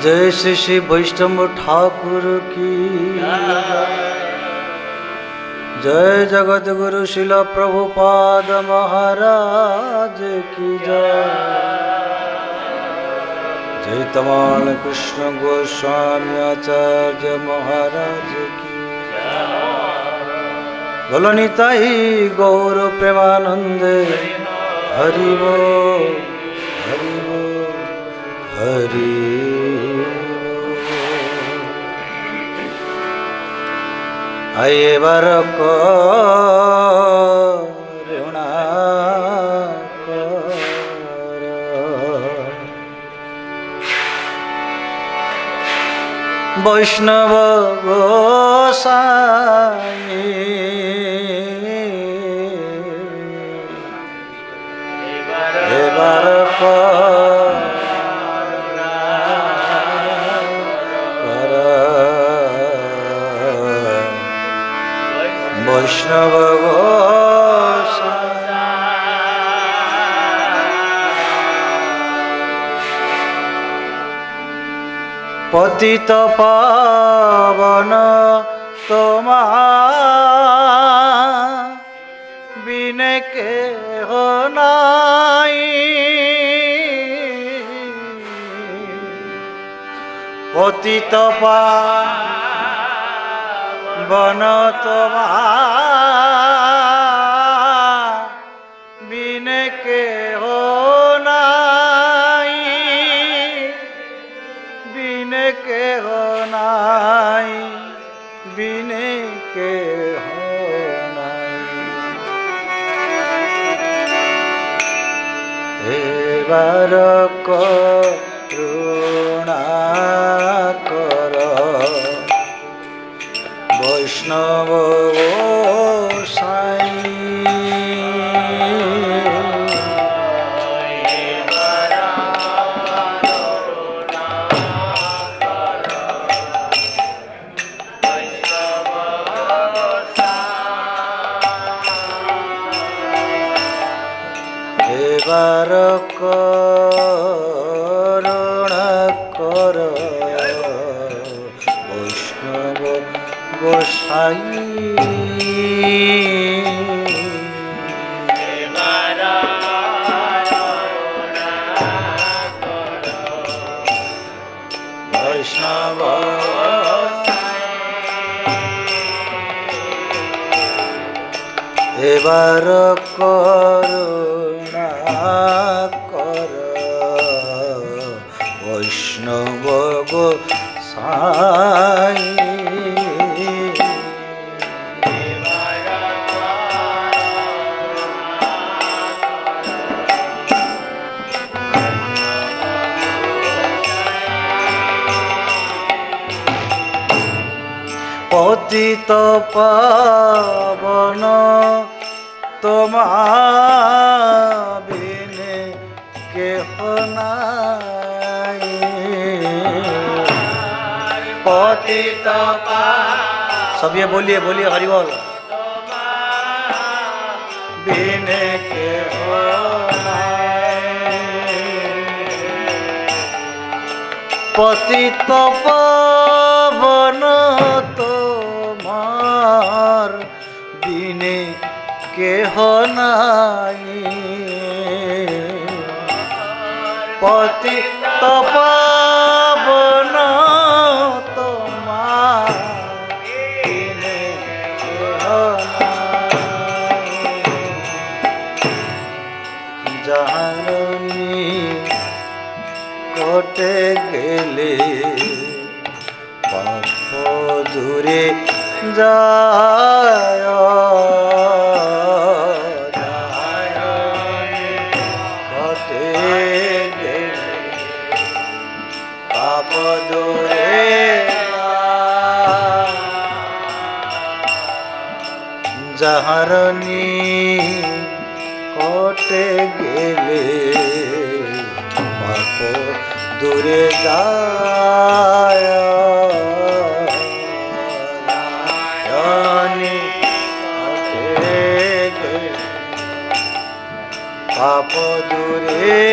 जय श्री श्री वैष्णव ठाकुर की जय। जगत गुरु शिल प्रभुपाद महाराज की जय। जय तमाल कृष्ण गोस्वामी आचार्य महाराज की बोलो निताई गौर प्रेमानंदे हरि बोल हरि बोल हरि। आइए बार करुणा कर वैष्णव गोसाई बार वैष्णव पतित पावन तोमार बिने के हो नाई। पतित पावन तोमार बिने के हो नाई। बिने के हो नाई बिने के हो नाई। एबार करुणा कर वैष्णव गोसाई। एबार करुणा कर वैष्णव गोसाई। वैष्णव एबार करुणा कर वैष्णव गोसाई। पतित पावन तोमार बिने के हो नाई। पतित सब ये बोलिए बोलिए हरि बोल। बिने के हो नाई। पतित पावन तोमार बिने के हो नाई। पतित पावन तोमार बिने के हो नाई। जानी कोटे गेले पाप दूरे যায়। কটে পাপ দূরে যাহারনি কটে গেলে পাপ দূরে যায়। পাপ দূরে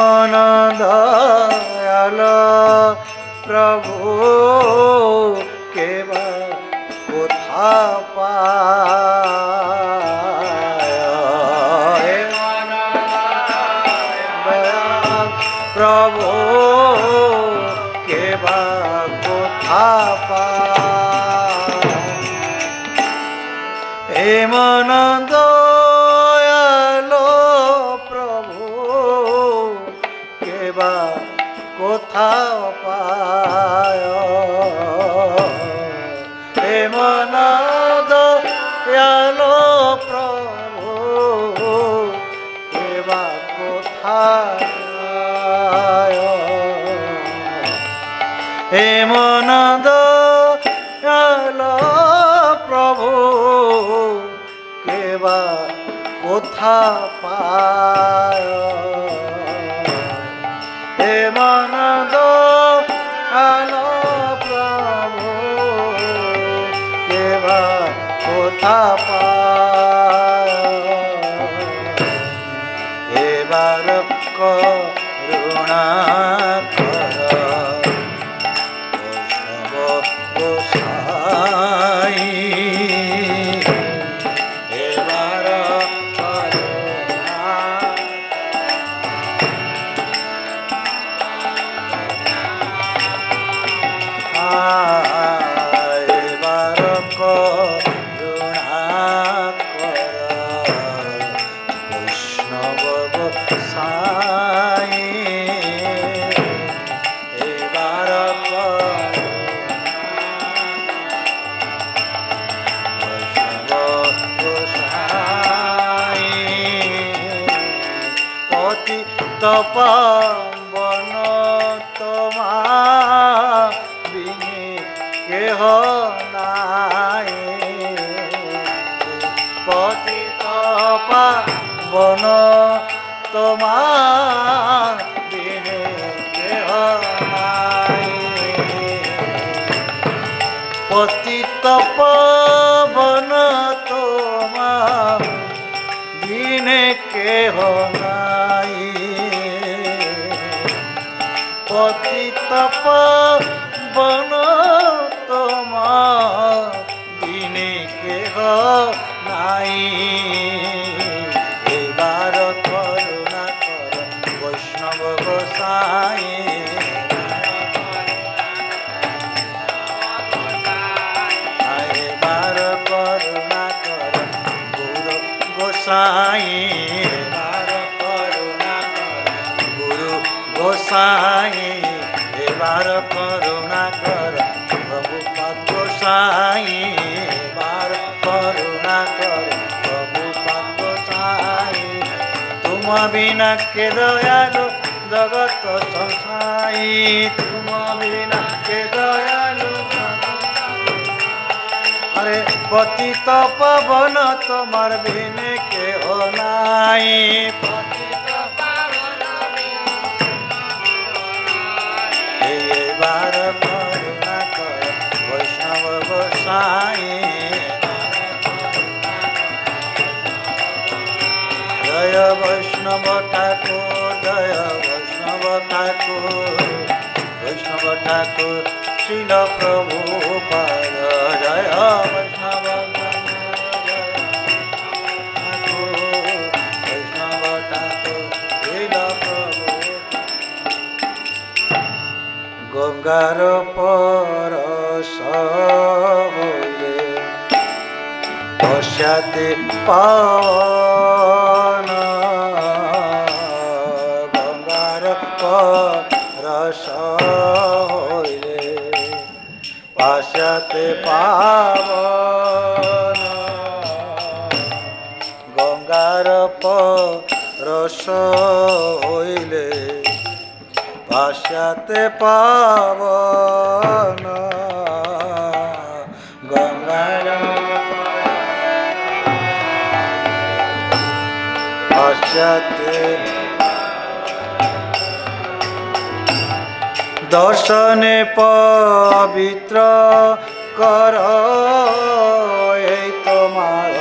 মন দয়াল প্রভু কেবা কোথা পায়, হে মন দয়াল প্রভু কেবা কোথা পায়, হে মন দয়াল প্রভু কেবা কোথা পায়, হে মন দয়াল প্রভু কেবা কোথা পায়, হে মন দয়াল প্রভু কেবা কোথা পায়, হে মন দয়াল প্রভু কেবা কোথা পায়, এবার করুণা কর গোসাই, এবার করুণা, এবার করুণা কর বৈষ্ণব গোসাই, এবার বৈষ্ণব গোসাই, পতিত পাবন তোমার বিনে কেহ নাই, পতিত পাবন তোমার বিনে কেহ নাই, পতিত পাবন তোমার বিনে কেহ নাই, পতিত পাবন তোমার বিনে কেহ নাই, এবার করুণা কর বৈষ্ণব গোসাই, এবার করুণা কর গুরু গোসাই, এবার করুণা কর গুরু গোসাই, এবার করুণা কর প্রভুপাদ গোসাই, এবার করুণা কর প্রভুপাদ গোসাই, তুম বিনা কে দয়ালু জগত সংসাই, তুম বিনা কে দয়ালু, আরে পতিত পাবন তোমার বিনে কেহ নাই, এবার করুণা কর বৈষ্ণব গোসাই, জয় বৈষ্ণব ঠাকুর, জয় বৈষ্ণব ঠাকুর, বৈষ্ণব ঠাকুর শিল প্রভুপাদ, জয় বৈষ্ণব ঠাকুর, বৈষ্ণব ঠাকুর শিল প্রভু, গঙ্গার পরশ হইলে পশ্চাতে পাওন, গঙ্গার পরশ হইলে পশ্চাতে পাবন, গঙ্গার পরশ হইলে পশ্চাতে পাবন, গঙ্গার পশ্চাতে দর্শনে পবিত্র কর এই তোমার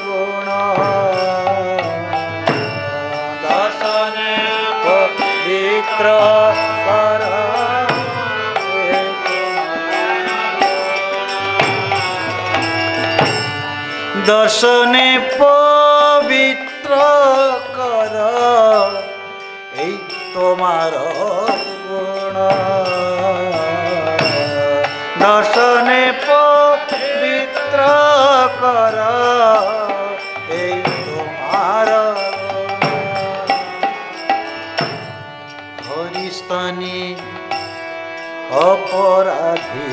গুণ, দর্শনে পবিত্র কর দর্শনে পবিত্র কর এই তোমার গুণ দর্শনে পবিত্র কর এই তোমার হরিস্থানী অপরাধী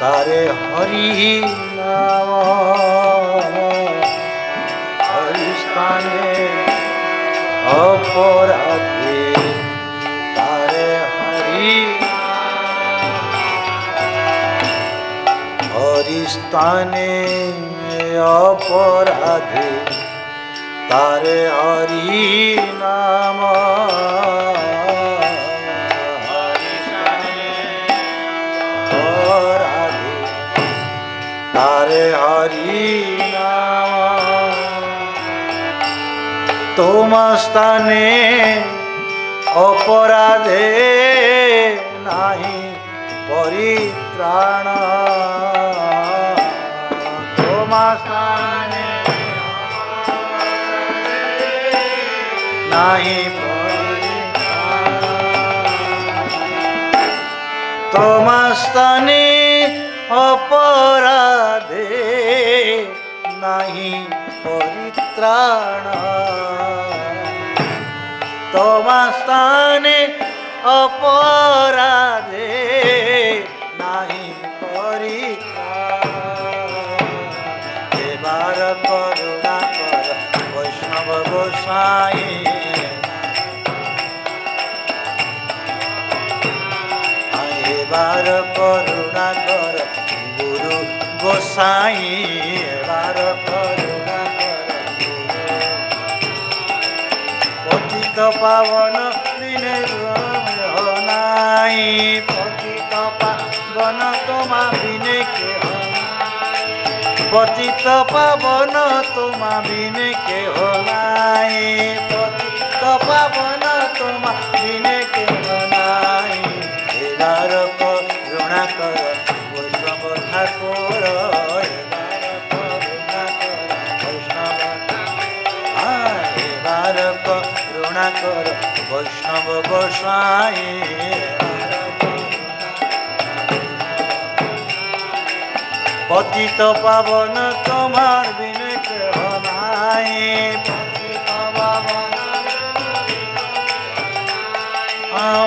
তারে হরি নাম হরিস্থানে অপরাধী তারে হরি হরিস্থানে অপরাধী তারে হরি নাম তারে হরি নাম তোমার স্থানে অপরাধে নাহি পরিত্রাণ তোমার স্থানে নাহি পরিত্রাণ তোমার স্থানে অপরাধে নাহি পরিত্রাণ তোমার স্থানে অপরাধে নাহি পরিত্রাণ এবার করুণা কর বৈষ্ণব গোসাই এবার করুণা কর গুরু গোসাই এবার করুণা কর পতিত পাবন দিনে নাই পতিত পাবন তোমা বিনে কেহ পতিত পাবন তোমা বিনে কেহ নাই পতিত পাবন তোমা বিনে কেহ নাই এবার করুণা কর বৈষ্ণব ঠাকুর এবার করুণা কর বৈষ্ণব গোসাই পতিত পাবন তোমার বিনে কেহ নাই পতিত পাবন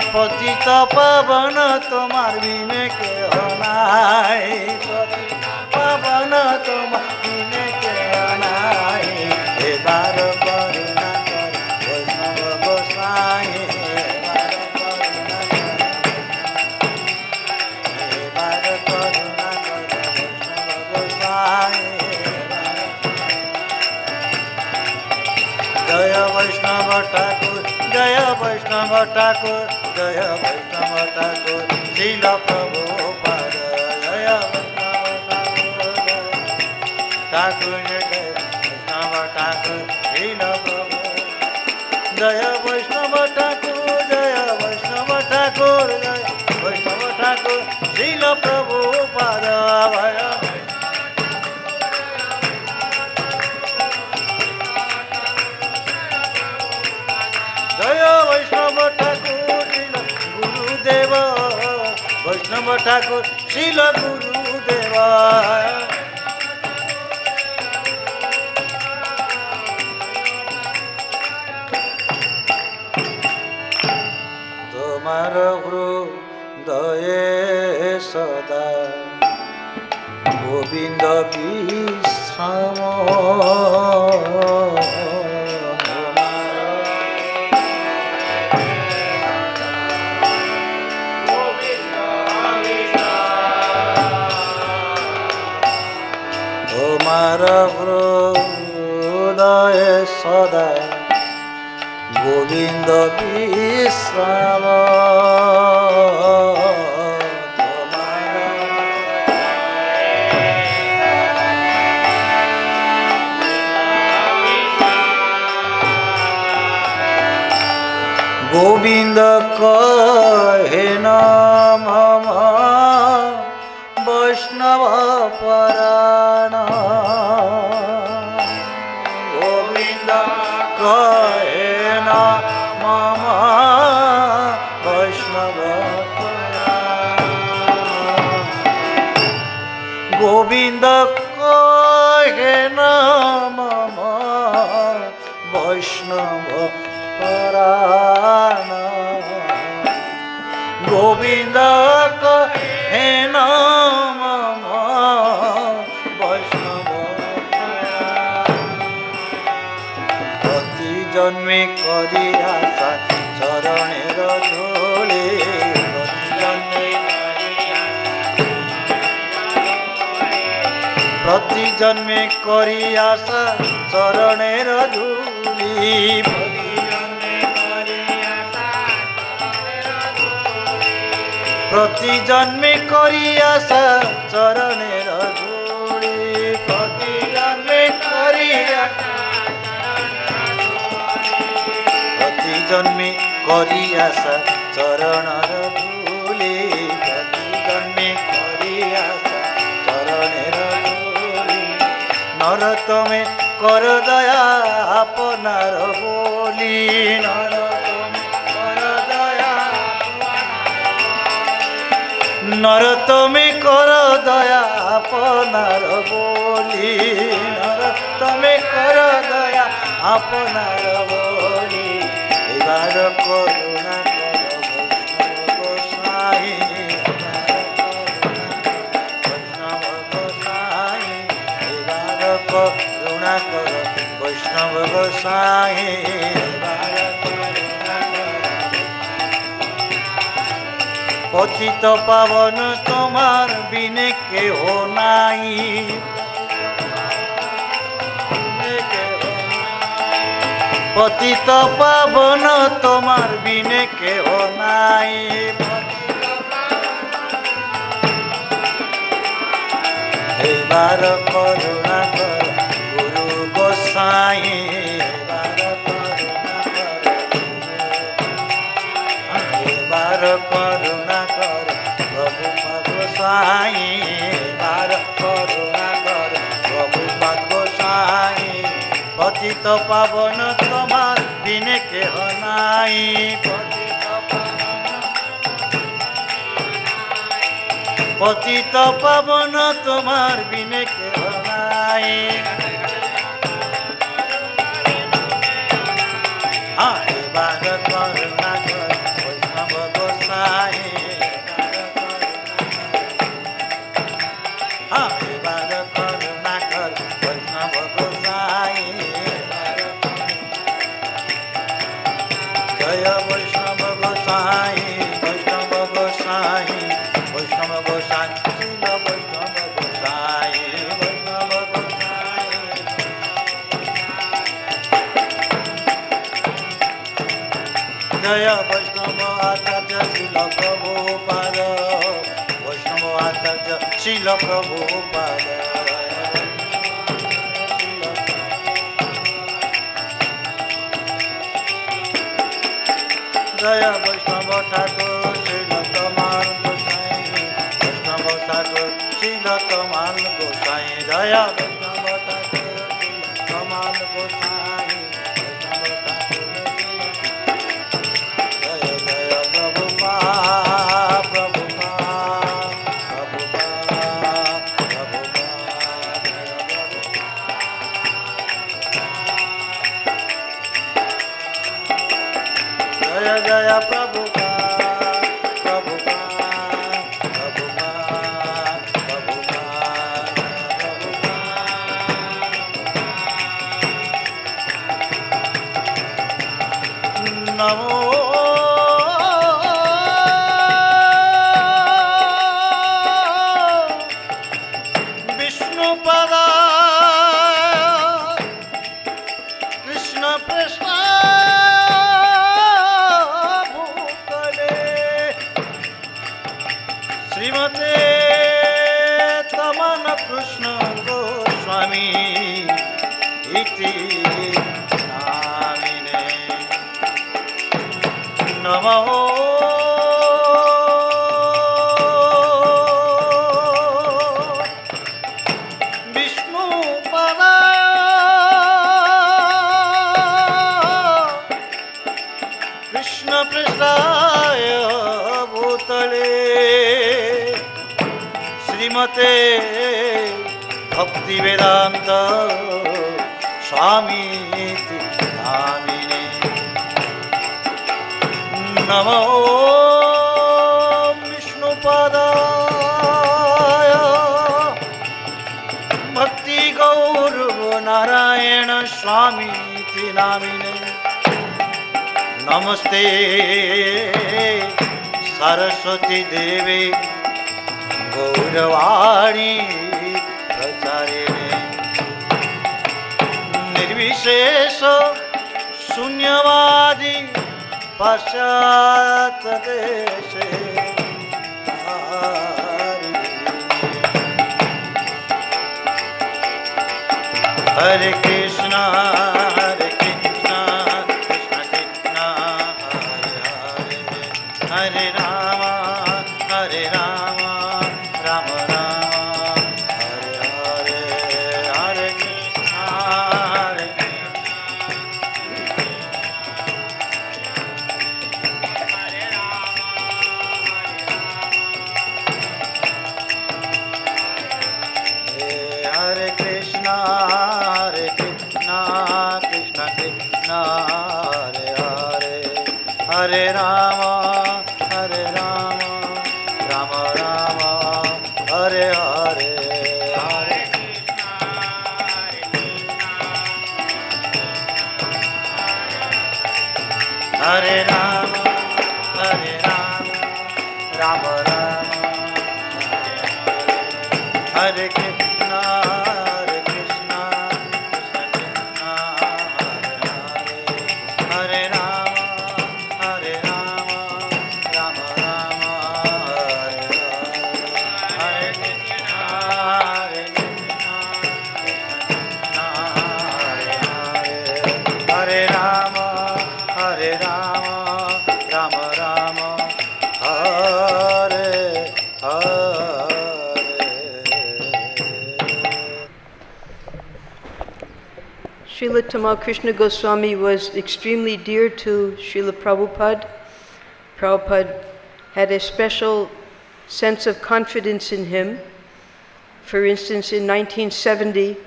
পতিত পাবন তোমার বিনে কেহ নাই পতিত পাবন তোমার বিনে কেহ নাই এবার করুণা কর বৈষ্ণব গোসাই এবার করুণা কর বৈষ্ণব গোসাই জয় বৈষ্ণব ঠাকুর জয় বৈষ্ণব ঠাকুর জয় বৈষ্ণব ঠাকুর শিল প্রভুপাদ জয় বৈষ্ণব ঠাকুর জয় বৈষ্ণব ঠাকুর শিল প্রভু জয় বৈষ্ণব ঠাকুর জয় বৈষ্ণব ঠাকুর জয় বৈষ্ণব ঠাকুর শিল প্রভুপাদ ভয় জয় বৈষ্ণব ঠাকুর শিল গুরুদেব বৈষ্ণব ঠাকুর শিল গুরুদেব তোমার হৃদয়ে সদা গোবিন্দ বিশ্রাম তোমার হৃদয়ে সদা গোবিন্দ বিশ্রাম गोविंद कहे नाम वैष्णव परायण गोविंद कहे नाम वैष्णव परायण गोविंद कहे नाम वैष्णव परायण गोविंद कहे नाम वैष्णव प्रति जन्मे करी आशा चरणेर धूले प्रति जन्मे करी आशा चरणेर धूली प्रति जन्मे करी आशा चरणेर धूली प्रति जन्मे करी प्रति जन्मे करी आशा चरणेर धूली प्रति जन्मे करी आशा चरणेर धूली नर तमे कर दया आपनार बोली नर नर तमे कर दया आपनार बोली नर तमे कर दया आपनार बोली एबार करुणा कर वैष्णव गोसाई वैष्णव गोसाई एबार करुणा कर वैष्णव गोसाई पतित पावन तोमार बिने केह नाई पतित पावन तोमार बिने केह नाई एबार करुणा कर गुरु गोसाई एबार करुणा कर प्रभु गोसाई एबार करुणा कर प्रभु गोसाई पतित पावन तोमार बिने केह नाई पतित पावन तोमार बिने केह नाई एबार करुणा कर वैष्णव गोसाई एबार करुणा कर वैष्णव गोसाई जय वैष्णव गोसाई वैष्णव गोसाई वैष्णव गोसाई शिल वैष्णव गोसाई वैष्णव गोसाई जय वैष्णव आचार्य शिल प्रभुपाद वैष्णव आचार्य शिल प्रभुपाद जय वैष्णव ठाकुर शिल तमाल गोसाई वैष्णव ठाकुर शिल तमाल गोसाई जय वैष्णव ठाकुर शिल तमाल गोसाई वैष्णव ठाकुर जय जय प्रभुपाद प्रभुपाद प्रभुपाद प्रभुपाद जय जय प्रभुपाद प्रभुपाद प्रभुपाद प्रभुपाद नमो विष्णुपदाय कृष्ण प्रसाद भूतले श्रीमते भक्ति-वेदांत स्वामी नामिने नमो विष्णुपादाय भक्ति-गौर नारायण स्वामी नामिने नमस्ते सरस्वती देवी गौरवाणी प्रचारिणे निर्विशेष शून्यवादी पाश्चात्य देशे हरे कृष्णा हरे कृष्णा कृष्ण कृष्ण हरे हरे हरे राम हरे राम राम राम हरे हरे हरे कृष्णा हरे हरे कृष्णा कृष्ण कृष्ण हरे हरे हरे राम राम राम हरे हरे हरे हरे राम राम राम हरे कृष्णा कृष्ण कृष्ण हरे राम राम राम हरे हरे कृष्णा कृष्ण हरे राम राम राम हरे Srila Tamal Krishna Goswami was extremely dear to Srila Prabhupada. Prabhupada had a special sense of confidence in him. For instance, in 1970,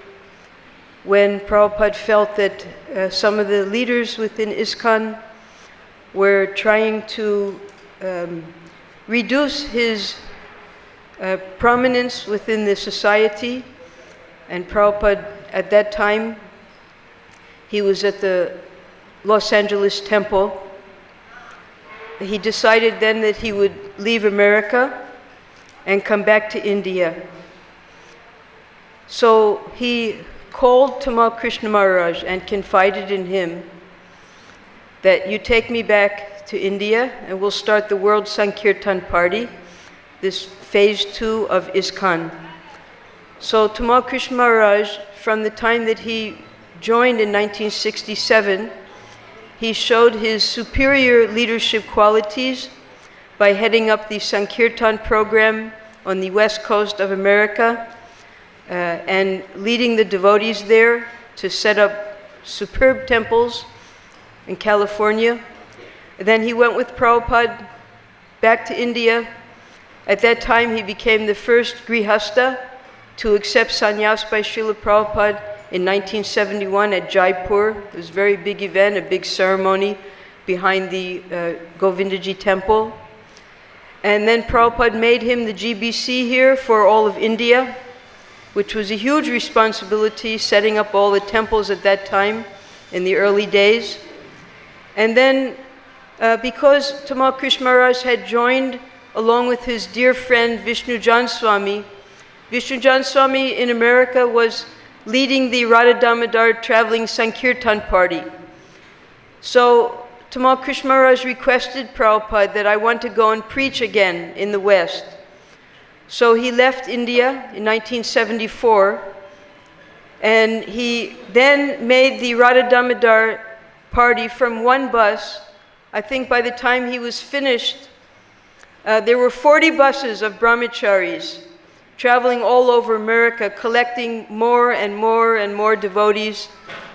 when Prabhupada felt that some of the leaders within ISKCON were trying to reduce his prominence within the society, and Prabhupada at that time, he was at the Los Angeles temple. He decided then that he would leave America and come back to India. So he called Tamal Krishna Maharaj and confided in him that you take me back to India and we'll start the World Sankirtan Party, this phase 2 of ISKCON. So Tamal Krishna Maharaj, from the time that he joined in 1967, he showed his superior leadership qualities by heading up the Sankirtan program on the west coast of America and leading the devotees there to set up superb temples in California. Then he went with Prabhupada back to India. At that time, he became the first Grihasta to accept sannyas by Srila Prabhupada in 1971 at Jaipur. It was a very big event, a big ceremony behind the Govindaji temple. And then Prabhupada made him the GBC here for all of India, which was a huge responsibility, setting up all the temples at that time in the early days. And then because Tamal Krishna Maharaj had joined along with his dear friend Vishnu Jan Swami in America was leading the Radha Damodar traveling Sankirtan party. So Tamal Krishna Maharaj requested Prabhupada that I want to go and preach again in the West. So he left India in 1974, and he then made the Radha Damodar party from one bus I think by the time he was finished, there were 40 buses of brahmacharis traveling all over America, collecting more and more and more devotees,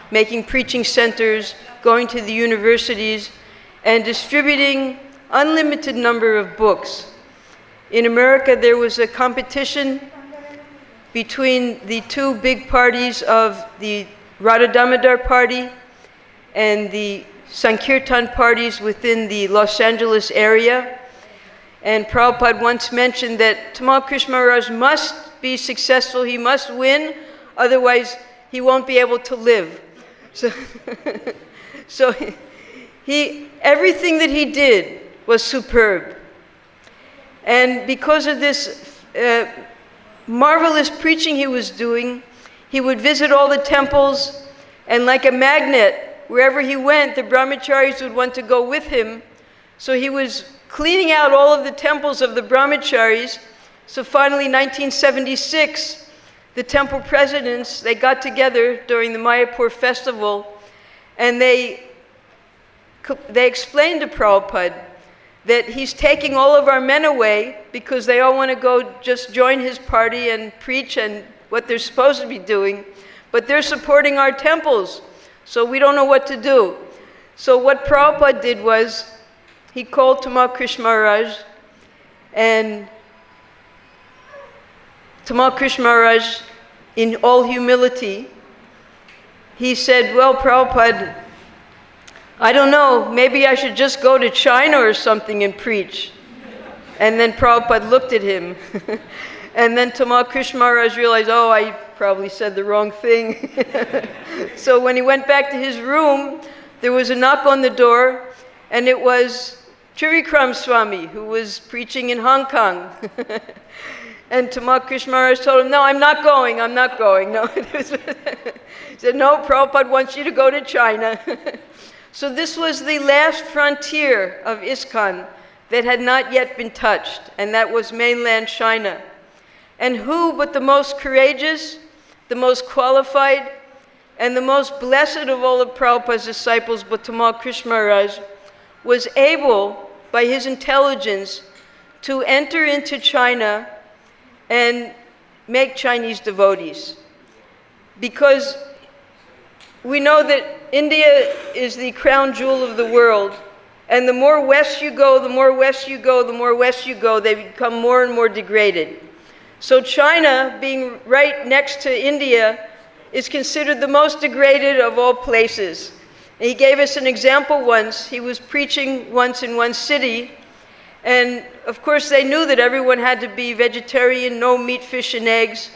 making preaching centers, going to the universities, and distributing unlimited number of books. In America, there was a competition between the two big parties of the Radha Damodar party and the Sankirtan parties within the Los Angeles area. And Prabhupada once mentioned that Tamal Krishna Maharaj must be successful, he must win, otherwise he won't be able to live. So, everything that he did was superb. And because of this marvelous preaching he was doing, he would visit all the temples, and like a magnet, wherever he went, the brahmacharis would want to go with him. So he was cleaning out all of the temples of the brahmacharis. So finally, 1976, the temple presidents, they got together during the Mayapur festival, and they explained to Prabhupada that he's taking all of our men away because they all want to go just join his party and preach and what they're supposed to be doing, but they're supporting our temples, so we don't know what to do. So what Prabhupada did was, he called Tamal Krishna Maharaj, and Tamal Krishna Maharaj, in all humility, he said, well, Prabhupada, I don't know, maybe I should just go to China or something and preach. And then Prabhupada looked at him. And then Tamal Krishna Maharaj realized, oh, I probably said the wrong thing. So when he went back to his room, there was a knock on the door, and it was Trivikram Swami, who was preaching in Hong Kong. And Tamal Krishna Maharaj told him, no, I'm not going. No. He said, no, Prabhupada wants you to go to China. So this was the last frontier of ISKCON that had not yet been touched, and that was mainland China. And who but the most courageous, the most qualified, and the most blessed of all of Prabhupada's disciples, but Tamal Krishna Maharaj, was able, by his intelligence, to enter into China and make Chinese devotees. Because we know that India is the crown jewel of the world, and the more west you go, the more west you go, the more west you go, they become more and more degraded. So China, being right next to India, is considered the most degraded of all places. And he gave us an example once. He was preaching once in one city, and of course they knew that everyone had to be vegetarian, no meat, fish, and eggs.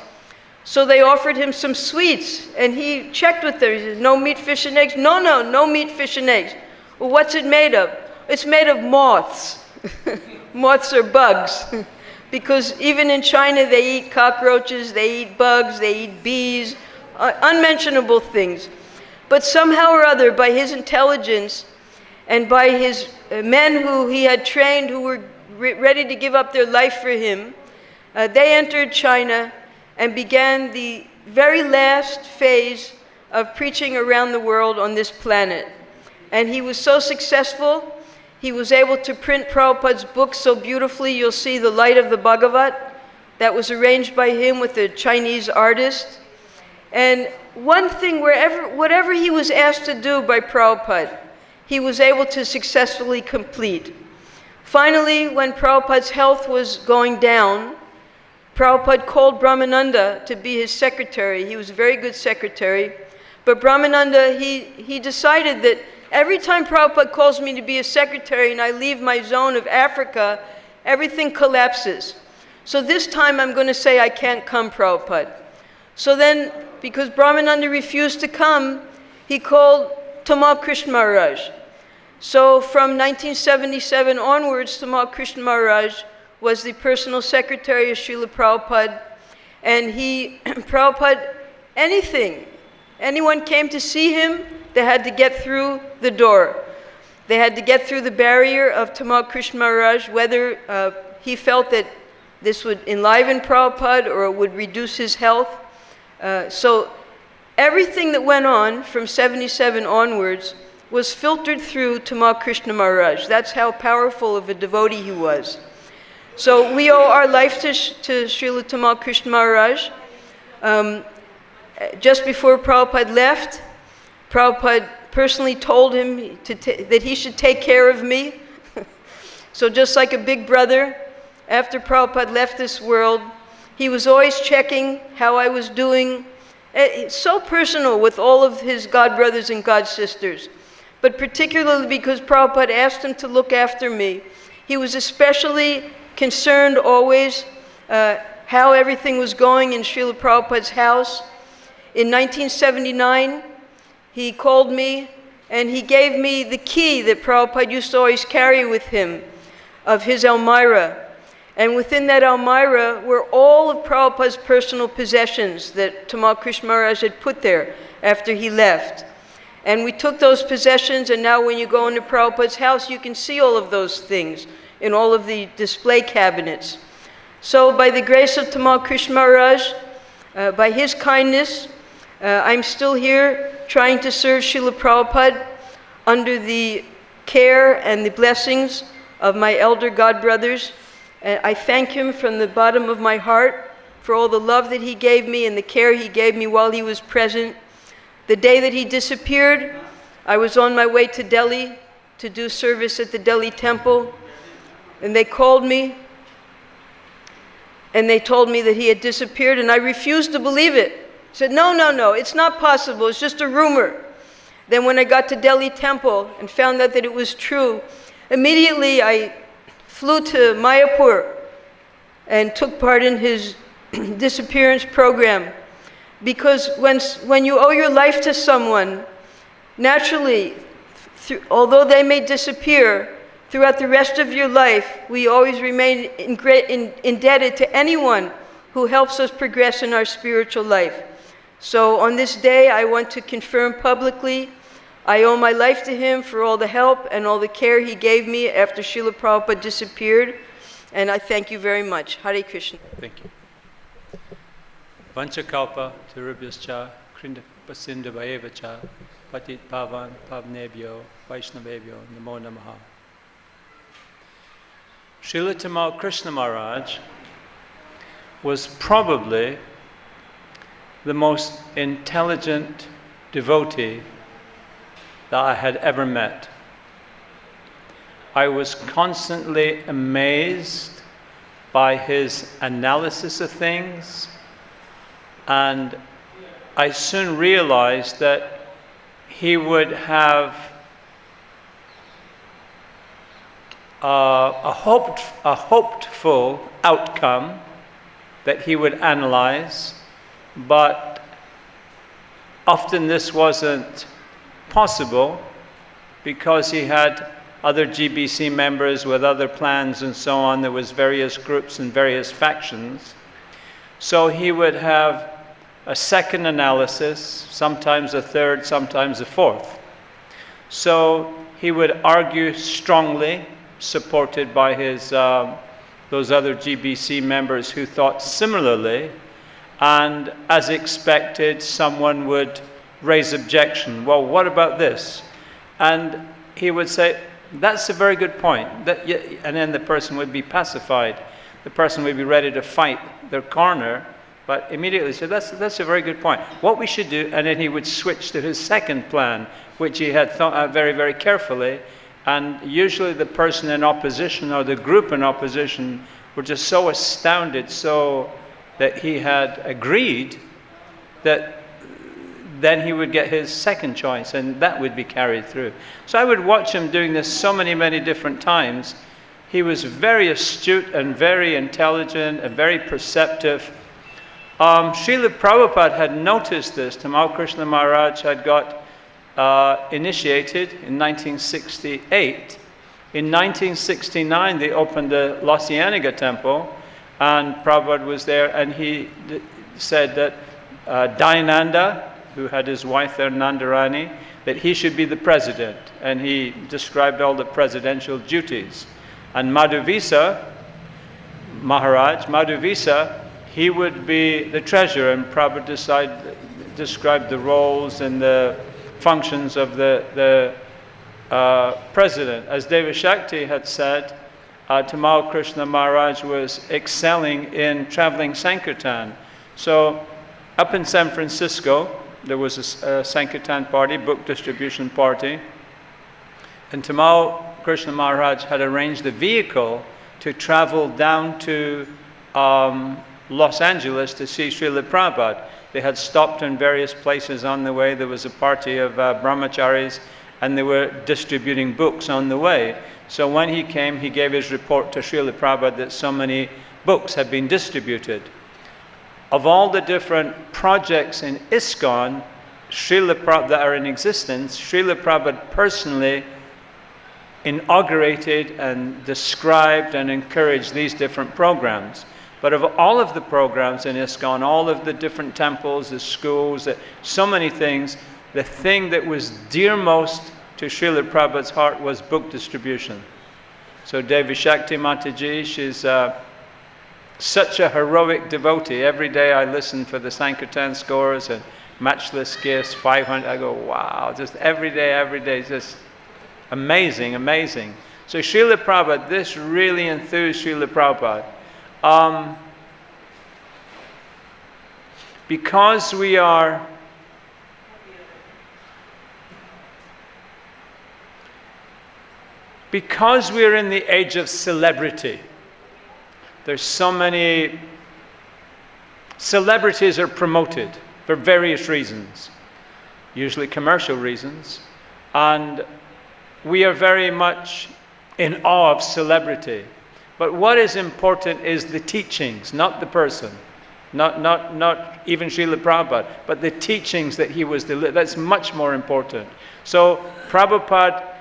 So they offered him some sweets, and he checked with them. He said, no meat, fish, and eggs? No meat, fish, and eggs. Well, what's it made of? It's made of moths. Moths are bugs. Because even in China, they eat cockroaches, they eat bugs, they eat bees, unmentionable things. But somehow or other, by his intelligence and by his men who he had trained, who were ready to give up their life for him, they entered China and began the very last phase of preaching around the world on this planet. And he was so successful, he was able to print Prabhupada's book so beautifully. You'll see The Light of the Bhagavat, that was arranged by him with a Chinese artist. And one thing, whatever he was asked to do by Prabhupada, he was able to successfully complete. Finally, when Prabhupada's health was going down, Prabhupada called Brahmananda to be his secretary. He was a very good secretary. But Brahmananda, he decided that every time Prabhupada calls me to be a secretary and I leave my zone of Africa, everything collapses. So this time I'm going to say I can't come, Prabhupada. So then, because Brahmananda refused to come, he called Tamal Krishna Maharaj. So from 1977 onwards, Tamal Krishna Maharaj was the personal secretary of Srila Prabhupada, and Prabhupada, anyone came to see him, they had to get through the door. They had to get through the barrier of Tamal Krishna Maharaj, whether he felt that this would enliven Prabhupada or it would reduce his health. So everything that went on from 77 onwards, was filtered through Tamal Krishna Maharaj. That's how powerful of a devotee he was. So we owe our life to Srila Tamal Krishna Maharaj. Just before Prabhupada left, Prabhupada personally told him that he should take care of me. So just like a big brother, after Prabhupada left this world, he was always checking how I was doing. It's so personal with all of his God brothers and God sisters. But particularly because Prabhupada asked him to look after me, he was especially concerned always how everything was going in Srila Prabhupada's house. In 1979, he called me and he gave me the key that Prabhupada used to always carry with him of his Almirah. And within that Almirah were all of Prabhupada's personal possessions that Tamal Krishna Maharaj had put there after he left. And we took those possessions, and now when you go into Prabhupada's house, you can see all of those things in all of the display cabinets. So by the grace of Tamal Krishna Maharaj, by his kindness, I'm still here trying to serve Srila Prabhupada under the care and the blessings of my elder God brothers. I thank him from the bottom of my heart for all the love that he gave me and the care he gave me while he was present. The day that he disappeared, I was on my way to Delhi to do service at the Delhi temple, and they called me and they told me that he had disappeared, and I refused to believe it. I said, no, it's not possible, it's just a rumor. Then when I got to Delhi temple and found out that it was true, immediately I flew to Mayapur and took part in his disappearance program. Because when you owe your life to someone, naturally, although they may disappear, throughout the rest of your life, we always remain indebted to anyone who helps us progress in our spiritual life. So on this day, I want to confirm publicly, I owe my life to him for all the help and all the care he gave me after Srila Prabhupada disappeared. And I thank you very much. Hare Krishna. Thank you. Vanchakalpa Tarubhyascha Krindapasindavayevacha Patit Pavan Pavnebhyo Vaishnavebhyo Namo Namaha. Srila Tamal Krishna Maharaj was probably the most intelligent devotee that I had ever met. I was constantly amazed by his analysis of things, and I soon realized that he would have a hopeful outcome that he would analyze, but often this wasn't possible because he had other GBC members with other plans and so on. There was various groups and various factions. So he would have a second analysis, sometimes a third, sometimes a fourth. So he would argue strongly, supported by his those other GBC members who thought similarly, and as expected, someone would raise objection. Well, what about this? And he would say, that's a very good point. And then the person would be pacified. The person would be ready to fight their corner, but immediately said, that's a very good point. What we should do, and then he would switch to his second plan, which he had thought out very, very carefully. And usually the person in opposition or the group in opposition were just so astounded, so that he had agreed, that then he would get his second choice, and that would be carried through. So I would watch him doing this so many different times. He was very astute and very intelligent and very perceptive. Srila Prabhupada had noticed this. Tamal Krishna Maharaj had got initiated in 1968. In 1969, they opened the Lasyaniga temple, and Prabhupada was there, and he said that Dayananda, who had his wife there, Nandarani, that he should be the president. And he described all the presidential duties. And Madhuvisa, Maharaj, Madhuvisa, he would be the treasurer, and Prabhupada described the roles and the functions of the president. As Deva Shakti had said, Tamal Krishna Maharaj was excelling in traveling Sankirtan. So up in San Francisco, there was a Sankirtan party, book distribution party, and Tamal Krishna Maharaj had arranged a vehicle to travel down to Los Angeles to see Srila Prabhupada. They had stopped in various places on the way. There was a party of brahmacharis, and they were distributing books on the way. So when he came, he gave his report to Srila Prabhupada that so many books had been distributed. Of all the different projects in ISKCON that are in existence, Srila Prabhupada personally inaugurated and described and encouraged these different programs. But of all of the programs in ISKCON, all of the different temples, the schools, so many things, the thing that was dearmost to Srila Prabhupada's heart was book distribution. So Devi Shakti Mataji, she's such a heroic devotee. Every day I listen for the Sankirtan scores and matchless gifts, 500. I go, wow, just every day, just amazing, amazing. So Srila Prabhupada, this really enthused Srila Prabhupada. Because we're in the age of celebrity, there's so many celebrities are promoted for various reasons, usually commercial reasons, and we are very much in awe of celebrity. But what is important is the teachings, not the person. Not even Srila Prabhupada, but the teachings that he was delivering. That's much more important. So Prabhupada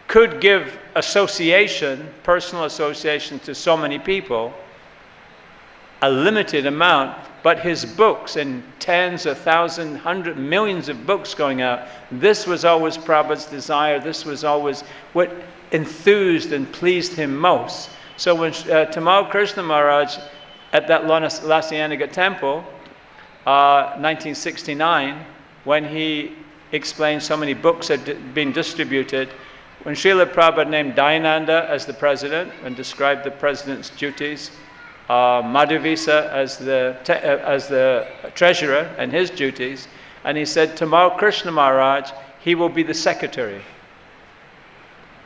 could give association, personal association to so many people, a limited amount, but his books, and tens of thousands, hundreds, millions of books going out, this was always Prabhupada's desire. This was always what enthused and pleased him most. So when Tamal Krishna Maharaj at that Lasiyanaga temple, 1969, when he explained so many books had been distributed, when Srila Prabhupada named Dayananda as the president and described the president's duties, Madhuvisa as the treasurer and his duties, and he said, Tamal Krishna Maharaj, he will be the secretary.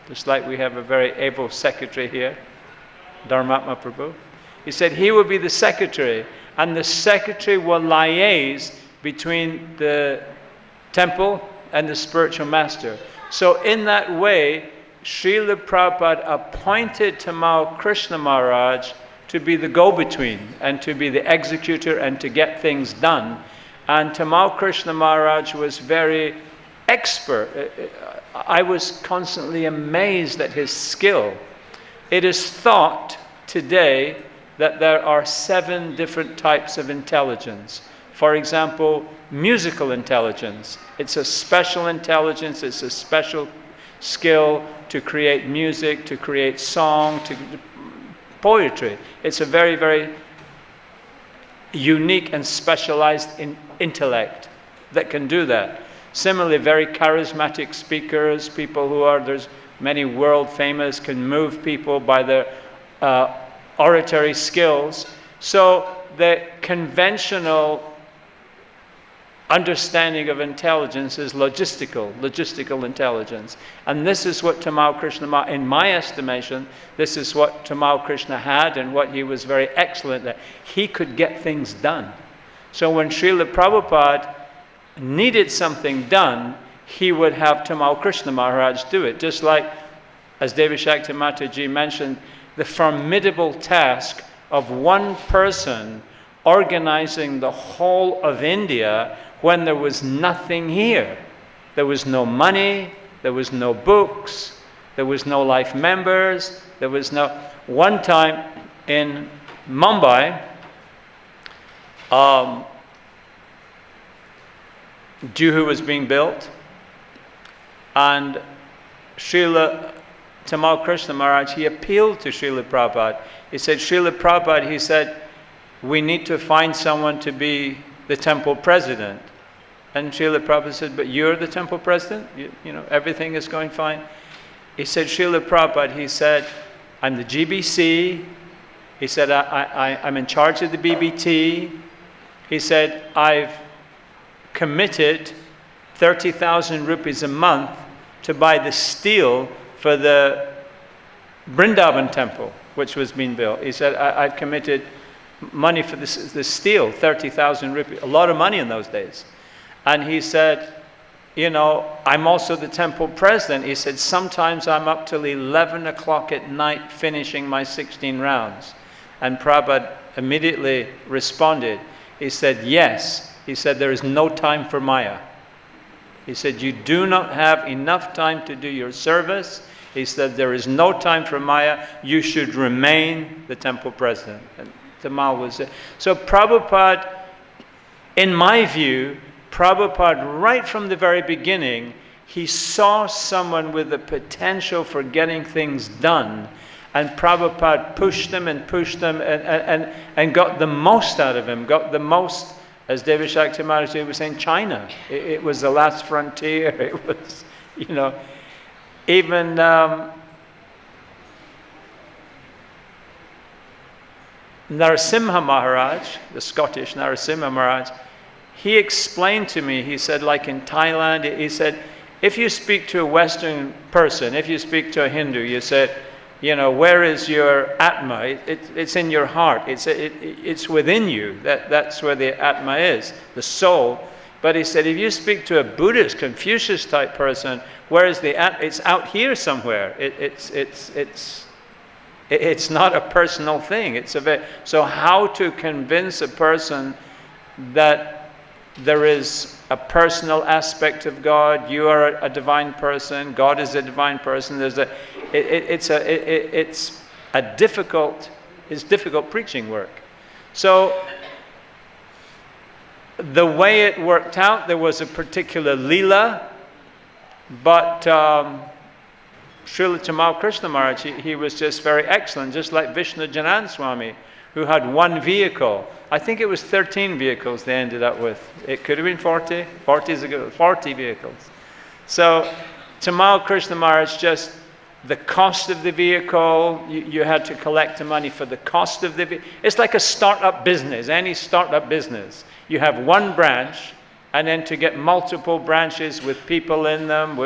Just like we have a very able secretary here, Dharmatma Prabhu. He said he will be the secretary, and the secretary will liaise between the temple and the spiritual master. So in that way, Srila Prabhupada appointed Tamal Krishna Maharaj to be the go-between and to be the executor and to get things done. And Tamal Krishna Maharaj was very expert. I was constantly amazed at his skill. It is thought today that there are 7 different types of intelligence. For example, musical intelligence. It's a special intelligence, it's a special skill to create music, to create song, to poetry. It's a very, very unique and specialized intellect that can do that. Similarly, very charismatic speakers, people who are, there's many world famous, can move people by their oratory skills. So the conventional understanding of intelligence is logistical intelligence. And this is what Tamal Krishna, in my estimation, this is what Tamal Krishna had and what he was very excellent at. He could get things done. So when Srila Prabhupada needed something done, he would have Tamal Krishna Maharaj do it. Just like, as Devi Shakti Mataji mentioned, the formidable task of one person organizing the whole of India when there was nothing here. There was no money, there was no books, there was no life members, there was no... One time in Mumbai, Juhu was being built, and Srila Tamal Krishna Maharaj, he appealed to Srila Prabhupada. He said, Srila Prabhupada, he said, we need to find someone to be the temple president. And Srila Prabhupada said, but you're the temple president? You know, everything is going fine? He said, Srila Prabhupada, he said, I'm the GBC. He said, I'm in charge of the BBT. He said, I've committed 30,000 rupees a month to buy the steel for the Vrindavan temple, which was being built. He said, I've committed money for the steel, 30,000 rupees, a lot of money in those days. And he said, you know, I'm also the temple president. He said, sometimes I'm up till 11 o'clock at night finishing my 16 rounds. And Prabhupada immediately responded. He said, yes. He said, there is no time for Maya. He said, you do not have enough time to do your service. He said, there is no time for Maya. You should remain the temple president. And Tamal was there. So Prabhupada, in my view, Prabhupada, right from the very beginning, he saw someone with the potential for getting things done. And Prabhupada pushed them and got the most out of him, got the most, as Devi Shakti Maharaj was saying, China. It was the last frontier. It was, you know, even Narasimha Maharaj, the Scottish Narasimha Maharaj, he explained to me, he said, like in Thailand, he said, if you speak to a Western person, if you speak to a Hindu, you said, you know, where is your Atma? It's in your heart. It's within you. That's where the Atma is, the soul. But he said, if you speak to a Buddhist, Confucius type person, where is the Atma? It's out here somewhere. It's not a personal thing. So how to convince a person that there is a personal aspect of God, you are a divine person, God is a divine person. It's difficult preaching work. So the way it worked out, there was a particular lila, but Srila Tamal Krishna Maharaj, he was just very excellent, just like Vishnu Janan Swami, who had one vehicle. I think it was 13 vehicles they ended up with. It could have been 40. 40 is a good 40 vehicles. So Tamal Krishna Maharaj, just the cost of the vehicle, you had to collect the money for the cost of the vehicle. It's like a startup business, any startup business. You have one branch, and then to get multiple branches with people in them.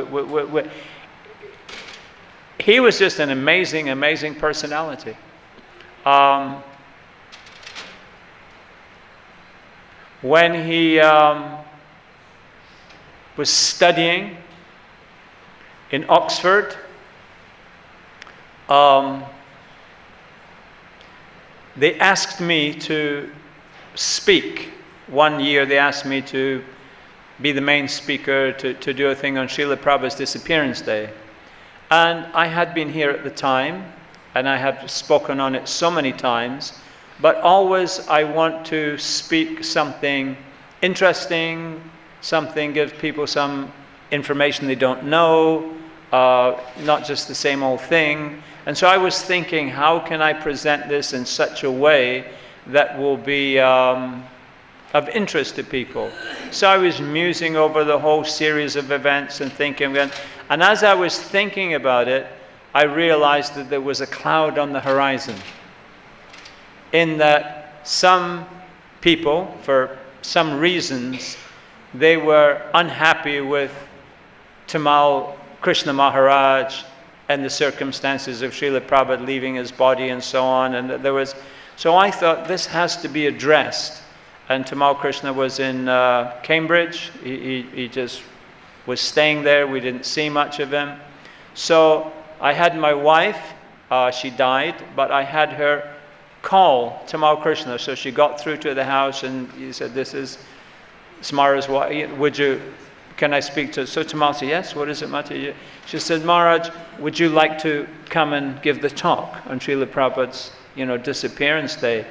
He was just an amazing, amazing personality. When he was studying in Oxford, they asked me to speak. One year they asked me to be the main speaker, to do a thing on Srila Prabhupada's Disappearance Day. And I had been here at the time, and I had spoken on it so many times, but always I want to speak something interesting, something gives people some information they don't know, not just the same old thing. And so I was thinking, how can I present this in such a way that will be of interest to people? So I was musing over the whole series of events and thinking, and as I was thinking about it, I realized that there was a cloud on the horizon, in that some people, for some reasons, they were unhappy with Tamal Krishna Maharaj and the circumstances of Srila Prabhupada leaving his body and so on. And so I thought this has to be addressed. And Tamal Krishna was in Cambridge. He just was staying there. We didn't see much of him. So I had my wife, she died, but I had her call Tamal Krishna. So she got through to the house and he said, this is Smara's wife. Can I speak to? So Tamal said, yes, what is it, Mata? She said, Maharaj, would you like to come and give the talk on Srila Prabhupada's, Disappearance Day?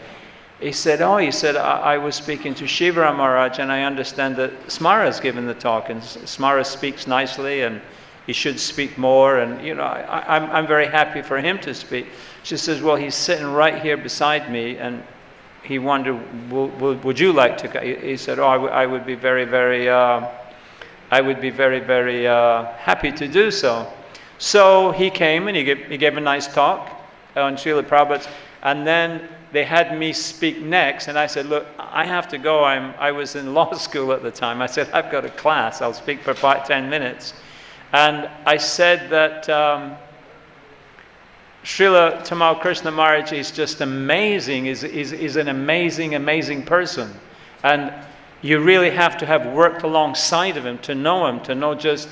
He said, I was speaking to Shivaram Maharaj, and I understand that Smara's given the talk, and Smara speaks nicely, and he should speak more, and I'm very happy for him to speak. She says, well, he's sitting right here beside me, and he wondered, would you like to go? He said, oh, I would be very, very, very happy to do so. So he came and he gave a nice talk on Srila Prabhupada's, and then they had me speak next, and I said, look, I have to go. I was in law school at the time. I said, I've got a class. I'll speak for 10 minutes. And I said that Srila Tamal Krishna Maharaj is just amazing. He's an amazing, amazing person. And you really have to have worked alongside of him, to know just...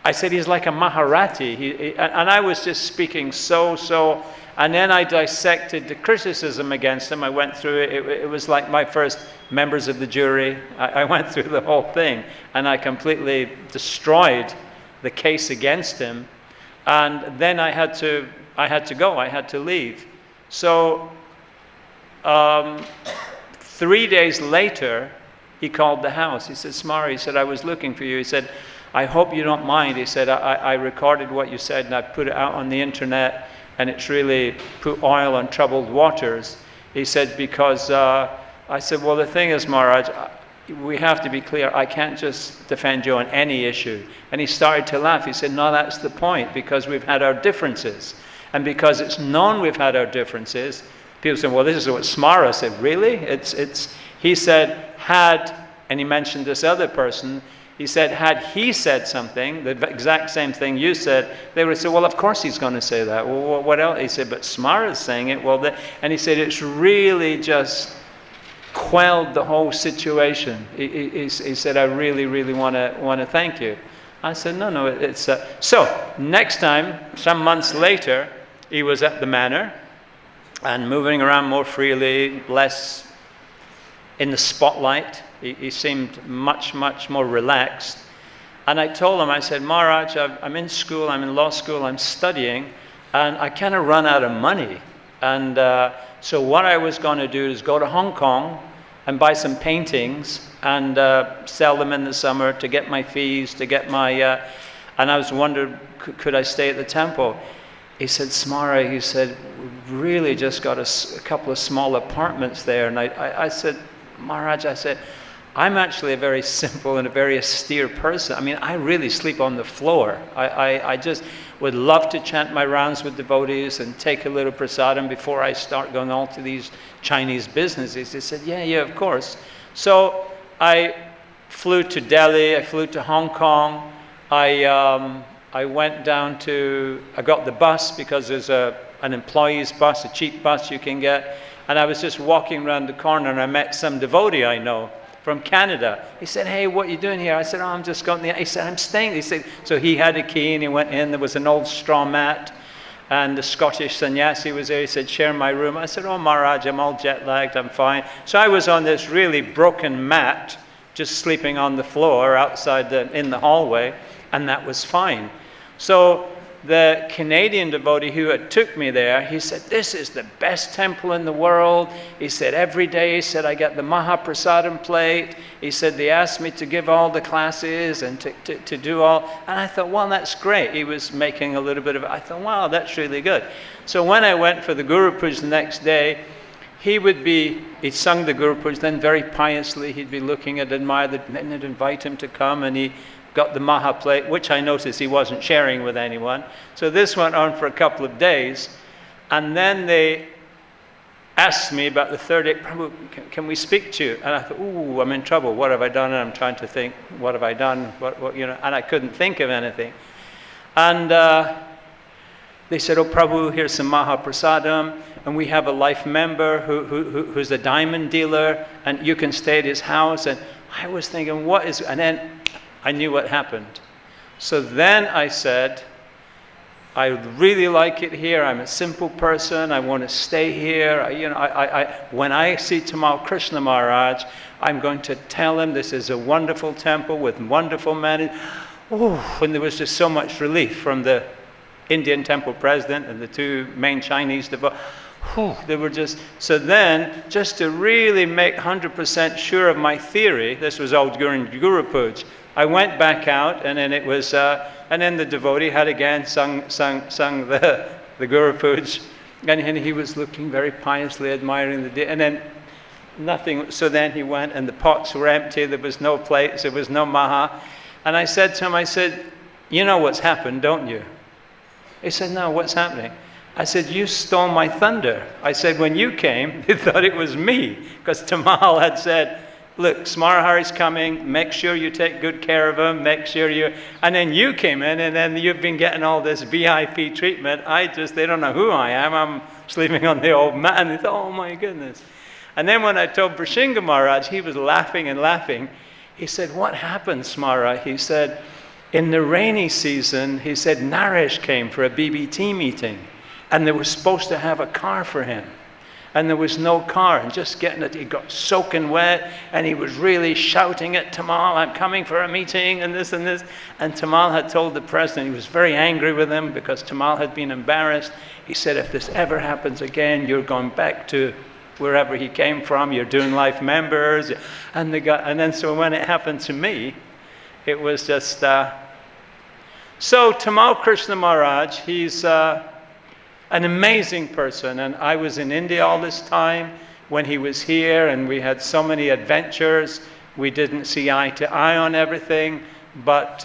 I said he's like a Maharati. And I was just speaking so... And then I dissected the criticism against him. I went through it. It was like my first members of the jury. I went through the whole thing. And I completely destroyed the case against him. And then I had to go. I had to leave. So 3 days later, he called the house. He said, Smara, he said, I was looking for you. He said, I hope you don't mind. He said, I recorded what you said and I put it out on the internet, and it's really put oil on troubled waters. He said, because I said, well, the thing is, Maharaj, we have to be clear. I can't just defend you on any issue. And he started to laugh. He said, no, that's the point, because we've had our differences. And because it's known we've had our differences, people say, well, this is what Smara said. Really? He said, and he mentioned this other person, he said, had he said something, the exact same thing you said, they would say, well, of course he's going to say that. Well, what else? He said, but Smara's saying it. Well, and he said, it's really just quelled the whole situation. He said, I really, really want to thank you. I said, no, it's... So, next time, some months later, he was at the manor and moving around more freely, less in the spotlight. He seemed much, much more relaxed. And I told him, I said, Maharaj, I'm in school, I'm in law school, I'm studying, and I kind of run out of money. And so what I was going to do is go to Hong Kong and buy some paintings and sell them in the summer to get my fees, to get my... and I was wondering, could I stay at the temple? He said, Smara, he said, we really just got a couple of small apartments there. And I said, Maharaj, I said, I'm actually a very simple and a very austere person. I mean, I really sleep on the floor. I just would love to chant my rounds with devotees and take a little prasadam before I start going all to these Chinese businesses. He said, yeah, of course. So I flew to Delhi, I flew to Hong Kong. I went down to, I got the bus because there's an employee's bus, a cheap bus you can get. And I was just walking around the corner and I met some devotee I know from Canada. He said, hey, what are you doing here? I said, oh, I'm just going there. He said, I'm staying. He said, so he had a key and he went in. There was an old straw mat and the Scottish sannyasi was there. He said, share my room. I said, oh, Maharaj, I'm all jet lagged. I'm fine. So I was on this really broken mat, just sleeping on the floor outside in the hallway, and that was fine. So the Canadian devotee who had took me there, he said, this is the best temple in the world. He said, every day, he said, I get the Mahaprasadam plate. He said, they asked me to give all the classes and to do all. And I thought, well, that's great. He was making a little bit of, I thought, wow, that's really good. So when I went for the Guru Puja the next day, he'd sung the Guru Puja, then very piously, he'd be looking and admire, then they'd invite him to come, and he got the Maha plate, which I noticed he wasn't sharing with anyone. So this went on for a couple of days. And then they asked me about the third day, Prabhu, can we speak to you? And I thought, ooh, I'm in trouble. What have I done? And I'm trying to think, what have I done? And I couldn't think of anything. And they said, oh, Prabhu, here's some Maha Prasadam. And we have a life member who's a diamond dealer. And you can stay at his house. And I was thinking, what is... And then I knew what happened. So then I said, I really like it here. I'm a simple person. I want to stay here. When I see Tamal Krishna Maharaj, I'm going to tell him this is a wonderful temple with wonderful men. Oh, and there was just so much relief from the Indian temple president and the two main Chinese devotees. They were just, so then, just to really make 100% sure of my theory, this was all during Guru Puja, I went back out, and then it was, and then the devotee had again sung the Guru Puja, and he was looking very piously, admiring the day, and then nothing. So then he went, and the pots were empty. There was no plates. There was no maha. And I said to him, I said, you know what's happened, don't you? He said, no, what's happening? I said, you stole my thunder. I said, when you came, they thought it was me, because Tamal had said, look, Smarahari's coming, make sure you take good care of him, make sure you... And then you came in, and then you've been getting all this VIP treatment. They don't know who I am. I'm sleeping on the old mat. And they thought, oh my goodness. And then when I told Prashinga Maharaj, he was laughing and laughing. He said, what happened, Smara? He said, in the rainy season, he said, Naresh came for a BBT meeting, and they were supposed to have a car for him. And there was no car, and just getting it, he got soaking wet, and he was really shouting at Tamal, I'm coming for a meeting, and this and this. And Tamal had told the president, he was very angry with him because Tamal had been embarrassed. He said, if this ever happens again, you're going back to wherever he came from, you're doing life members. And then so when it happened to me, it was just... So Tamal Krishna Maharaj, he's an amazing person. And I was in India all this time when he was here, and we had so many adventures. We didn't see eye to eye on everything, but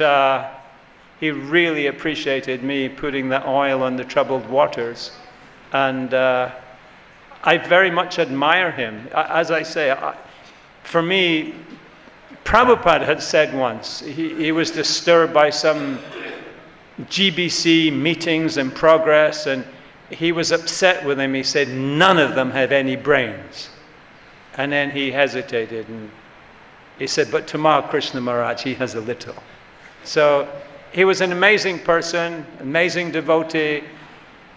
he really appreciated me putting the oil on the troubled waters. And I very much admire him. As I say, for me, Prabhupada had said once, he was disturbed by some GBC meetings in progress, and he was upset with him. He said, none of them have any brains. And then he hesitated, and he said, but Tamal Krishna Maharaj, he has a little. So he was an amazing person, amazing devotee,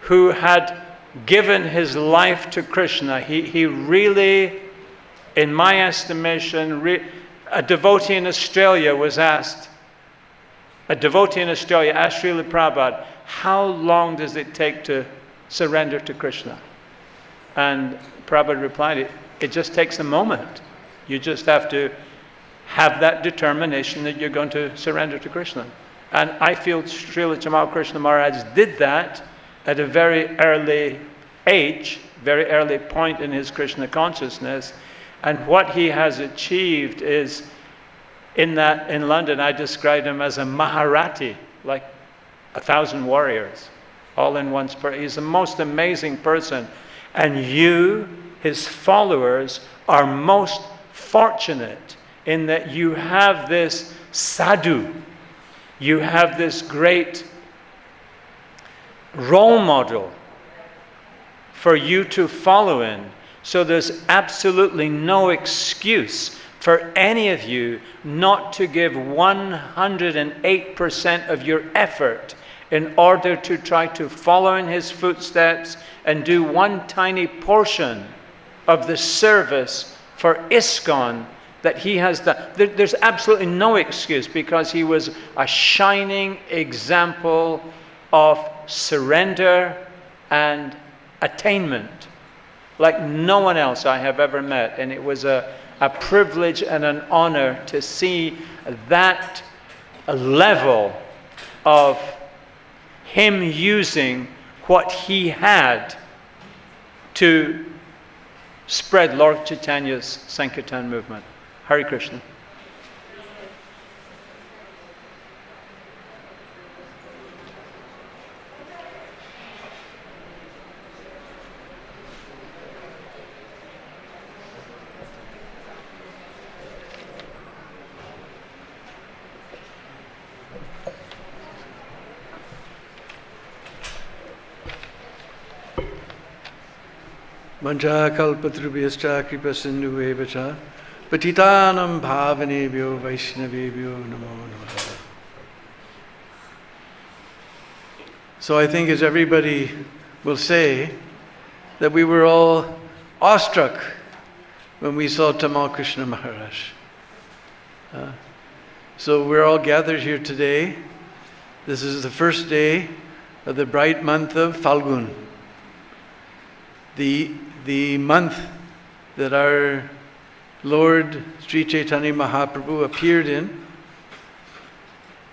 who had given his life to Krishna. He really, in my estimation, a devotee in Australia asked Srila Prabhupada, how long does it take to surrender to Krishna? And Prabhupada replied, it just takes a moment. You just have to have that determination that you're going to surrender to Krishna. And I feel Srila Tamal Krishna Maharaj did that at a very early age, very early point in his Krishna consciousness. And what he has achieved is, in London, I described him as a Maharati, like 1,000 warriors, all in one spirit. He's the most amazing person. And you, his followers, are most fortunate in that you have this sadhu, you have this great role model for you to follow in. So there's absolutely no excuse for any of you not to give 108% of your effort in order to try to follow in his footsteps and do one tiny portion of the service for ISKCON that he has done. There's absolutely no excuse, because he was a shining example of surrender and attainment like no one else I have ever met. And it was a privilege and an honor to see that level of him using what he had to spread Lord Chaitanya's Sankirtan movement. Hare Krishna. Manjakalpatrubhyascha kripasindhuveva cha patitanam bhavanebhyo vaishnavebhyo namo namaha. So I think, as everybody will say, that we were all awestruck when we saw Tamal Krishna Maharaj. So we're all gathered here today. This is the first day of the bright month of Falgun, the month that our Lord Sri Chaitanya Mahaprabhu appeared in.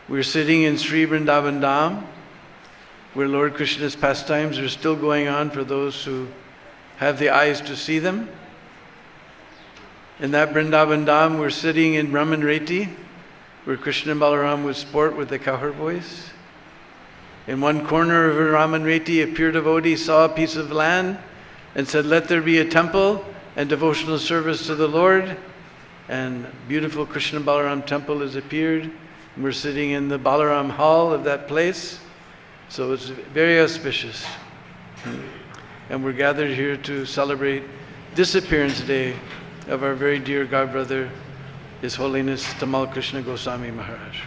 We're sitting in Sri Vrindavan Dham, where Lord Krishna's pastimes are still going on for those who have the eyes to see them. In that Vrindavan Dham, we're sitting in Raman Reti, where Krishna and Balaram would sport with the cowherd boys. In one corner of Raman Reti, a pure devotee saw a piece of land and said, "Let there be a temple and devotional service to the Lord." And beautiful Krishna and Balaram temple has appeared. We're sitting in the Balaram hall of that place. So it's very auspicious. And we're gathered here to celebrate Disappearance Day of our very dear godbrother, His Holiness Tamal Krishna Goswami Maharaj.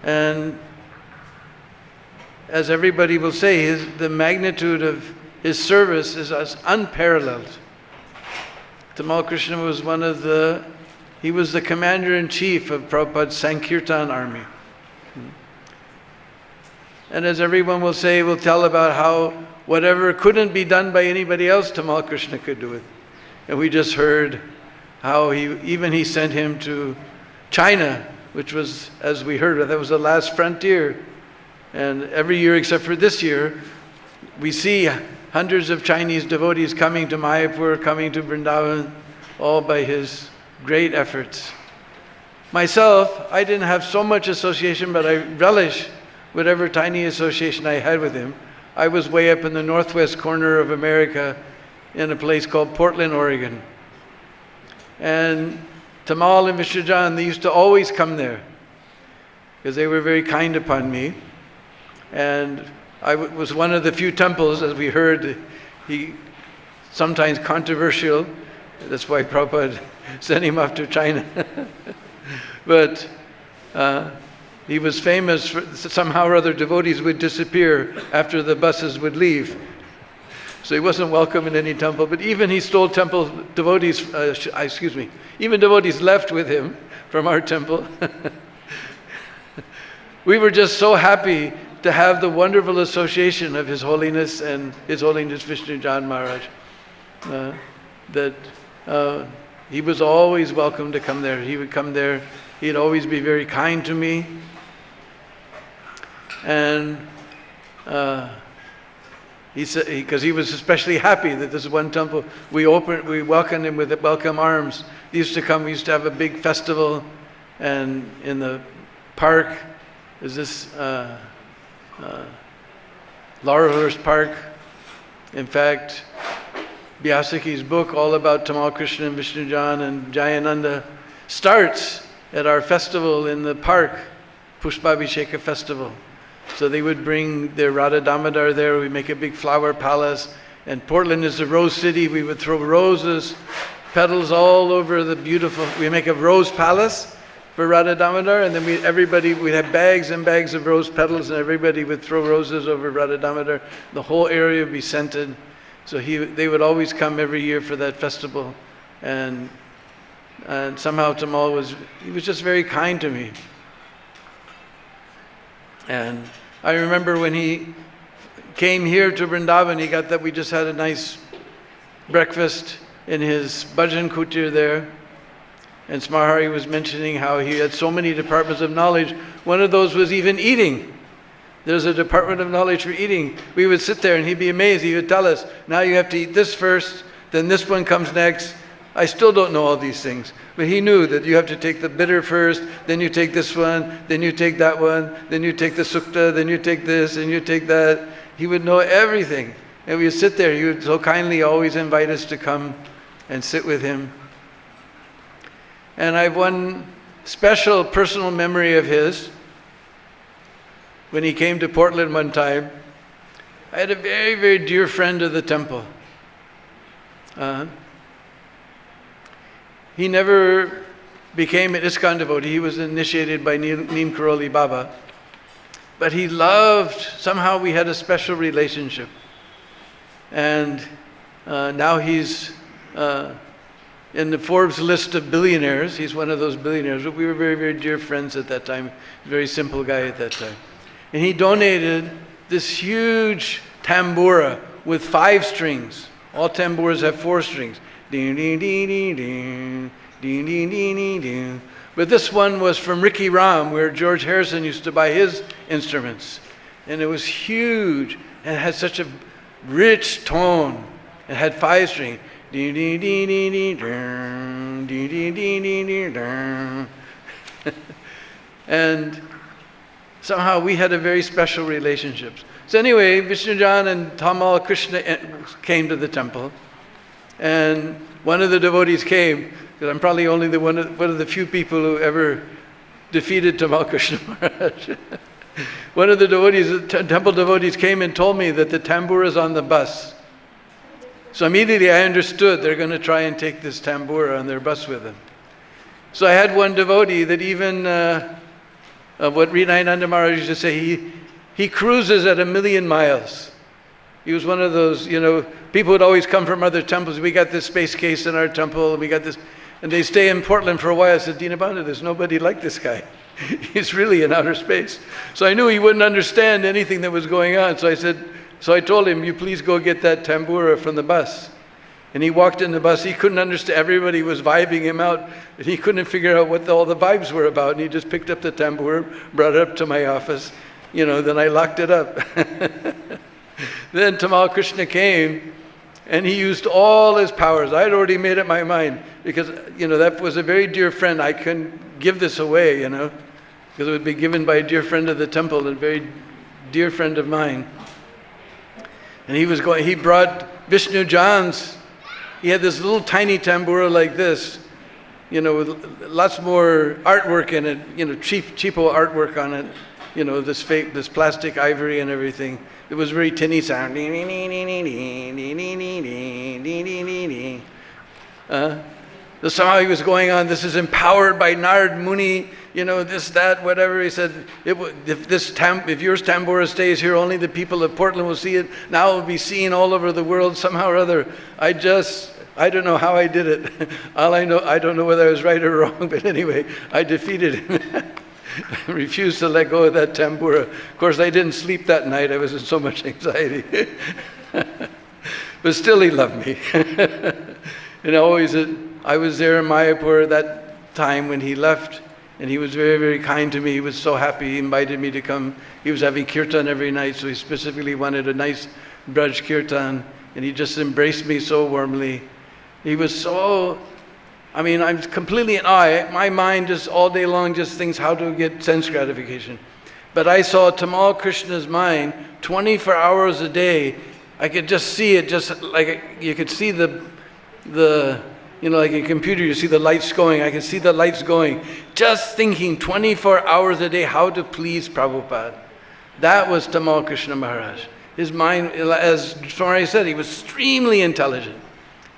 And as everybody will say, the magnitude of his service is unparalleled. Tamal Krishna was he was the commander-in-chief of Prabhupada's Sankirtan army. And as everyone will say, will tell about how whatever couldn't be done by anybody else, Tamal Krishna could do it. And we just heard how he sent him to China, which was, as we heard, that was the last frontier. And every year except for this year, we see hundreds of Chinese devotees coming to Mayapur, coming to Vrindavan, all by his great efforts. Myself, I didn't have so much association, but I relish whatever tiny association I had with him. I was way up in the northwest corner of America in a place called Portland, Oregon. And Tamal and Vishnujan, they used to always come there because they were very kind upon me. And I was one of the few temples, as we heard, he sometimes controversial. That's why Prabhupada sent him off to China. But he was famous for somehow or other devotees would disappear after the buses would leave. So he wasn't welcome in any temple, but even he stole temple devotees, even devotees left with him from our temple. We were just so happy to have the wonderful association of His Holiness and His Holiness Vishnujan Maharaj. That he was always welcome to come there. He would come there. He'd always be very kind to me. And he said, because he was especially happy that this one temple, we welcomed him with welcome arms. He used to come, we used to have a big festival, and in the park is this Laurelhurst Park. In fact, Vyasaki's book, all about Tamal Krishna and Vishnujan and Jayananda, starts at our festival in the park, Pushpabhisheka festival. So they would bring their Radha Damodar there, we make a big flower palace, and Portland is the rose city. We would throw roses, petals all over the beautiful, we make a rose palace for Radha Damodar, and then we'd have bags and bags of rose petals, and everybody would throw roses over Radha Damodar. The whole area would be scented. So they would always come every year for that festival. And somehow Tamal was just very kind to me. And I remember when he came here to Vrindavan, he got that we just had a nice breakfast in his bhajan kutir there. And Smarhari was mentioning how he had so many departments of knowledge. One of those was even eating. There's a department of knowledge for eating. We would sit there and he'd be amazed. He would tell us, now you have to eat this first, then this one comes next. I still don't know all these things. But he knew that you have to take the bitter first, then you take this one, then you take that one, then you take the sukta, then you take this, and you take that. He would know everything. And we would sit there. He would so kindly always invite us to come and sit with him. And I have one special personal memory of his. When he came to Portland one time, I had a very, very dear friend of the temple. He never became an ISKCON devotee. He was initiated by Neem Karoli Baba. But he loved, somehow we had a special relationship. And now he's in the Forbes list of billionaires. He's one of those billionaires. But we were very, very dear friends at that time. A very simple guy at that time. And he donated this huge tambura with 5 strings. All tamburas have 4 strings. Ding, ding, ding, ding, ding, ding, ding, ding, ding, ding. But this one was from Ricky Ram, where George Harrison used to buy his instruments. And it was huge and had such a rich tone. It had 5 strings. And somehow we had a very special relationship. So anyway, Vishnujan and Tamal Krishna came to the temple. And one of the devotees came, because I'm probably only one of the few people who ever defeated Tamal Krishna Maharaj. One of the devotees, temple devotees, came and told me that the tambura is on the bus. So immediately I understood they're going to try and take this tambura on their bus with them. So I had one devotee that even, what Rinayananda Maharaj used to say, he cruises at 1,000,000 miles. He was one of those, people would always come from other temples. We got this space case in our temple, we got this, and they stay in Portland for a while. I said, Dinabandhu, there's nobody like this guy. He's really in outer space. So I knew he wouldn't understand anything that was going on. So I told him, you please go get that tambura from the bus. And he walked in the bus. He couldn't understand. Everybody was vibing him out. And he couldn't figure out what all the vibes were about. And he just picked up the tambura, brought it up to my office. Then I locked it up. Then Tamal Krishna came, and he used all his powers. I had already made up my mind, because, that was a very dear friend. I couldn't give this away, because it would be given by a dear friend of the temple, a very dear friend of mine. And he brought Vishnu Jan's, he had this little tiny tambura like this, with lots more artwork in it, cheapo artwork on it, this plastic ivory and everything. It was very tinny sound. Somehow he was going on, this is empowered by Nard Muni, this, that, whatever. He said, if your tambura stays here, only the people of Portland will see it. Now it will be seen all over the world somehow or other. I don't know how I did it. I don't know whether I was right or wrong, but anyway, I defeated him. I refused to let go of that tambura. Of course, I didn't sleep that night. I was in so much anxiety. But still, he loved me. And I was there in Mayapur that time when he left, and he was very, very kind to me. He was so happy. He invited me to come. He was having kirtan every night, so he specifically wanted a nice Braj kirtan, and he just embraced me so warmly. He was so... I'm completely in awe. My mind just all day long just thinks how to get sense gratification. But I saw Tamal Krishna's mind 24 hours a day. I could just see it, just like you could see the like a computer, you see the lights going. I could see the lights going. Just thinking 24 hours a day how to please Prabhupada. That was Tamal Krishna Maharaj. His mind, as Swami said, he was extremely intelligent.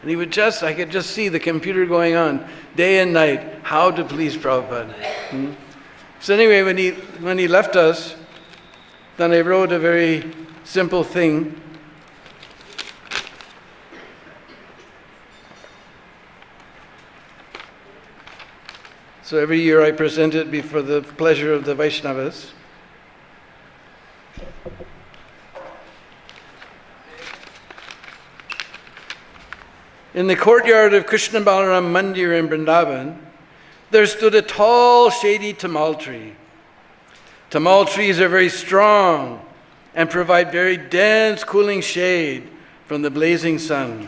And I could just see the computer going on day and night, how to please Prabhupada. So anyway, when he left us, then I wrote a very simple thing. So every year I present it before the pleasure of the Vaishnavas. In the courtyard of Krishna Balaram Mandir in Vrindavan, there stood a tall, shady tamal tree. Tamal trees are very strong and provide very dense, cooling shade from the blazing sun.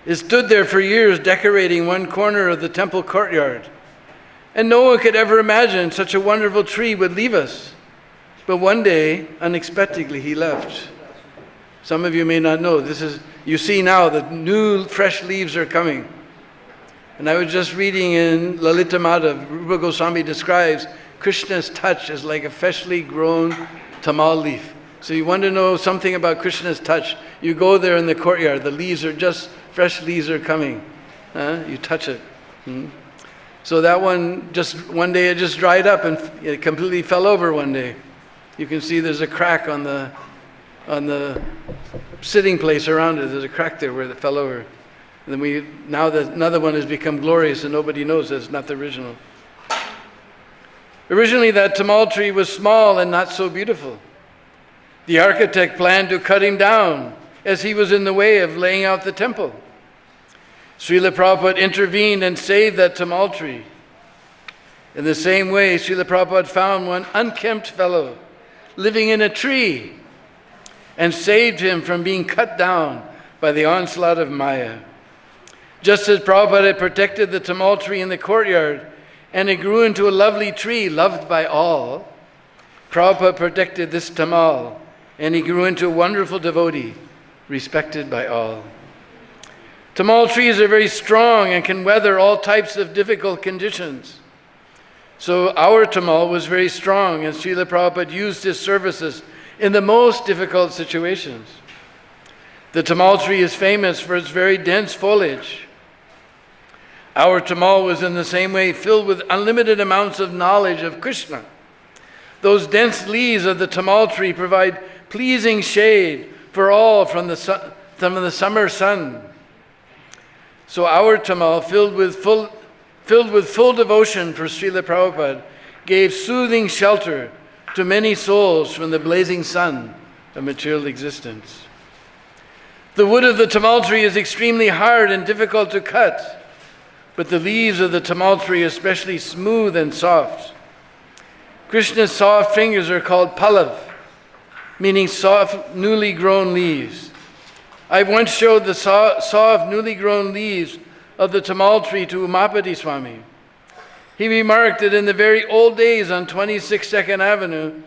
It stood there for years, decorating one corner of the temple courtyard. And no one could ever imagine such a wonderful tree would leave us. But one day, unexpectedly, he left. Some of you may not know, you see now that new fresh leaves are coming. And I was just reading in Lalita Madhav, Rupa Goswami describes Krishna's touch as like a freshly grown tamal leaf. So you want to know something about Krishna's touch, you go there in the courtyard, fresh leaves are coming. You touch it. So that one day it just dried up and it completely fell over one day. You can see there's a crack on the sitting place around it. There's a crack there where it fell over. And then now another one has become glorious and nobody knows that it's not the original. Originally that tamal tree was small and not so beautiful. The architect planned to cut him down as he was in the way of laying out the temple. Srila Prabhupada intervened and saved that tamal tree. In the same way, Srila Prabhupada found one unkempt fellow living in a tree and saved him from being cut down by the onslaught of Maya. Just as Prabhupada had protected the Tamal tree in the courtyard, and it grew into a lovely tree loved by all, Prabhupada protected this Tamal, and he grew into a wonderful devotee, respected by all. Tamal trees are very strong and can weather all types of difficult conditions. So our Tamal was very strong, and Srila Prabhupada used his services in the most difficult situations. The Tamal tree is famous for its very dense foliage. Our Tamal was in the same way filled with unlimited amounts of knowledge of Krishna. Those dense leaves of the Tamal tree provide pleasing shade for all from the summer sun. So our Tamal, filled with full devotion for Srila Prabhupada, gave soothing shelter to many souls from the blazing sun of material existence. The wood of the Tamal tree is extremely hard and difficult to cut, but the leaves of the Tamal tree are especially smooth and soft. Krishna's soft fingers are called palav, meaning soft, newly grown leaves. I once showed the soft, newly grown leaves of the Tamal tree to Umapati Swami. He remarked that in the very old days on 26 Second Avenue,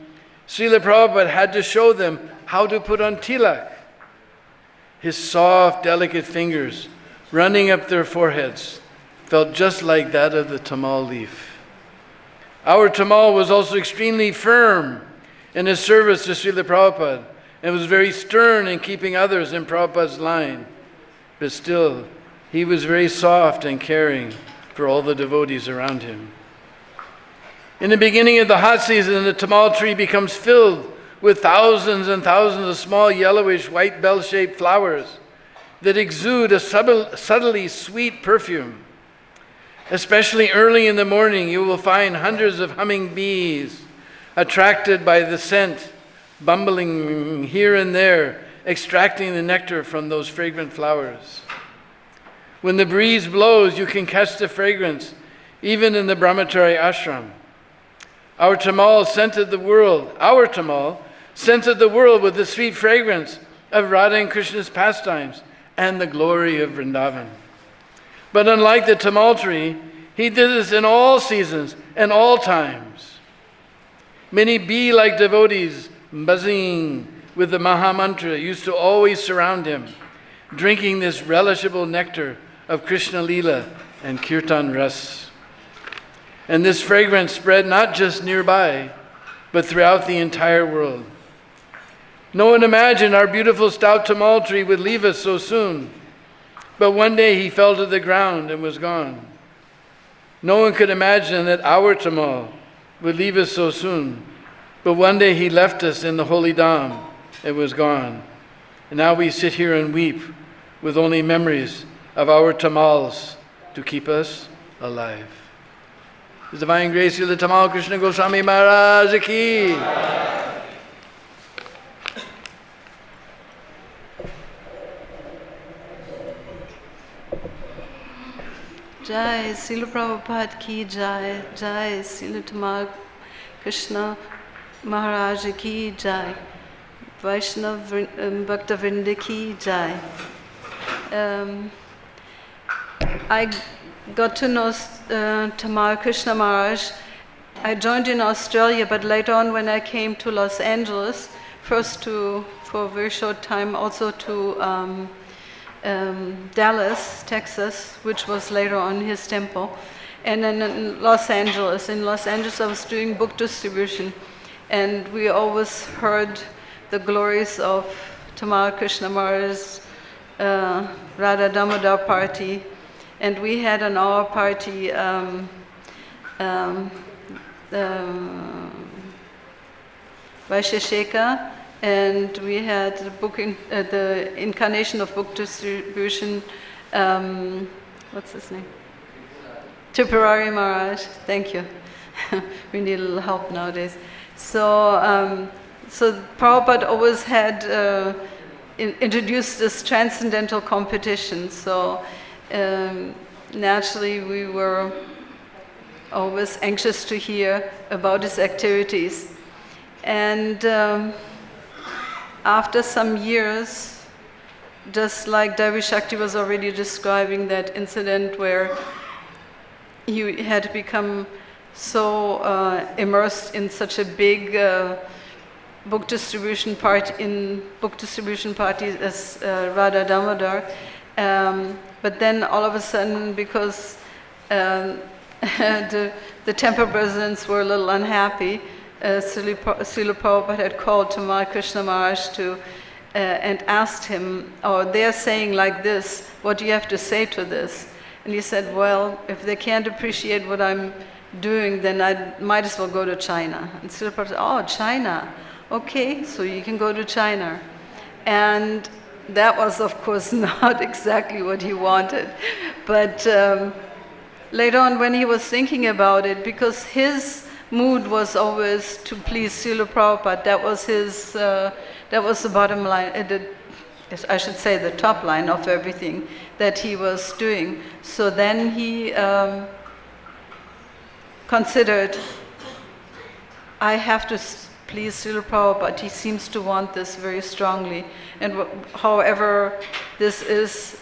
Srila Prabhupada had to show them how to put on tilak. His soft, delicate fingers running up their foreheads felt just like that of the Tamal leaf. Our Tamal was also extremely firm in his service to Srila Prabhupada, and was very stern in keeping others in Prabhupada's line. But still, he was very soft and caring for all the devotees around him. In the beginning of the hot season, the Tamal tree becomes filled with thousands and thousands of small yellowish white bell-shaped flowers that exude a subtly sweet perfume. Especially early in the morning, you will find hundreds of humming bees attracted by the scent, bumbling here and there, extracting the nectar from those fragrant flowers. When the breeze blows, you can catch the fragrance, even in the Brahmachari ashram. Our Tamal scented the world with the sweet fragrance of Radha and Krishna's pastimes and the glory of Vrindavan. But unlike the Tamal tree, he did this in all seasons and all times. Many bee-like devotees buzzing with the Mahamantra used to always surround him, drinking this relishable nectar of Krishna Leela and Kirtan Ras. And this fragrance spread not just nearby, but throughout the entire world. No one imagined our beautiful stout Tamal tree would leave us so soon, but one day he fell to the ground and was gone. No one could imagine that our Tamal would leave us so soon, but one day he left us in the holy Dham and was gone. And now we sit here and weep with only memories of our Tamals to keep us alive. His Divine Grace, the Tamal Krishna Goswami Maharaj ki. Jai Srila Prabhupada ki jai, Jai Srila Tamal Krishna Maharaj ki jai, Vaishnav Bhakta Vrinda ki jai. I got to know Tamal Krishna Maharaj. I joined in Australia, but later on when I came to Los Angeles, first for a very short time also to Dallas, Texas, which was later on his temple, and then in Los Angeles. In Los Angeles I was doing book distribution, and we always heard the glories of Tamal Krishna Maharaj's Radha Damodar party, and we had on our party Vaishesheka, and we had the incarnation of book distribution, what's his name? Tripurari Maharaj, thank you. We need a little help nowadays. So Prabhupada always had introduced this transcendental competition, so naturally we were always anxious to hear about his activities. And after some years, just like Devi Shakti was already describing that incident where he had become so immersed in such a big book distribution party as Radha Damodar, but then all of a sudden, because the temple presidents were a little unhappy, Srila Prabhupada had called Tamal Krishna Maharaj to and asked him, "Oh, they're saying like this, what do you have to say to this?" And he said, "Well, if they can't appreciate what I'm doing, then I might as well go to China." And Srila Prabhupada said, "Oh, China. Okay, so you can go to China." And that was, of course, not exactly what he wanted. But later on, when he was thinking about it, because his mood was always to please Srila Prabhupada, that was the bottom line, I should say the top line of everything that he was doing. So then he considered, I have to please Srila Prabhupada. He seems to want this very strongly. And however this is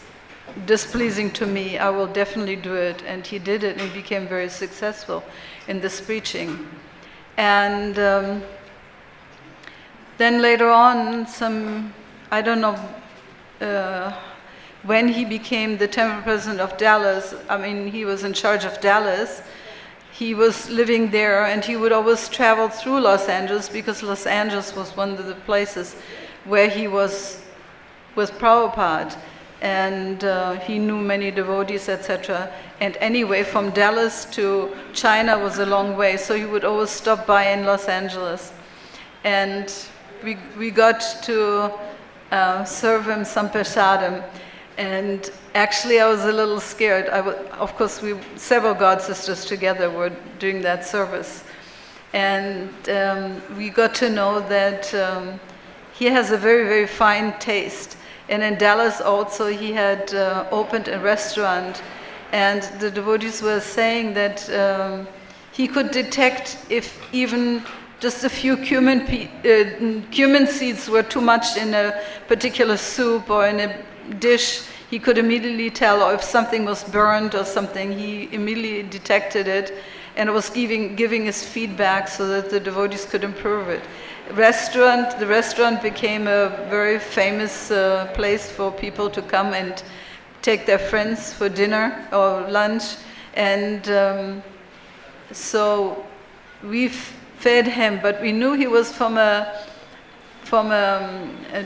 displeasing to me, I will definitely do it. And he did it and he became very successful in this preaching. And then later on, I don't know when he became the temple president of Dallas, I mean, he was in charge of Dallas. He was living there and he would always travel through Los Angeles because Los Angeles was one of the places where he was with Prabhupada. And he knew many devotees, etc. And anyway, from Dallas to China was a long way, so he would always stop by in Los Angeles. And we got to serve him some prasadam. And actually, I was a little scared. Of course, several God sisters together were doing that service. And we got to know that he has a very, very fine taste. And in Dallas also, he had opened a restaurant. And the devotees were saying that he could detect if even just a few cumin seeds were too much in a particular soup or in a dish. He could immediately tell, or if something was burned or something, he immediately detected it and was giving his feedback so that the devotees could improve it. The restaurant became a very famous place for people to come and take their friends for dinner or lunch. And so we fed him, but we knew he was from a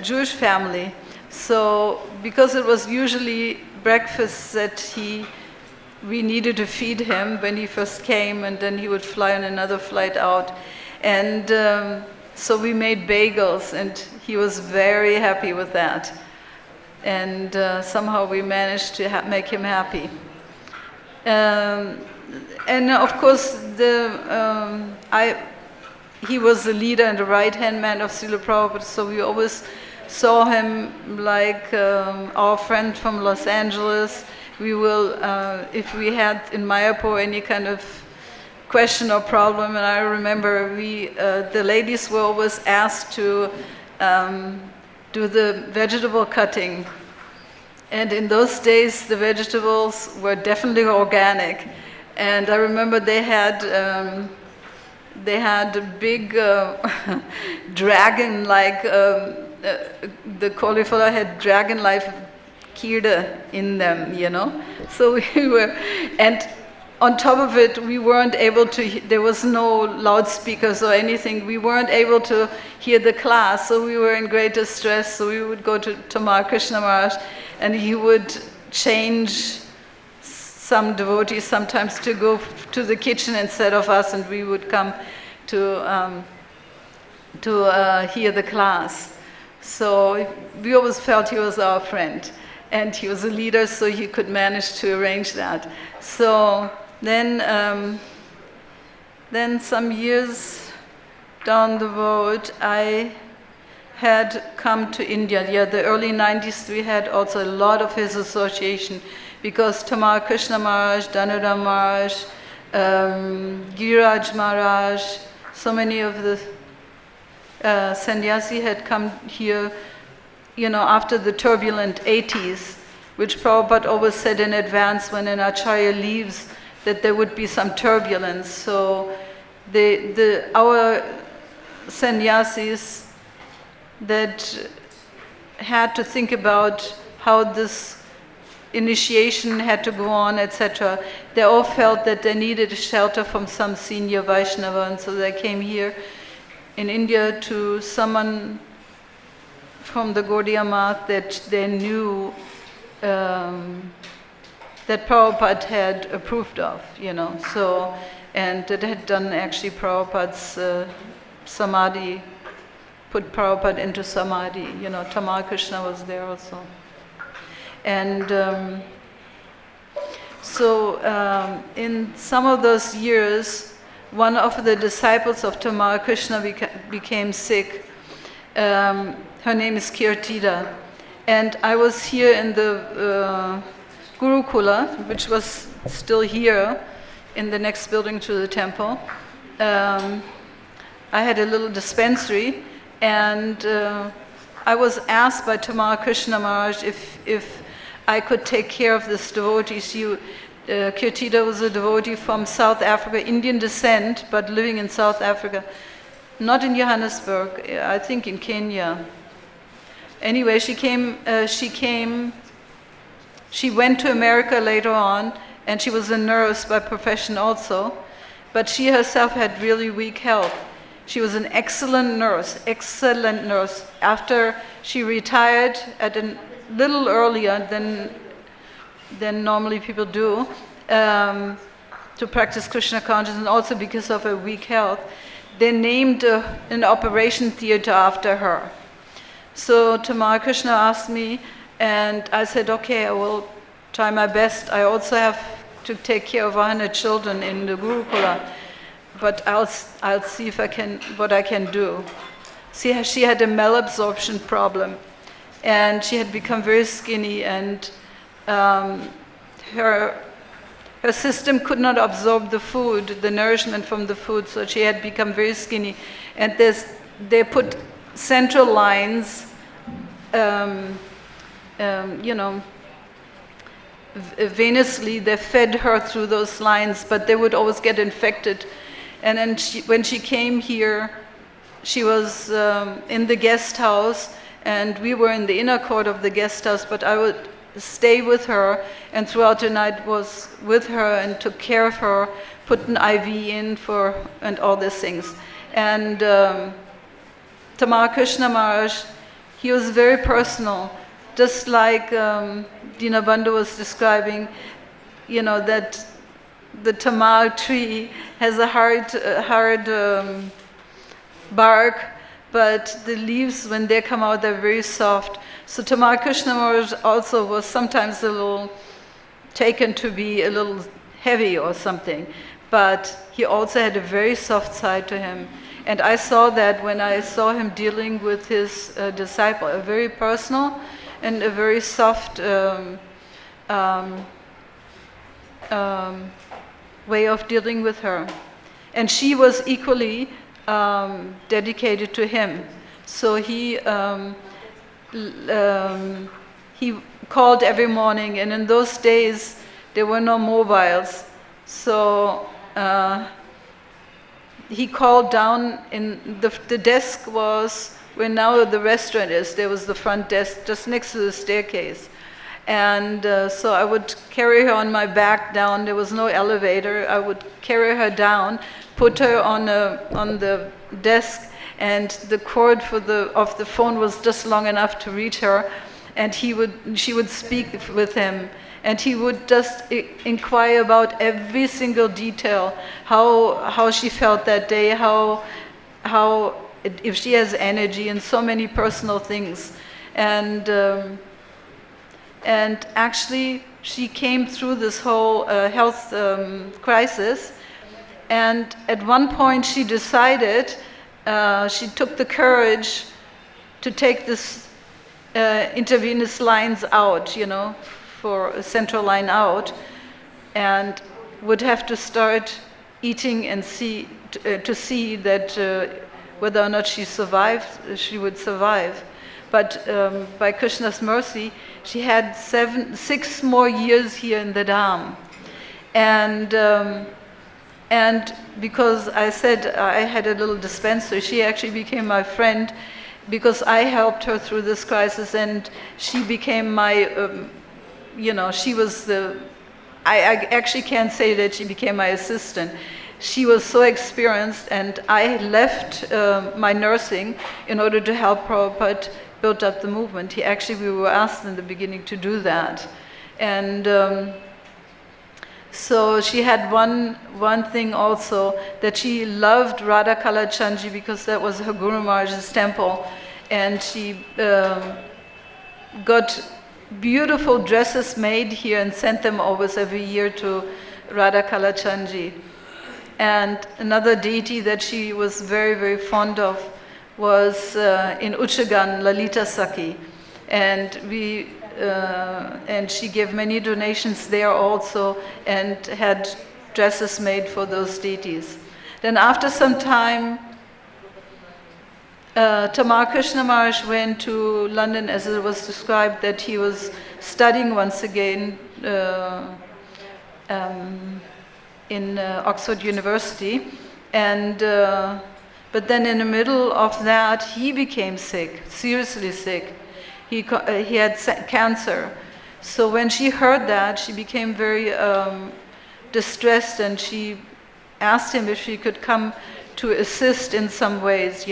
Jewish family. So because it was usually breakfast that we needed to feed him when he first came, and then he would fly on another flight out. And so we made bagels, and he was very happy with that. And somehow we managed to make him happy. And of course, he was the leader and the right-hand man of Srila Prabhupada, so we always saw him like our friend from Los Angeles. We will, if we had in Mayapur any kind of question or problem, and I remember the ladies were always asked to do the vegetable cutting. And in those days, the vegetables were definitely organic. And I remember they had a big dragon-like, the cauliflower had dragon-like kirda in them, you know. So we were, and on top of it, we weren't able to, there was no loudspeakers or anything. We weren't able to hear the class, so we were in great distress. So we would go to Tamal Krishna Maharaj, and he would change some devotees sometimes to go to the kitchen instead of us, and we would come to hear the class. So we always felt he was our friend, and he was a leader, so he could manage to arrange that. So then some years down the road, I had come to India. Yeah, the early 90s, we had also a lot of his association, because Tamal Krishna Maharaj, Danadam Maharaj, Giriraj Maharaj, so many of the sannyasi had come here after the turbulent 80s, which Prabhupada always said in advance when an acharya leaves, that there would be some turbulence. So our sannyasis that had to think about how this initiation had to go on, etc., they all felt that they needed a shelter from some senior Vaishnava, and so they came here in India to someone from the Gaudiya Math that they knew that Prabhupada had approved of, so, and that had done actually Prabhupada's samadhi, put Prabhupada into samadhi. Tamal Krishna was there also. And in some of those years, one of the disciples of Tamal Krishna became sick. Her name is Kirtida. And I was here in the Gurukula, which was still here in the next building to the temple. I had a little dispensary, and I was asked by Tamal Krishna Maharaj if I could take care of this devotee. Kirtida was a devotee from South Africa, Indian descent, but living in South Africa. Not in Johannesburg, I think in Kenya. Anyway, she went to America later on, and she was a nurse by profession also, but she herself had really weak health. She was an excellent nurse. After she retired at a little earlier than normally people do, to practice Krishna consciousness, and also because of her weak health, they named an operation theater after her. So Tamal Krishna asked me, and I said, okay, I will try my best. I also have to take care of 100 children in the Gurukula, but I'll see if what I can do. See, she had a malabsorption problem, and she had become very skinny, and her system could not absorb the food, the nourishment from the food, so she had become very skinny. And they put central lines, venously, they fed her through those lines, but they would always get infected. And then when she came here, she was in the guest house, and we were in the inner court of the guest house, but I would stay with her, and throughout the night was with her and took care of her, put an IV in and all these things. And Tamal Krishna Maharaj, he was very personal, just like Dinabandhu was describing, that the Tamal tree has a hard bark, but the leaves, when they come out, they're very soft. So Tamal Krishna Maharaj also was sometimes a little taken to be a little heavy or something, but he also had a very soft side to him. And I saw that when I saw him dealing with his disciple, a very personal and a very soft way of dealing with her. And she was equally dedicated to him. So he called every morning, and in those days there were no mobiles. So he called down in the desk was where now the restaurant is. There was the front desk just next to the staircase. And so I would carry her on my back down. There was no elevator. I would carry her down, put her on the desk, and the cord of the phone was just long enough to reach her. And she would speak with him, and he would just inquire about every single detail, how she felt that day, how if she has energy, and so many personal things. And actually, she came through this whole health crisis, and at one point she decided, she took the courage to take this intravenous lines out, for a central line out, and would have to start eating and to see that whether or not she would survive. But by Krishna's mercy, she had 6 more years here in the Dham. And because I said I had a little dispenser, she actually became my friend because I helped her through this crisis, and she became my, she was I actually can't say that she became my assistant. She was so experienced, and I left my nursing in order to help Prabhupada build up the movement. We were asked in the beginning to do that. And so she had one thing also, that she loved Radha Kalachandji because that was her Guru Maharaj's temple. And she got beautiful dresses made here and sent them always every year to Radha Kalachandji. And another deity that she was very, very fond of was in Uchagan, Lalita Sakhi. And she gave many donations there also and had dresses made for those deities. Then after some time, Tamal Krishna Maharaj went to London, as it was described, that he was studying once again in Oxford University. And but then in the middle of that, he became sick, seriously sick. He had cancer. So when she heard that, she became very distressed, and she asked him if she could come to assist in some ways,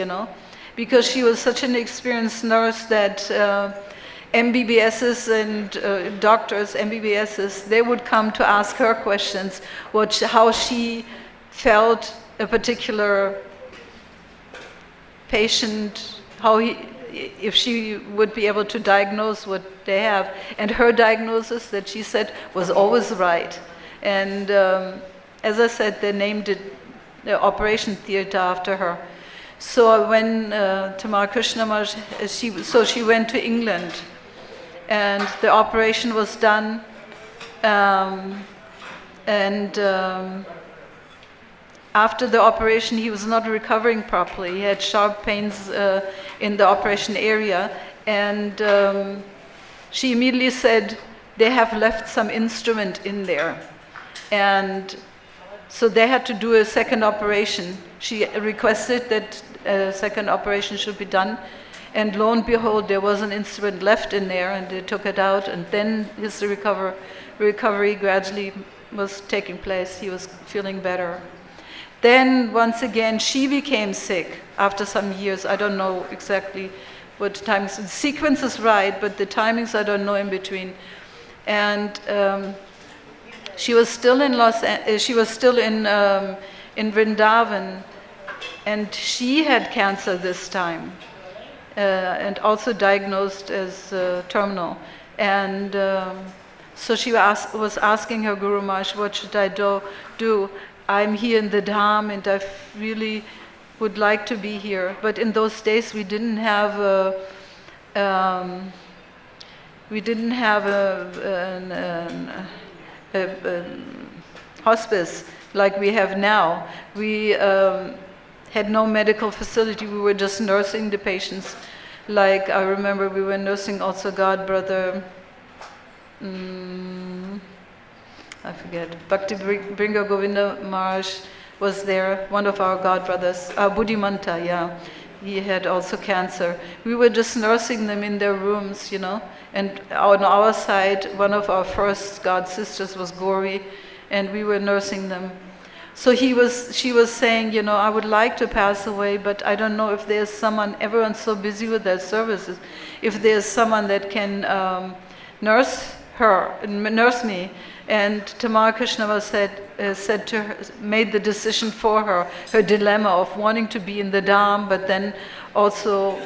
because she was such an experienced nurse that MBBSs and doctors, MBBSs, they would come to ask her questions, how she felt a particular patient, if she would be able to diagnose what they have. And her diagnosis, that she said, was always right. And as I said, they named it the operation theater after her. So when Tamal Krishna Maharaj, she went to England, and the operation was done, after the operation, he was not recovering properly. He had sharp pains in the operation area, and she immediately said, they have left some instrument in there. And so they had to do a second operation. She requested that a second operation should be done, and lo and behold, there was an instrument left in there, and they took it out, and then his recovery gradually was taking place. He was feeling better. Then once again, she became sick after some years. I don't know exactly what timings. The sequence is right, but the timings I don't know in between. And she was still in Vrindavan, and she had cancer this time, and also diagnosed as terminal. And so she was asking her Guru Maharaj, what should I do? I'm here in the Dham, and I really would like to be here. But in those days, we didn't have a hospice like we have now. We had no medical facility. We were just nursing the patients. Like I remember, we were nursing also God brother. I forget. Bhakti Bringa Govinda Maharaj was there, one of our god brothers. Buddhimanta, yeah. He had also cancer. We were just nursing them in their rooms, And on our side, one of our first god sisters was Gauri, and we were nursing them. So she was saying, I would like to pass away, but I don't know if there's someone, everyone's so busy with their services, if there's someone that can nurse me. And Tamal Krishna said to her, made the decision for her dilemma of wanting to be in the Dham, but then also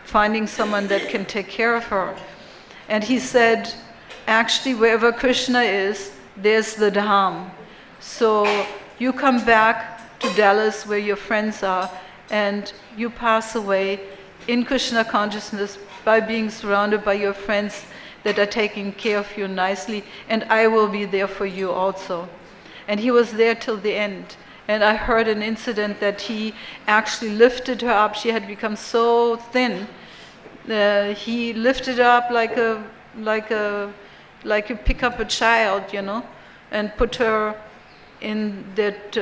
finding someone that can take care of her. And he said, actually, wherever Krishna is, there's the Dham. So you come back to Dallas where your friends are, and you pass away in Krishna consciousness by being surrounded by your friends that are taking care of you nicely, and I will be there for you also. And he was there till the end. And I heard an incident that he actually lifted her up. She had become so thin he lifted up like you pick up a child, and put her in that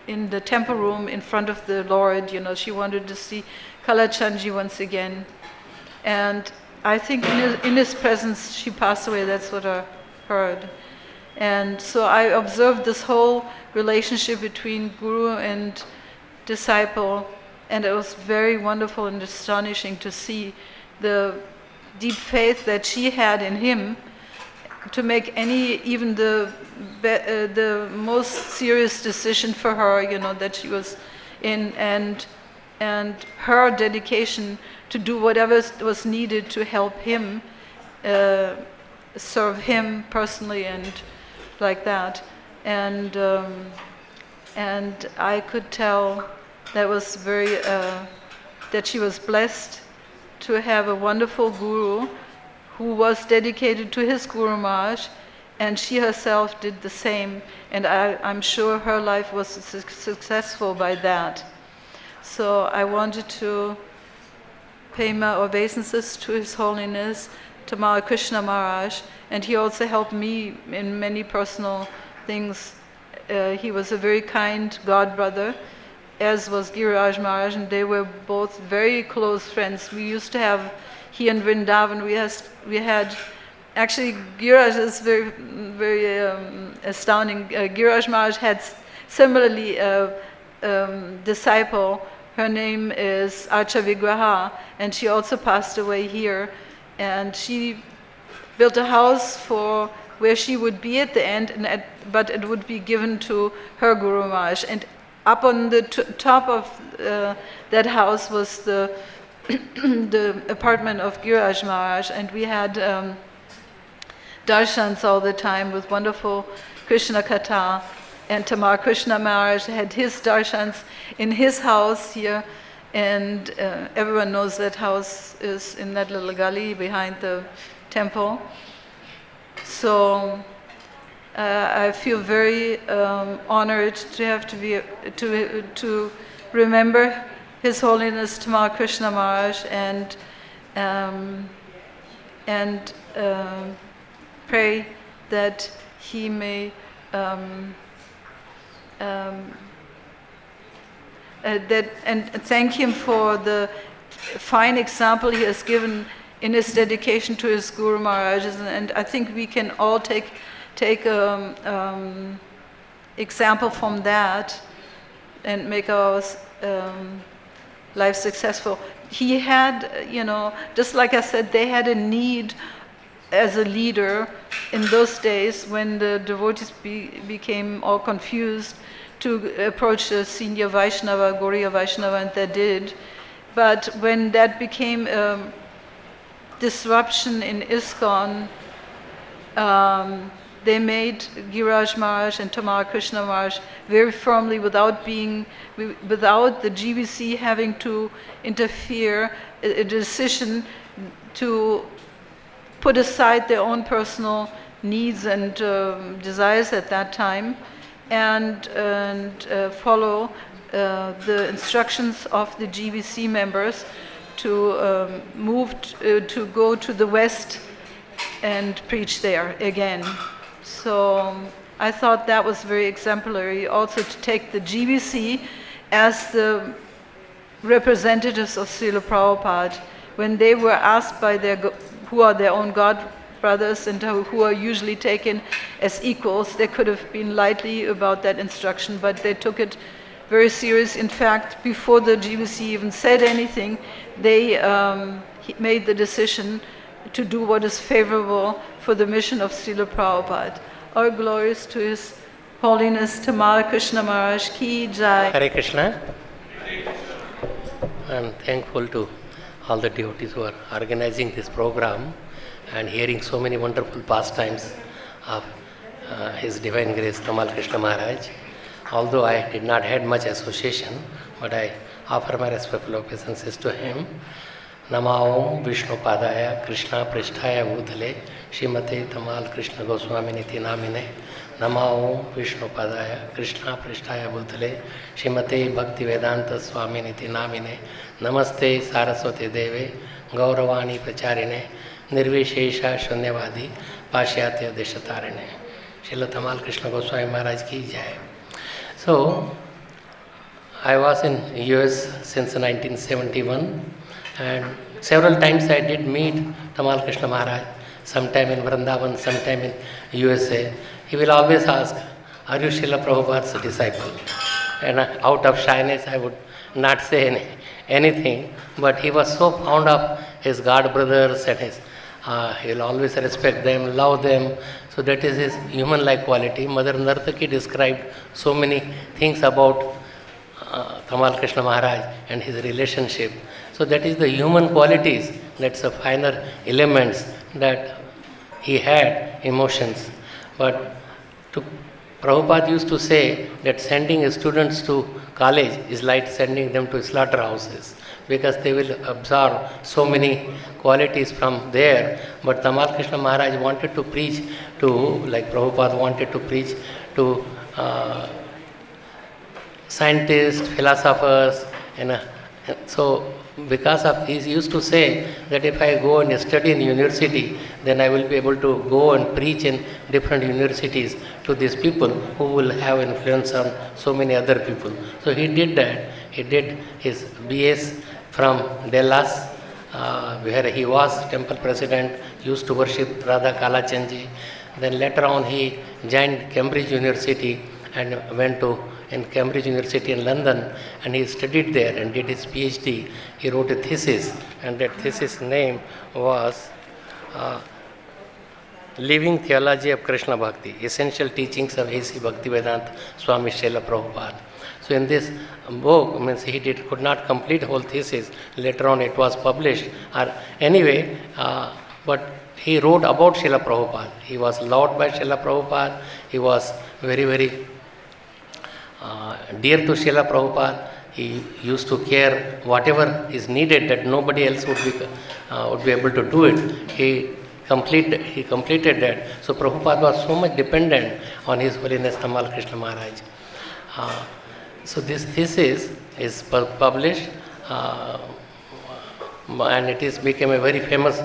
in the temple room in front of the Lord. She wanted to see Kalachandji once again, and I think in his presence she passed away. That's what I heard. And so I observed this whole relationship between guru and disciple, and it was very wonderful and astonishing to see the deep faith that she had in him to make even the most serious decision for her, that she was in, and her dedication to do whatever was needed to help him, serve him personally and like that. And I could tell that was very, that she was blessed to have a wonderful guru who was dedicated to his Guru Maharaj, and she herself did the same. And I'm sure her life was successful by that. So I wanted to pay my obeisances to His Holiness Tamal Krishna Maharaj, and he also helped me in many personal things. He was a very kind god brother, as was Giriraj Maharaj, and they were both very close friends. We used to have here in Vrindavan, we had actually, Giriraj is very, very astounding. Giriraj Maharaj had similarly a disciple. Her name is Archa Vigraha, and she also passed away here. And she built a house for where she would be at the end, but it would be given to her Guru Maharaj. And up on the top of that house was the the apartment of Giriraj Maharaj, and we had darshans all the time with wonderful Krishna Katha. And Tamal Krishna Maharaj had his darshans in his house here, and everyone knows that house is in that little gully behind the temple. So I feel very honored to have to be to remember His Holiness Tamal Krishna Maharaj and pray that he may and thank him for the fine example he has given in his dedication to his Guru Maharajas, and I think we can all take example from that and make our life successful. He had, just like I said, they had a need as a leader in those days when the devotees became all confused to approach the senior Vaishnava, Gauriya Vaishnava, and they did. But when that became a disruption in ISKCON, they made Giriraj Maharaj and Tamal Krishna Maharaj very firmly, without the GBC having to interfere, a decision to put aside their own personal needs and desires at that time, and follow the instructions of the GBC members to to go to the West and preach there again. So I thought that was very exemplary, also to take the GBC as the representatives of Srila Prabhupada when they were asked by who are their own god brothers and who are usually taken as equals. They could have been lightly about that instruction, but they took it very serious. In fact, before the GBC even said anything, they made the decision to do what is favorable for the mission of Srila Prabhupada. All glories to His Holiness Tamal Krishna Maharaj Ki Jai. Hare Krishna. I am thankful to all the devotees who are organizing this program and hearing so many wonderful pastimes of His Divine Grace Tamal Krishna Maharaj. Although I did not had much association, but I offer my respectful obeisances to him. Namaom Vishnupadaya Krishna Pristhaya Bhutale Srimate Tamal Krishna Goswami Niti Namine Namaom Vishnupadaya Krishna Pristhaya Bhutale Srimate Bhakti-Vedanta Swami Niti Namine Namaste Saraswati Deve Gauravani Pracharine Nirvishesha Shunyavadi Pashyatya Deshatarine Srila Tamal Krishna Goswami Maharaj ki jai. So, I was in US since 1971 and several times I did meet Tamal Krishna Maharaj, sometime in Vrindavan, sometime in USA. He will always ask, are you Srila Prabhupada's disciple? And out of shyness I would not say anything, but he was so fond of his god brothers and he will always respect them, love them. So that is his human-like quality. Mother Nartaki described so many things about Tamal Krishna Maharaj and his relationship. So that is the human qualities, that's the finer elements that he had, emotions. But Prabhupada used to say that sending students to college is like sending them to slaughterhouses, because they will absorb so many qualities from there. But Tamal Krishna Maharaj wanted to preach to, like Prabhupada wanted to preach to scientists, philosophers, and so because of he used to say that if I go and study in university, then I will be able to go and preach in different universities to these people who will have influence on so many other people. So he did that. He did his BS from Dallas, where he was temple president, used to worship Radha Kalachandji. Then later on he joined Cambridge University and went to in Cambridge University in London, and he studied there and did his PhD. He wrote a thesis, and that thesis name was Living Theology of Krishna Bhakti, Essential Teachings of A.C. Bhakti-Vedanta Swami Srila Prabhupada. So in this book, means he could not complete whole thesis. Later on it was published. Anyway, but he wrote about Srila Prabhupada. He was loved by Srila Prabhupada. He was very, very dear to Srila Prabhupada. He used to care whatever is needed that nobody else would be able to do it. He completed that. So Prabhupada was so much dependent on His Holiness Tamal Krishna Maharaj. So this thesis is published and it is became a very famous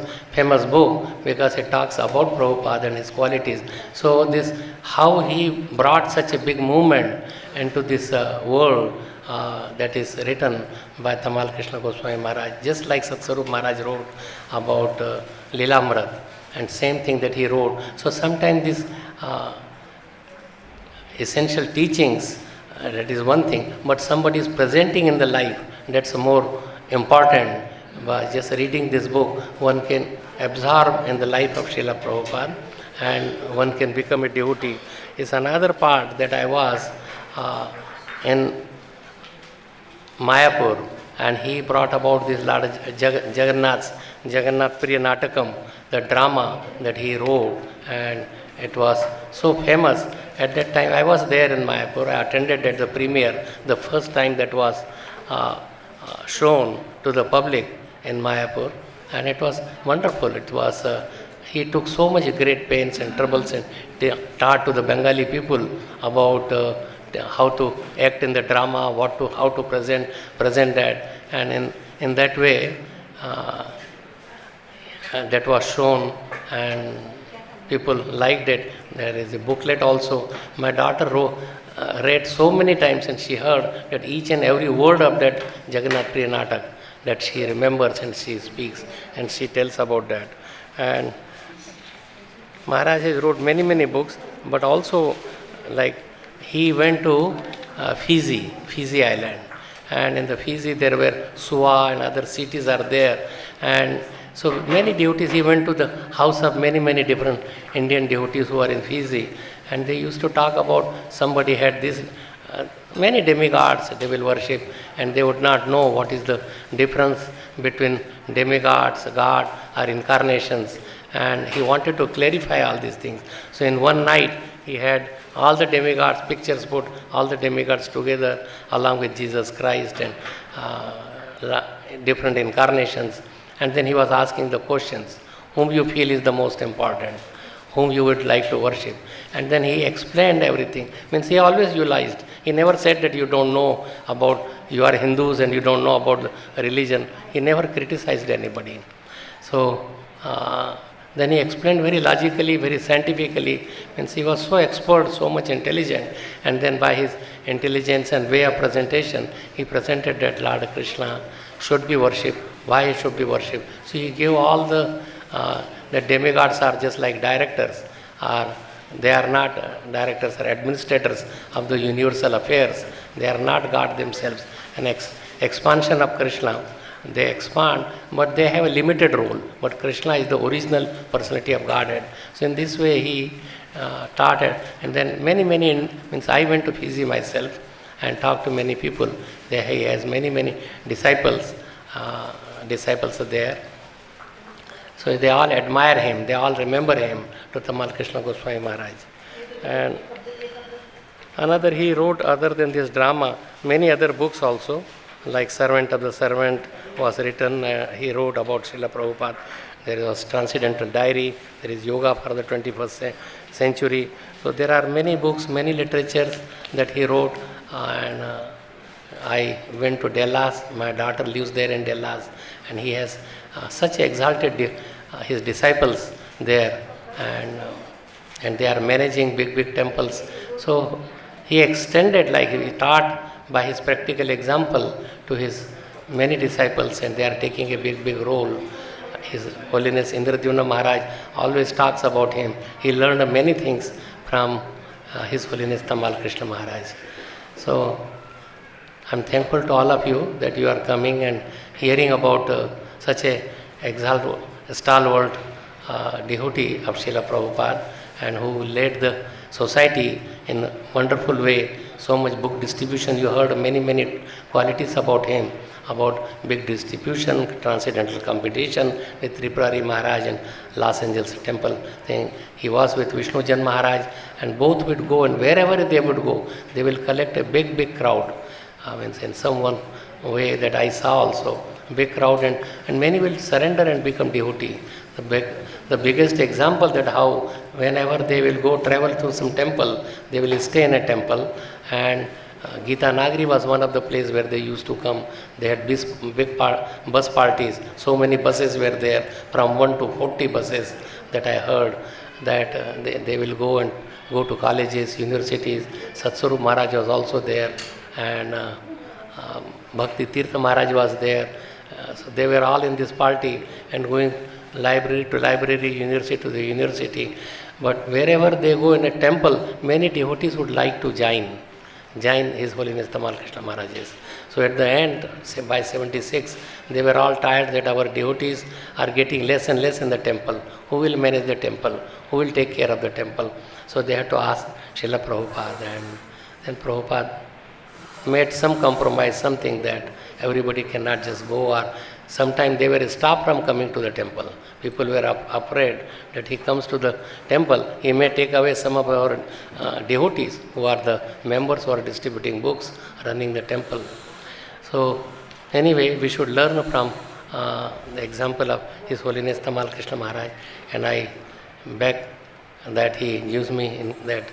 book because it talks about Prabhupada and his qualities. So this how he brought such a big movement into this world that is written by Tamal Krishna Goswami Maharaj, just like Satsarup Maharaj wrote about Lilamrit, and same thing that he wrote. So sometimes these essential teachings, that is one thing, but somebody is presenting in the life, that's more important. By just reading this book, one can absorb in the life of Srila Prabhupada and one can become a devotee. It's another part that I was in Mayapur, and he brought about this Lord Jagannath Priya Natakam, the drama that he wrote, and it was so famous. At that time I was there in Mayapur. I attended at the premiere, the first time that was shown to the public in Mayapur, and it was wonderful. It was he took so much great pains and troubles and taught to the Bengali people about how to act in the drama, how to present that, and in that way that was shown and people liked it. There is a booklet also. My daughter read so many times, and she heard that each and every word of that Jagannath Priya Natak, that she remembers and she speaks and she tells about that. And Maharaj has wrote many books, but also like he went to Fiji island, and in the Fiji there were Suva and other cities are there, and so many devotees. He went to the house of many different Indian devotees who are in Fiji, and they used to talk about somebody had this many demigods they will worship, and they would not know what is the difference between demigods, God, or incarnations, and he wanted to clarify all these things. So in one night he had all the demigods pictures, put all the demigods together along with Jesus Christ and different incarnations, And then he was asking the questions, whom you feel is the most important, whom you would like to worship. And then he explained everything. Means he always utilized. He never said that you don't know about, you are Hindus and you don't know about the religion. He never criticized anybody. So then he explained very logically, very scientifically. Means he was so expert, so much intelligent. And then by his intelligence and way of presentation, he presented that Lord Krishna should be worshipped, why he should be worshipped. So he gave all the demigods are just like directors, or they are not directors or administrators of the universal affairs. They are not God themselves. An expansion of Krishna. They expand, but they have a limited role. But Krishna is the original personality of Godhead. So in this way he taught it. And then many, means I went to Fiji myself and talked to many people. He has many disciples. Disciples are there. So they all admire him, they all remember him, to Tamal Krishna Goswami Maharaj. And another, he wrote, other than this drama, many other books also, like Servant of the Servant was written, he wrote about Srila Prabhupada. There was Transcendental Diary, there is Yoga for the 21st century. So there are many books, many literatures that he wrote, and I went to Dallas, my daughter lives there in Dallas, and he has such exalted his disciples there, and they are managing big temples. So he extended, like he taught by his practical example to his many disciples, and they are taking a big role. His Holiness Indradyumna Maharaj always talks about him. He learned many things from His Holiness Tamal Krishna Maharaj. So I'm thankful to all of you that you are coming and hearing about such a stalwart devotee of Srila Prabhupada, and who led the society in a wonderful way. So much book distribution, you heard many qualities about him, about big distribution, transcendental competition with Tripurari Maharaj and Los Angeles Temple thing. He was with Vishnu Jan Maharaj, and both would go, and wherever they would go, they will collect a big crowd. In some one way that I saw also, big crowd, and many will surrender and become devotee. The biggest example that how whenever they will go travel to some temple, they will stay in a temple, and Gita Nagari was one of the places where they used to come. They had this bus parties. So many buses were there, from 1 to 40 buses that I heard, that they will go and go to colleges, universities. Satsvarup Maharaj was also there, and Bhakti Tirtha Maharaj was there. So they were all in this party and going library to library, university to the university. But wherever they go in a temple, many devotees would like to join His Holiness Tamal Krishna Maharaj's. So at the end, by 76, they were all tired that our devotees are getting less and less in the temple. Who will manage the temple? Who will take care of the temple? So they had to ask Srila Prabhupada, and then Prabhupada made some compromise, something that everybody cannot just go, or sometimes they were stopped from coming to the temple. People were afraid that he comes to the temple, he may take away some of our devotees who are the members who are distributing books, running the temple. So anyway, we should learn from the example of His Holiness Tamal Krishna Maharaj, and I beg that he gives me in that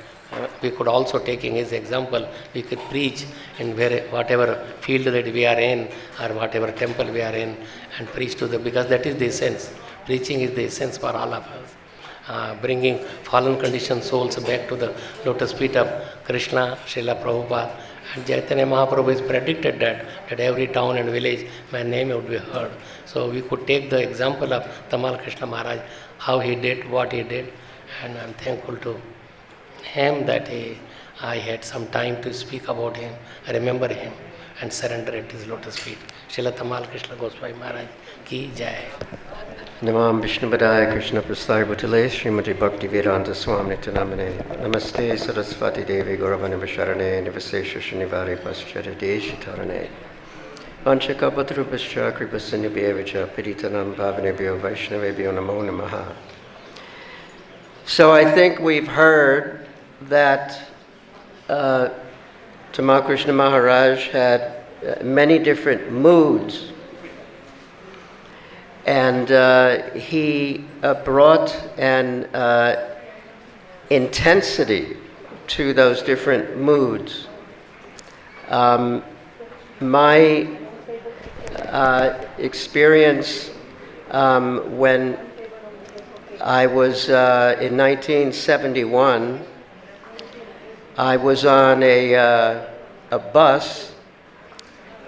we could also, taking his example, we could preach in whatever field that we are in, or whatever temple we are in, and preach to them, because that is the essence. Preaching is the essence for all of us. Bringing fallen conditioned souls back to the lotus feet of Krishna, Srila Prabhupada. And Chaitanya Mahaprabhu is predicted that every town and village my name would be heard. So we could take the example of Tamal Krishna Maharaj, how he did, what he did, and I'm thankful to him that I had some time to speak about him, remember him, and surrender at his lotus feet. Srila Tamal Krishna Goswami Maharaj ki jai. Namam Vishnupadaya Krishna Prasthaya Bhutale Srimati Bhakti Vedanta Swami Namane Namaste Saraswati Devi Gauravani Visharane Nivasesha Shanivari Paschari Deshitarane Vanchakapatrupascha Kripasanyabhyevacha Piritanam Bhavanebhyo Vaishnavebhyo Namo Namaha. So I think we've heard that Tamal Krishna Maharaj had many different moods. And he brought an intensity to those different moods. My experience when I was in 1971, I was on a bus,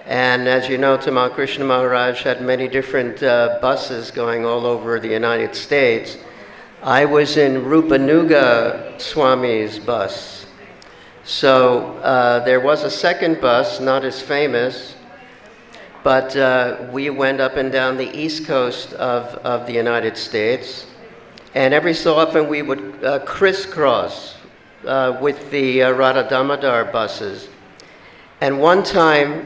and as you know, Tamal Krishna Maharaj had many different buses going all over the United States. I was in Rupanuga Swami's bus. So there was a second bus, not as famous, but we went up and down the east coast of the United States. And every so often we would crisscross with the Radha Damodar buses. And one time,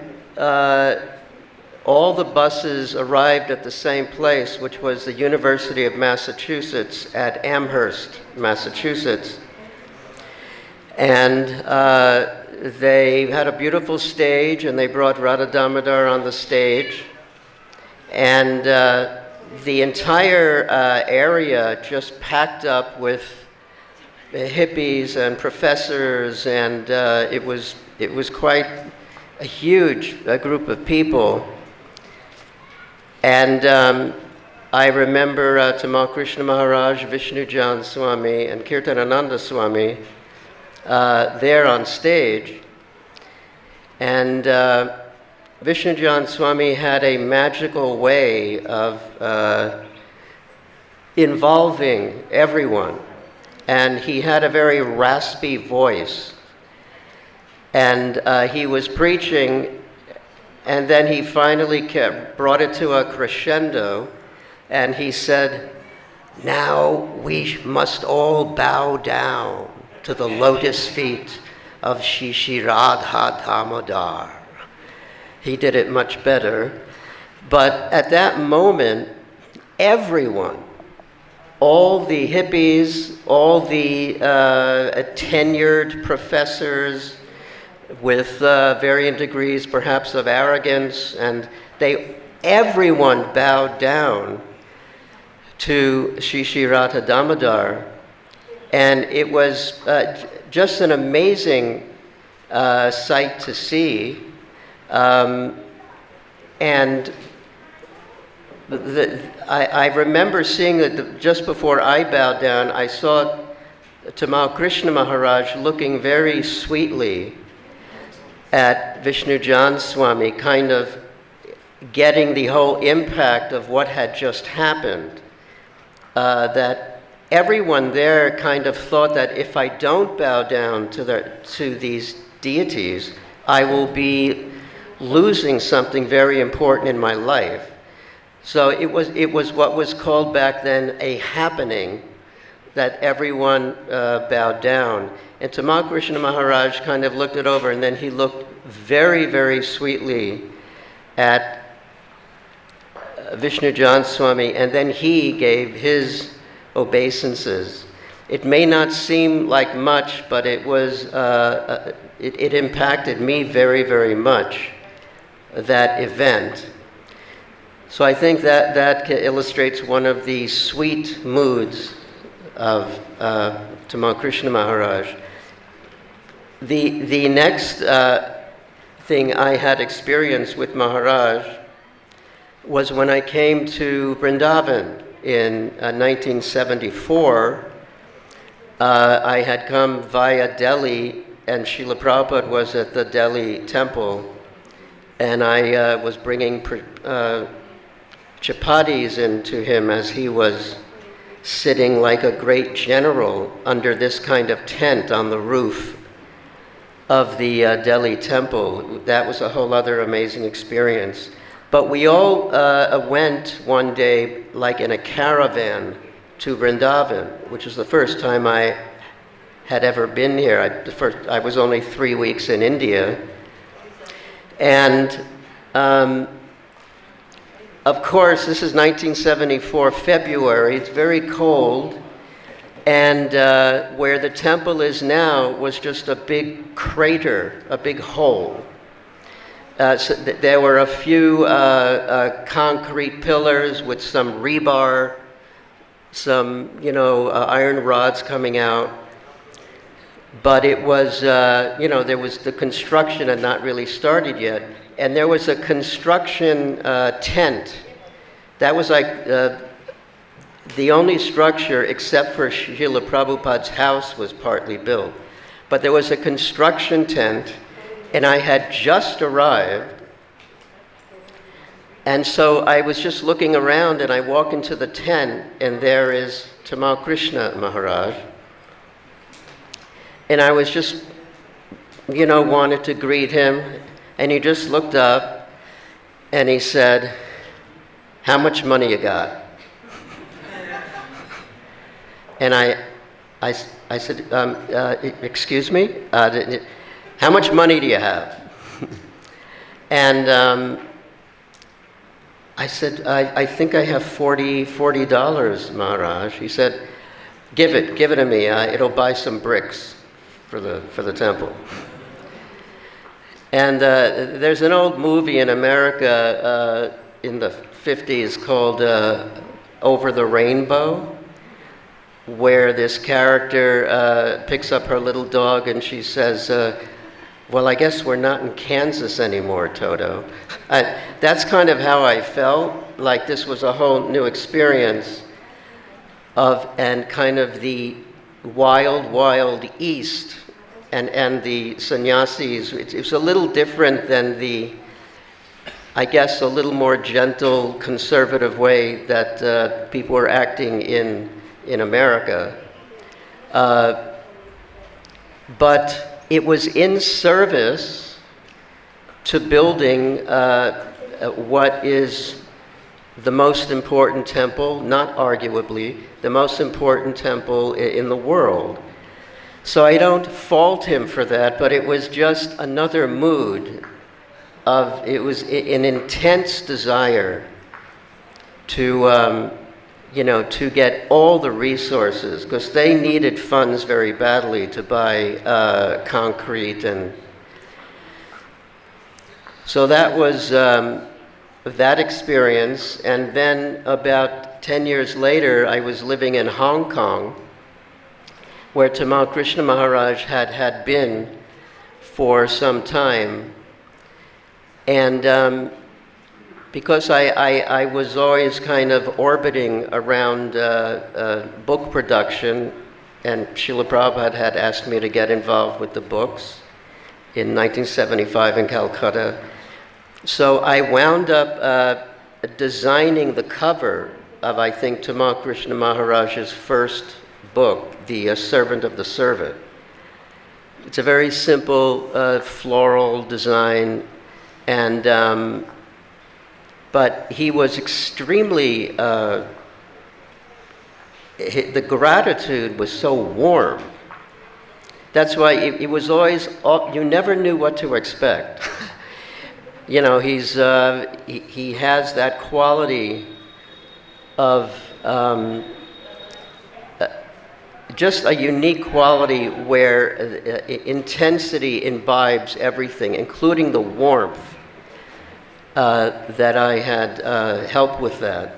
all the buses arrived at the same place, which was the University of Massachusetts at Amherst, Massachusetts. And they had a beautiful stage, and they brought Radha Damodar on the stage. And the entire area just packed up with hippies and professors, and it was quite a huge group of people. And I remember Tamal Krishna Maharaj, Vishnu Jan Swami, and Kirtanananda Swami there on stage. And Vishnu Jan Swami had a magical way of involving everyone. And he had a very raspy voice. And he was preaching, and then he finally brought it to a crescendo, and he said, "Now we must all bow down to the lotus feet of Shri Radha Damodar." He did it much better. But at that moment, everyone, all the hippies, all the tenured professors with varying degrees perhaps of arrogance, and everyone bowed down to Shri Radha Damodar. And it was just an amazing sight to see. And I remember seeing that just before I bowed down, I saw Tamal Krishna Maharaj looking very sweetly at Vishnu Jan Swami, kind of getting the whole impact of what had just happened. That everyone there kind of thought that if I don't bow down to these deities, I will be losing something very important in my life. So it was what was called back then a happening, that everyone bowed down. And Tamal Krishna Maharaj kind of looked it over, and then he looked very, very sweetly at Vishnu Jan Swami, and then he gave his obeisances. It may not seem like much, but it was it impacted me very, very much, that event. So I think that illustrates one of the sweet moods of Tamal Krishna Maharaj. The next thing I had experience with Maharaj was when I came to Vrindavan in 1974. I had come via Delhi, and Srila Prabhupada was at the Delhi temple, and I was bringing chapatis into him as he was sitting like a great general under this kind of tent on the roof of the Delhi temple. That was a whole other amazing experience. But we all went one day like in a caravan to Vrindavan, which is the first time I had ever been here. I was only 3 weeks in India. And of course, this is 1974, February. It's very cold. And where the temple is now was just a big crater, a big hole. There were a few concrete pillars with some rebar, some, iron rods coming out. But it was, there was the construction had not really started yet. And there was a construction tent. That was like the only structure, except for Srila Prabhupada's house, was partly built. But there was a construction tent, and I had just arrived. And so I was just looking around, and I walk into the tent, and there is Tamal Krishna Maharaj. And I was just, wanted to greet him, and he just looked up, and he said, "How much money you got?" And I said, "Excuse me? How much money do you have?" And I said, I think I have $40, Maharaj. He said, give it to me. It'll buy some bricks for the temple. And there's an old movie in America in the 50s called Over the Rainbow, where this character picks up her little dog and she says, "Well, I guess we're not in Kansas anymore, Toto." That's kind of how I felt, like this was a whole new experience and kind of the wild, wild East. And the sannyasis, it was a little different than I guess, a little more gentle, conservative way that people were acting in America. But it was in service to building what is the most important temple, not arguably, the most important temple in the world. So I don't fault him for that, but it was just another mood it was an intense desire to, to get all the resources, because they needed funds very badly to buy concrete. And so that was that experience. And then about 10 years later, I was living in Hong Kong, where Tamal Krishna Maharaj had been for some time. And because I was always kind of orbiting around book production, and Srila Prabhupada had asked me to get involved with the books in 1975 in Calcutta. So I wound up designing the cover of, I think, Tamal Krishna Maharaj's first book, The Servant of the Servant. It's a very simple floral design, and but he was extremely, the gratitude was so warm. That's why it was always, you never knew what to expect. He has that quality of just a unique quality where intensity imbibes everything, including the warmth that I had helped with that.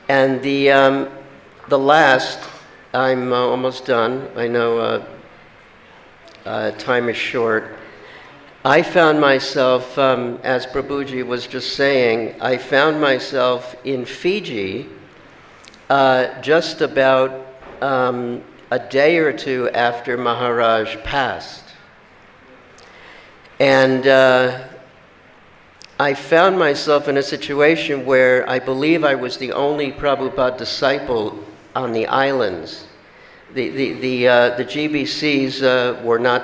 And the last, I'm almost done. I know time is short. I found myself, as Prabhuji was just saying, I found myself in Fiji just about a day or two after Maharaj passed. And I found myself in a situation where I believe I was the only Prabhupada disciple on the islands. The GBCs were not,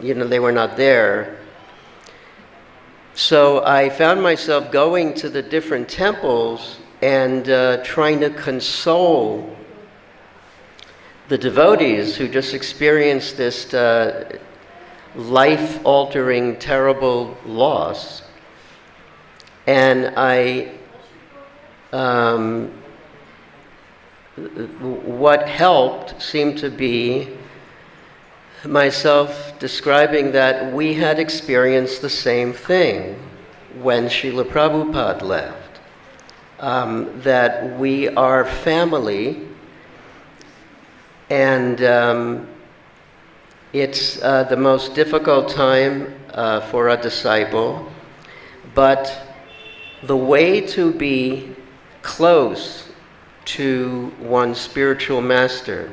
they were not there. So I found myself going to the different temples and trying to console the devotees who just experienced this life-altering, terrible loss. And what helped seemed to be myself describing that we had experienced the same thing when Srila Prabhupada left. That we are family, and it's the most difficult time for a disciple, but the way to be close to one's spiritual master,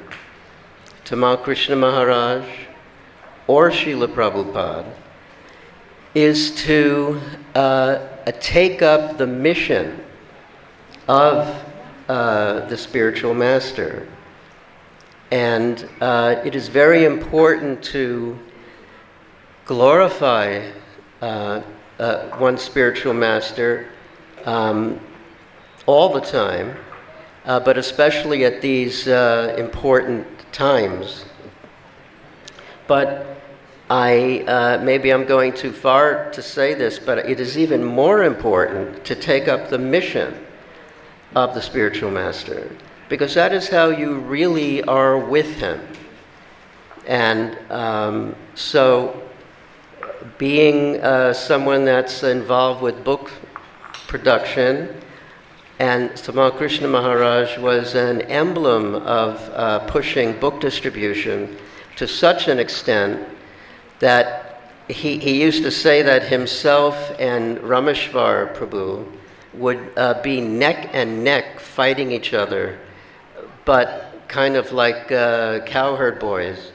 Tamal Krishna Maharaj or Srila Prabhupada, is to take up the mission of the spiritual master. And it is very important to glorify one's spiritual master all the time, but especially at these important times. But maybe I'm going too far to say this, but it is even more important to take up the mission of the spiritual master, because that is how you really are with him. And so being someone that's involved with book production, and Tamal Krishna Maharaj was an emblem of pushing book distribution to such an extent that he used to say that himself and Rameshwar Prabhu would be neck and neck fighting each other, but kind of like cowherd boys,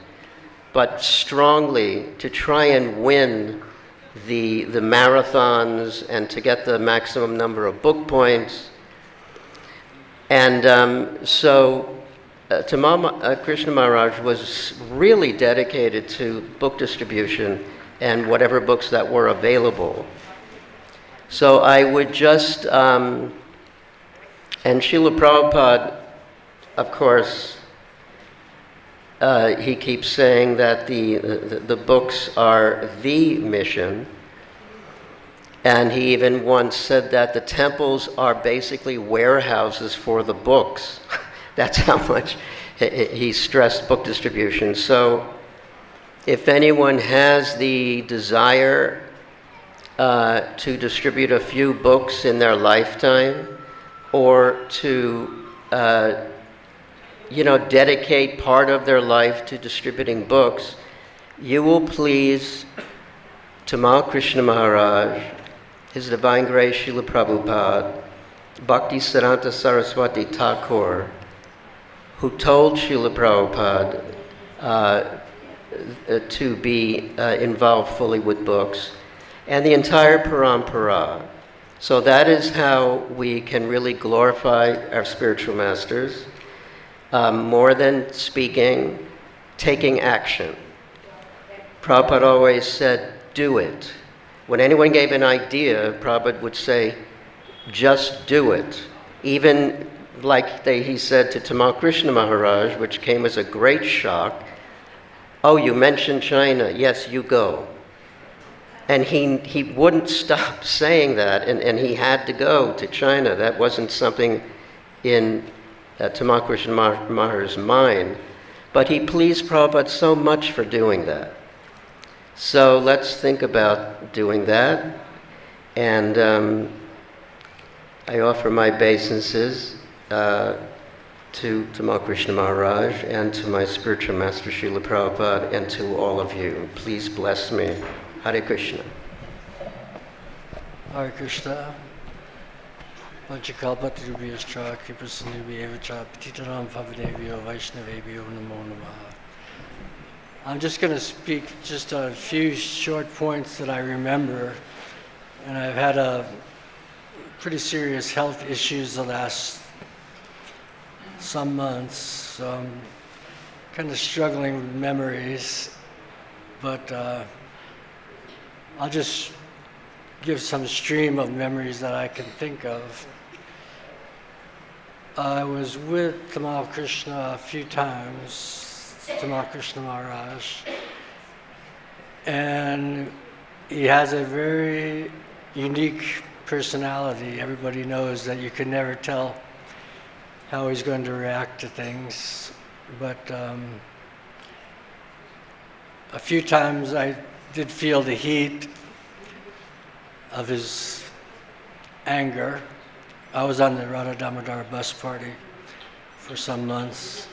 but strongly to try and win the marathons and to get the maximum number of book points. And so Tamal Krishna Maharaj was really dedicated to book distribution and whatever books that were available. So I would just, and Srila Prabhupada, of course, he keeps saying that the books are the mission. And he even once said that the temples are basically warehouses for the books. That's how much he stressed book distribution. So if anyone has the desire to distribute a few books in their lifetime, or to dedicate part of their life to distributing books, you will please Tamal Krishna Maharaj, His Divine Grace Srila Prabhupada, Bhakti Siddhanta Saraswati Thakur, who told Srila Prabhupada to be involved fully with books, and the entire parampara. So that is how we can really glorify our spiritual masters, more than speaking, taking action. Prabhupada always said, do it. When anyone gave an idea, Prabhupada would say, just do it. Even like he said to Tamal Krishna Maharaj, which came as a great shock, oh, you mentioned China, yes, you go. And he wouldn't stop saying that, and he had to go to China. That wasn't something in Tamal Krishna Maharaj's mind, but he pleased Prabhupada so much for doing that. So let's think about doing that, and I offer my obeisances to Tamal Krishna Maharaj and to my spiritual master Srila Prabhupada and to all of you. Please bless me. Hare Krishna. Hare Krishna. Vanchakalpatarubhyascha kripasinubhyevacha patitanam pavanebhyo vaishnavebhyo namo namaha. I'm just going to speak just a few short points that I remember. And I've had pretty serious health issues the last some months, so I'm kind of struggling with memories. But I'll just give some stream of memories that I can think of. I was with Tamal Krishna a few times, Tamal Krishna Maharaj, and he has a very unique personality. Everybody knows that you can never tell how he's going to react to things, but a few times I did feel the heat of his anger. I was on the Radha Damodar bus party for some months,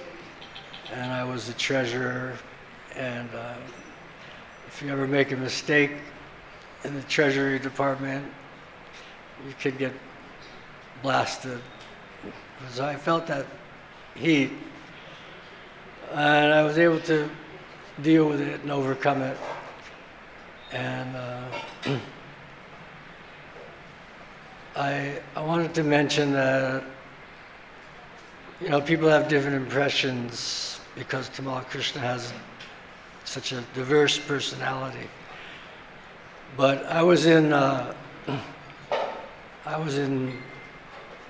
and I was the treasurer, and if you ever make a mistake in the treasury department, you could get blasted. So I felt that heat, and I was able to deal with it and overcome it. And I wanted to mention that, people have different impressions because Tamal Krishna has such a diverse personality. But I was in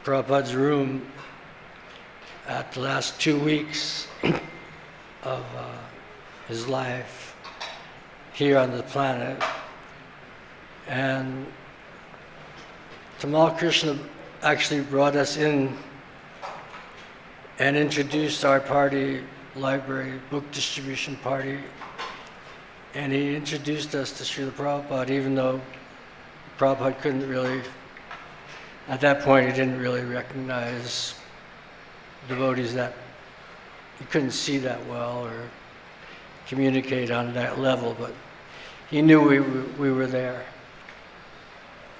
Prabhupada's room at the last 2 weeks of his life here on the planet, and Tamal Krishna actually brought us in and introduced our party, library, book distribution party, and he introduced us to Srila Prabhupada, even though Prabhupada couldn't really, at that point he didn't really recognize devotees that he couldn't see that well or communicate on that level, but he knew we were there.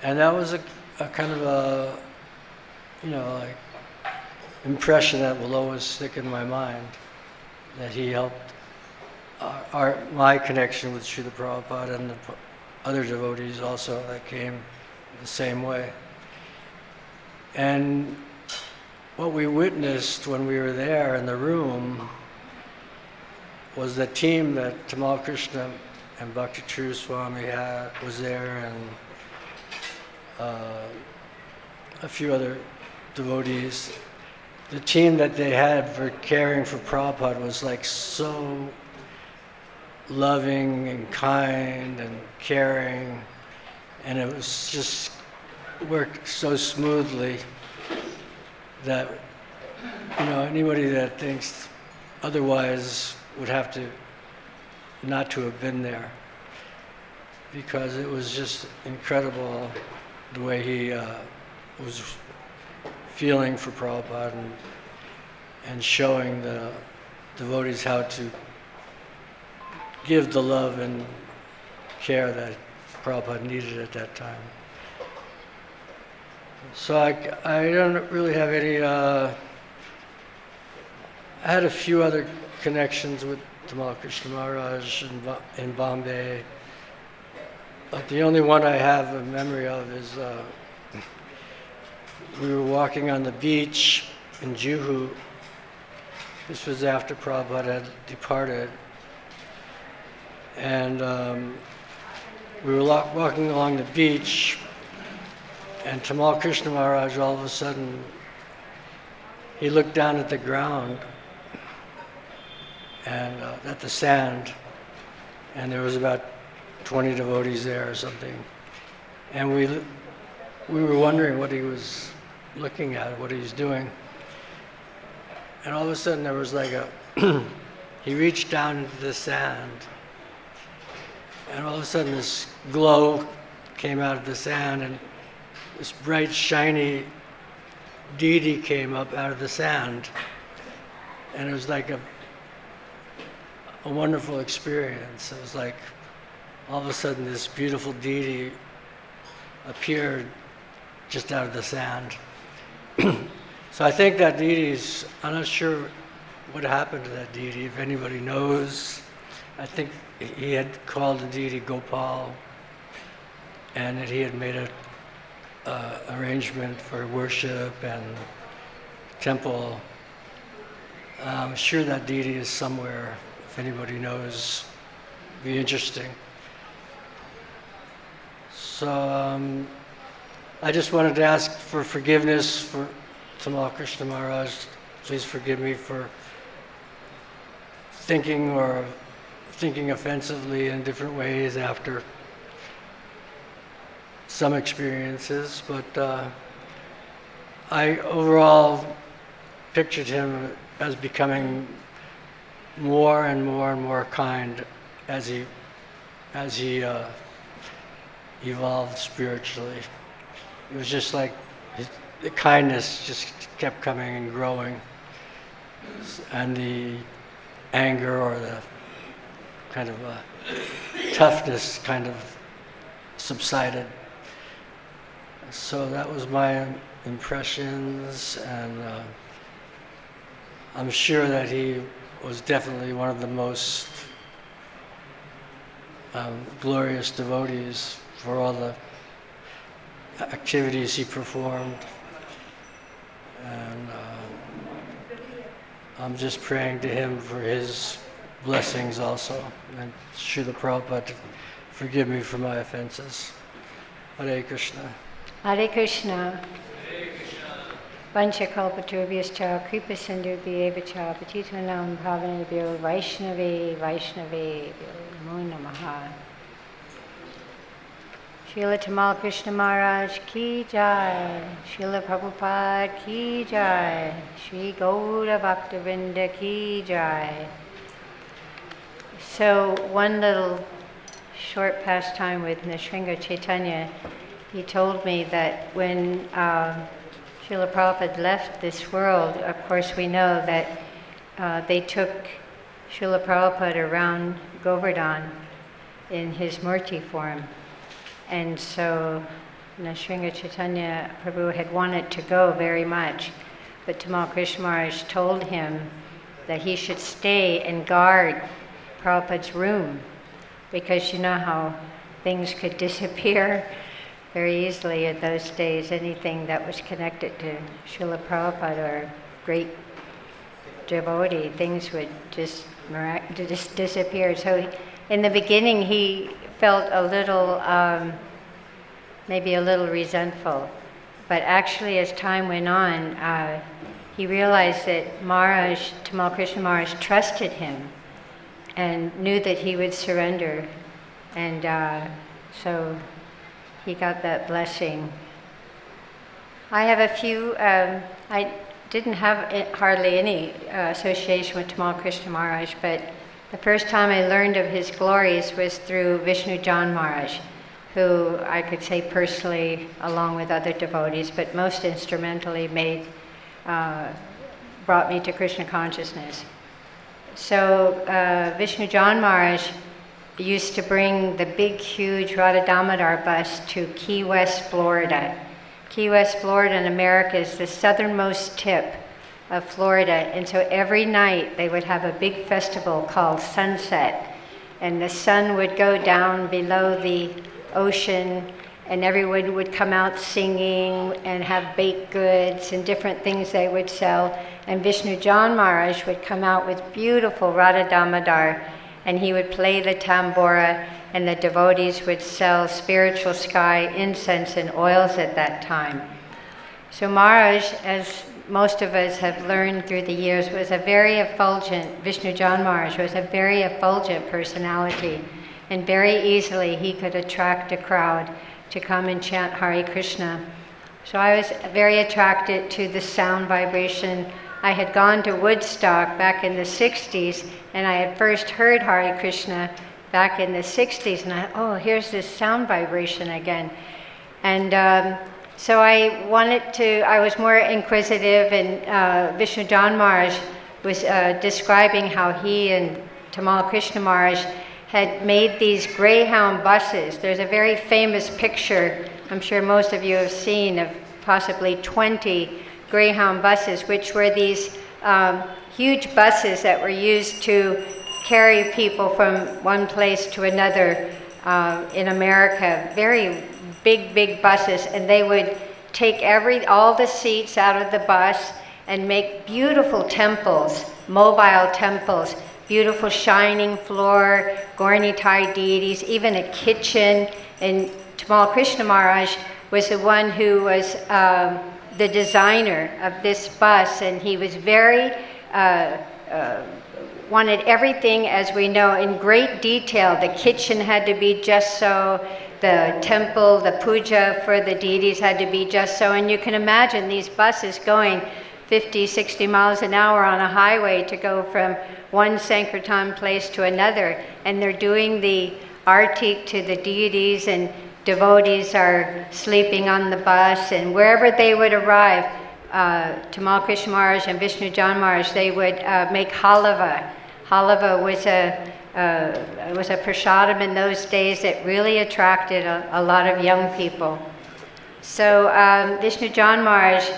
And that was a kind of a, like impression that will always stick in my mind, that he helped my connection with Srila Prabhupada and the other devotees also that came the same way. And what we witnessed when we were there in the room was the team that Tamal Krishna and Bhakti True Swami was there, and a few other devotees. The team that they had for caring for Prabhupada was like so loving and kind and caring, and it was just worked so smoothly that anybody that thinks otherwise would have to not to have been there, because it was just incredible the way he was feeling for Prabhupada and showing the devotees how to give the love and care that Prabhupada needed at that time. So I don't really have any, I had a few other connections with Tamal Krishna Maharaj in Bombay, but the only one I have a memory of is we were walking on the beach in Juhu. This was after Prabhupada had departed. And we were walking along the beach, and Tamal Krishna Maharaj, all of a sudden, he looked down at the ground and at the sand, and there was about 20 devotees there or something. And we were wondering what he was looking at, what he was doing. And all of a sudden there was like he reached down into the sand, and all of a sudden this glow came out of the sand, and this bright, shiny deity came up out of the sand. And it was like a wonderful experience. It was like all of a sudden this beautiful deity appeared just out of the sand. So I think that deity's, I'm not sure what happened to that deity, if anybody knows. I think he had called the deity Gopal, and that he had made a arrangement for worship and temple. I'm sure that deity is somewhere. If anybody knows, it'd be interesting. So I just wanted to ask for forgiveness for Tamal Krishna Maharaj. Please forgive me for thinking offensively in different ways after some experiences, but I overall pictured him as becoming more and more and more kind as he evolved spiritually. It was just like the kindness just kept coming and growing, and the anger or the kind of toughness kind of subsided. So that was my impressions, and I'm sure that he was definitely one of the most glorious devotees for all the activities he performed. And I'm just praying to him for his blessings also. And Srila Prabhupada, forgive me for my offenses. Hare Krishna. Hare Krishna. Vanchakalpatarubhyascha kripa sindhubhyev cha patitanam bhavanebhyo Vaishnavebhyo namo namaha. Srila Tamal Krishna Maharaj ki jai, Srila Prabhupada ki jai, Shri Gaura Bhaktivinoda ki jai. So one little short pastime with Nisringa Chaitanya, he told me that when Srila Prabhupada left this world, of course we know that they took Srila Prabhupada around Govardhan in his Murti form. And so Nisringa Chaitanya Prabhu had wanted to go very much, but Tamal Krishna Maharaj told him that he should stay and guard Prabhupada's room, because you know how things could disappear very easily in those days. Anything that was connected to Srila Prabhupada or great devotee, things would just disappear. So in the beginning he felt a little, maybe a little resentful. But actually as time went on, he realized that Maharaj, Tamal Krishna Maharaj, trusted him and knew that he would surrender. And so he got that blessing. I have a few, I didn't have hardly any association with Tamal Krishna Maharaj, but the first time I learned of his glories was through Vishnu Jan Maharaj, who I could say personally, along with other devotees, but most instrumentally brought me to Krishna consciousness. So Vishnu Jan Maharaj used to bring the big, huge Radha Damodar bus to Key West, Florida. Key West, Florida in America is the southernmost tip of Florida, and so every night they would have a big festival called Sunset, and the sun would go down below the ocean, and everyone would come out singing and have baked goods and different things they would sell, and Vishnu Jan Maharaj would come out with beautiful Radha Damodar, and he would play the tambura, and the devotees would sell spiritual sky incense and oils at that time. So Maharaj, as most of us have learned through the years, was a very effulgent, Vishnu Jan Maharaj was a very effulgent personality, and very easily he could attract a crowd to come and chant Hare Krishna. So I was very attracted to the sound vibration. I had gone to Woodstock back in the 60s, and I had first heard Hare Krishna back in the 60s, and here's this sound vibration again. And so I was more inquisitive, and Vishnu Jan Maharaj was describing how he and Tamal Krishna Maharaj had made these Greyhound buses. There's a very famous picture, I'm sure most of you have seen, of possibly 20 Greyhound buses, which were these huge buses that were used to carry people from one place to another in America. Very big buses, and they would take all the seats out of the bus and make beautiful temples, mobile temples, beautiful shining floor, Gauranitai deities, even a kitchen. And Tamal Krishna Maharaj was the one who was the designer of this bus, and he was very wanted everything, as we know, in great detail. The kitchen had to be just so, the temple, the puja for the deities had to be just so, and you can imagine these buses going 50, 60 miles an hour on a highway to go from one Sankirtan place to another. And they're doing the artik to the deities, and devotees are sleeping on the bus. And wherever they would arrive, Tamal Krishna Maharaj and Vishnu John Maharaj, they would make halava. Halava was a prasadam in those days that really attracted a lot of young people. So Vishnu John Maharaj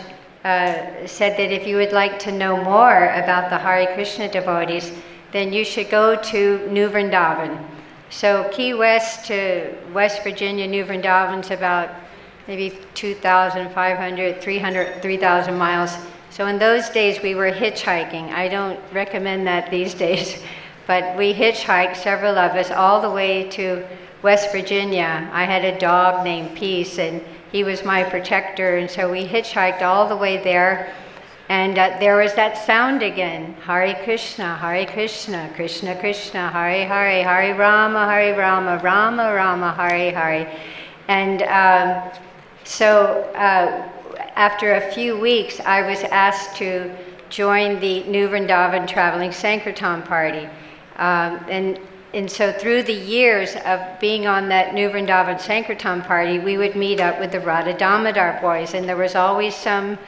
said that if you would like to know more about the Hare Krishna devotees, then you should go to New Vrindavan. So Key West to West Virginia, New Vrindavan's about maybe 2,500, 3,000 miles. So in those days we were hitchhiking. I don't recommend that these days, but we hitchhiked, several of us, all the way to West Virginia. I had a dog named Peace, and he was my protector, and so we hitchhiked all the way there. And there was that sound again, Hare Krishna, Krishna Krishna, Hare Hare, Hare Rama, Rama Rama, Hare Hare. And so after a few weeks, I was asked to join the New Vrindavan Traveling Sankirtan Party. And so through the years of being on that New Vrindavan Sankirtan Party, we would meet up with the Radha Damodar boys, and there was always some,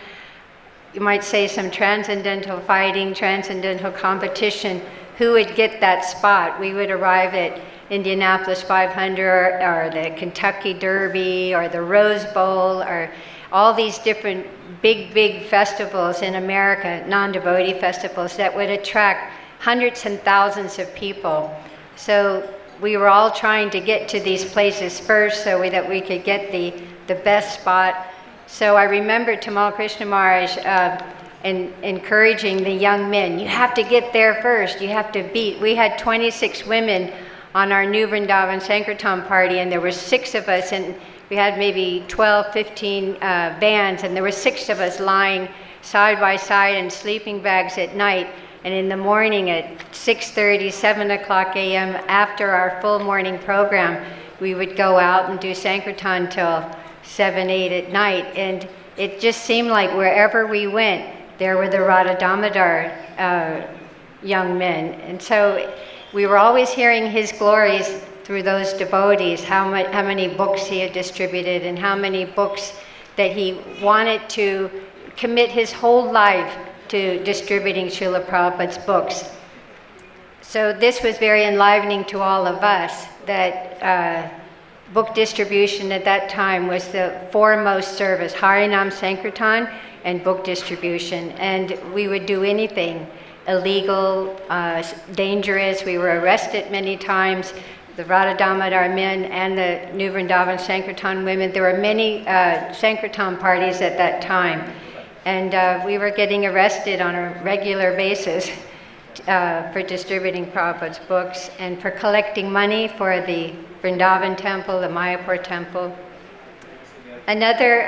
you might say, some transcendental fighting, transcendental competition, who would get that spot. We would arrive at Indianapolis 500 or the Kentucky Derby or the Rose Bowl or all these different big festivals in America, non-devotee festivals that would attract hundreds and thousands of people. So we were all trying to get to these places first so that we could get the best spot. So I remember Tamal Krishna Maharaj encouraging the young men, you have to get there first, you have to beat. We had 26 women on our New Vrindavan Sankirtan party, and there were 6 of us, and we had maybe 12, 15 bands, and there were 6 of us lying side by side in sleeping bags at night. And in the morning at 6:30, 7 o'clock a.m., after our full morning program, we would go out and do Sankirtan till 7, 8 at night. And it just seemed like wherever we went, there were the Radha Damodar young men. And so we were always hearing his glories through those devotees, how many books he had distributed and how many books that he wanted to commit his whole life to distributing Srila Prabhupada's books. So this was very enlivening to all of us, that book distribution at that time was the foremost service, Harinam Sankirtan and book distribution. And we would do anything illegal, dangerous. We were arrested many times. The Radha Damodar men and the New Vrindavan Sankirtan women. There were many Sankirtan parties at that time. And we were getting arrested on a regular basis for distributing Prabhupada's books and for collecting money for the Vrindavan temple, the Mayapur temple. Another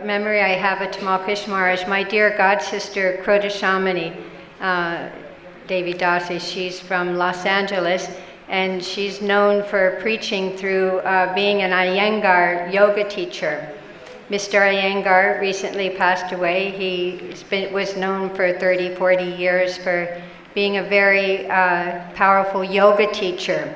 memory I have of Tamal Krishna Maharaj, my dear god sister Krodashamani Devi Dasi, she's from Los Angeles, and she's known for preaching through being an Iyengar yoga teacher. Mr. Iyengar recently passed away. He was known for 30, 40 years for being a very powerful yoga teacher.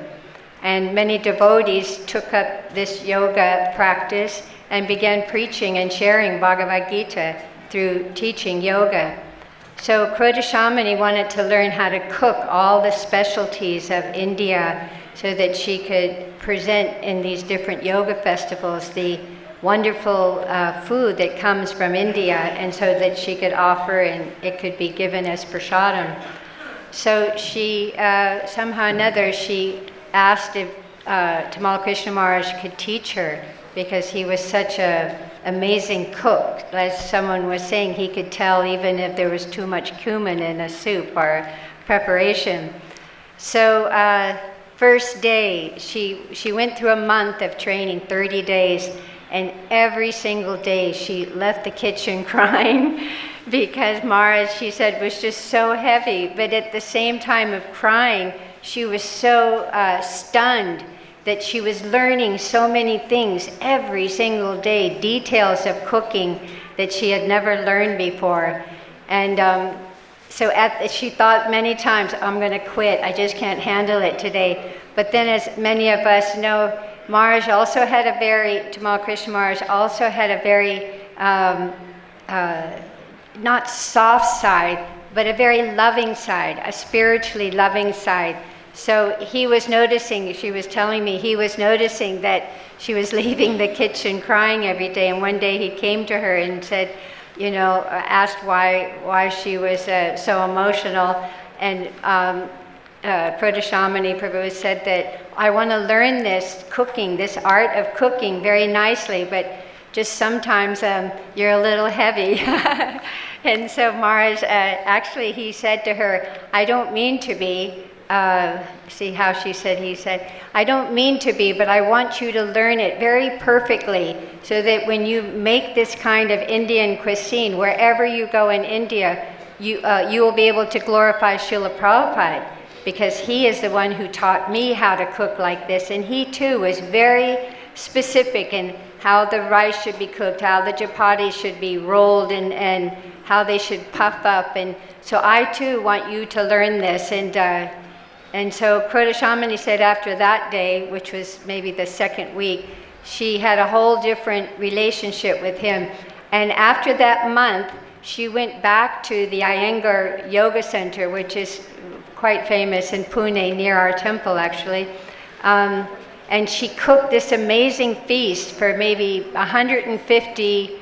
And many devotees took up this yoga practice and began preaching and sharing Bhagavad-Gita through teaching yoga. So Krodashamani wanted to learn how to cook all the specialties of India so that she could present in these different yoga festivals the wonderful food that comes from India, and so that she could offer and it could be given as prasadam. So she, somehow or another, she asked if Tamal Krishna Maharaj could teach her, because he was such an amazing cook. As someone was saying, he could tell even if there was too much cumin in a soup or preparation. So first day, she went through a month of training, 30 days, and every single day she left the kitchen crying because Maharaj, she said, was just so heavy. But at the same time of crying, she was so stunned that she was learning so many things every single day, details of cooking, that she had never learned before. And so she thought many times, I'm going to quit, I just can't handle it today. But then, as many of us know, Maharaj also had a very, Tamal Krishna Maharaj also had a very, not soft side, but a very loving side, a spiritually loving side. So he was noticing, she was telling me, he was noticing that she was leaving the kitchen crying every day. And one day he came to her and said, you know, asked why she was so emotional. And Pradeshamani Prabhu said that, I want to learn this cooking, this art of cooking very nicely, but just sometimes you're a little heavy. And so Maharaj, actually he said to her, I don't mean to be, see how she said, he said, I don't mean to be, but I want you to learn it very perfectly so that when you make this kind of Indian cuisine, wherever you go in India, you will be able to glorify Srila Prabhupada, because he is the one who taught me how to cook like this. And he too was very specific in how the rice should be cooked, how the chapatis should be rolled, and how they should puff up. And so I too want you to learn this. And so Pradeshamani said after that day, which was maybe the second week, she had a whole different relationship with him. And after that month, she went back to the Iyengar Yoga Center, which is quite famous in Pune, near our temple actually. And she cooked this amazing feast for maybe 150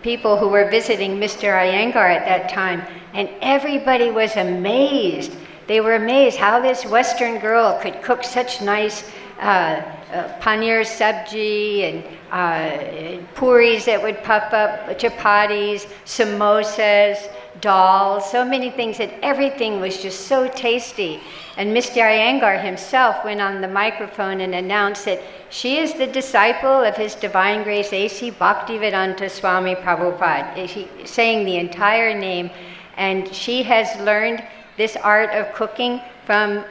people who were visiting Mr. Iyengar at that time. And everybody was amazed. They were amazed how this Western girl could cook such nice paneer sabji and puris that would puff up, chapatis, samosas, dal, so many things, and everything was just so tasty. And Mr. Iyengar himself went on the microphone and announced that she is the disciple of His Divine Grace A.C. Bhakti-Vedanta Swami Prabhupada, saying the entire name, and she has learned this art of cooking from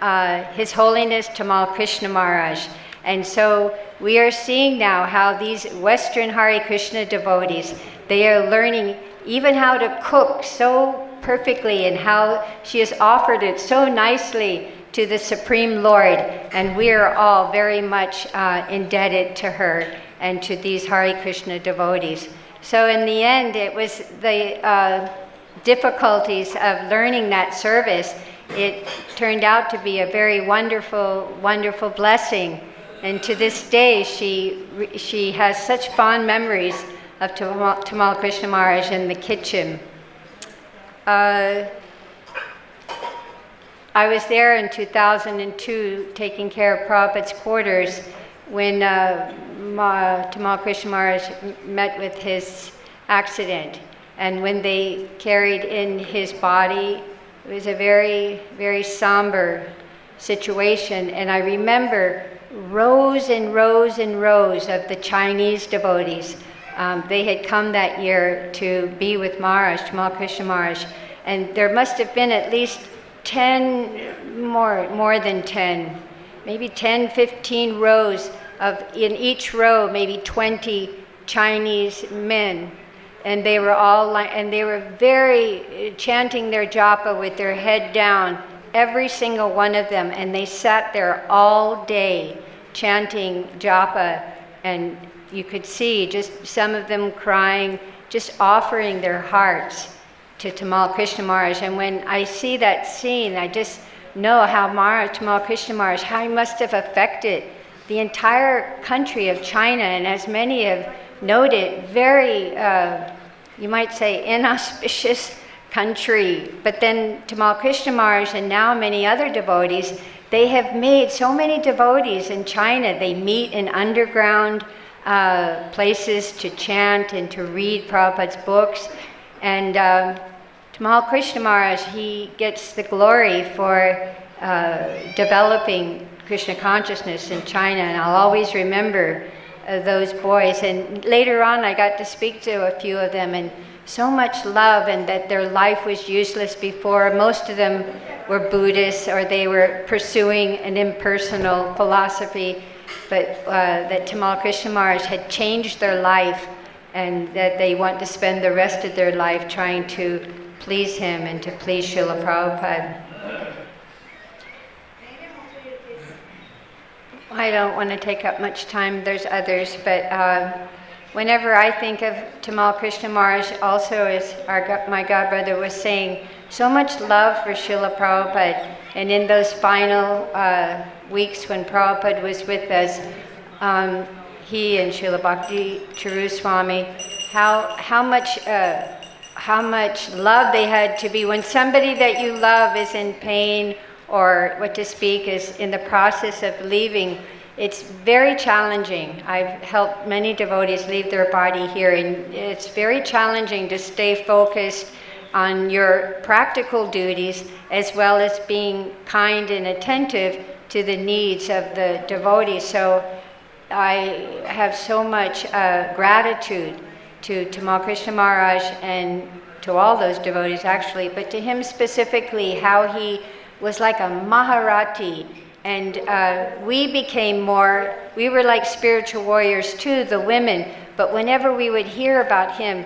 His Holiness Tamal Krishna Maharaj. And so we are seeing now how these Western Hare Krishna devotees, they are learning even how to cook so perfectly, and how she has offered it so nicely to the Supreme Lord. And we are all very much indebted to her and to these Hare Krishna devotees. So in the end, it was the difficulties of learning that service. It turned out to be a very wonderful, wonderful blessing. And to this day, she has such fond memories of Tamal Krishna Maharaj in the kitchen. I was there in 2002 taking care of Prabhupada's quarters when Tamal Krishna Maharaj met with his accident. And when they carried in his body, it was a very, very somber situation. And I remember rows and rows and rows of the Chinese devotees. They had come that year to be with Maharaj, Tamal Krishna Maharaj, and there must have been at least 10, more than 10, maybe 10, 15 rows of, in each row, maybe 20 Chinese men. And they were all, and they were very chanting their japa with their head down, every single one of them, and they sat there all day chanting japa, and you could see just some of them crying, just offering their hearts to Tamal Krishna Maharaj. And when I see that scene, I just know how Tamal Krishna Maharaj, how he must have affected the entire country of China, and as many have noted, very, you might say, inauspicious country. But then Tamal Krishna Maharaj and now many other devotees, they have made so many devotees in China. They meet in underground places to chant and to read Prabhupada's books. And Tamal Krishna Maharaj, he gets the glory for developing Krishna consciousness in China, and I'll always remember those boys. And later on I got to speak to a few of them, and so much love, and that their life was useless before. Most of them were Buddhists, or they were pursuing an impersonal philosophy, but that Tamal Krishna Maharaj had changed their life and that they want to spend the rest of their life trying to please him and to please Srila Prabhupada. I don't want to take up much time, there's others, but whenever I think of Tamal Krishna Maharaj, also as my godbrother was saying, so much love for Srila Prabhupada. And in those final weeks when Prabhupada was with us, he and Srila Bhakti Charu Swami, how much love they had to be. When somebody that you love is in pain, or what to speak, is in the process of leaving, it's very challenging. I've helped many devotees leave their body here, and it's very challenging to stay focused on your practical duties as well as being kind and attentive to the needs of the devotees. So I have so much gratitude to Tamal Krishna Maharaj and to all those devotees actually, but to him specifically, how he was like a Maharati, and we were like spiritual warriors too, the women, but whenever we would hear about him,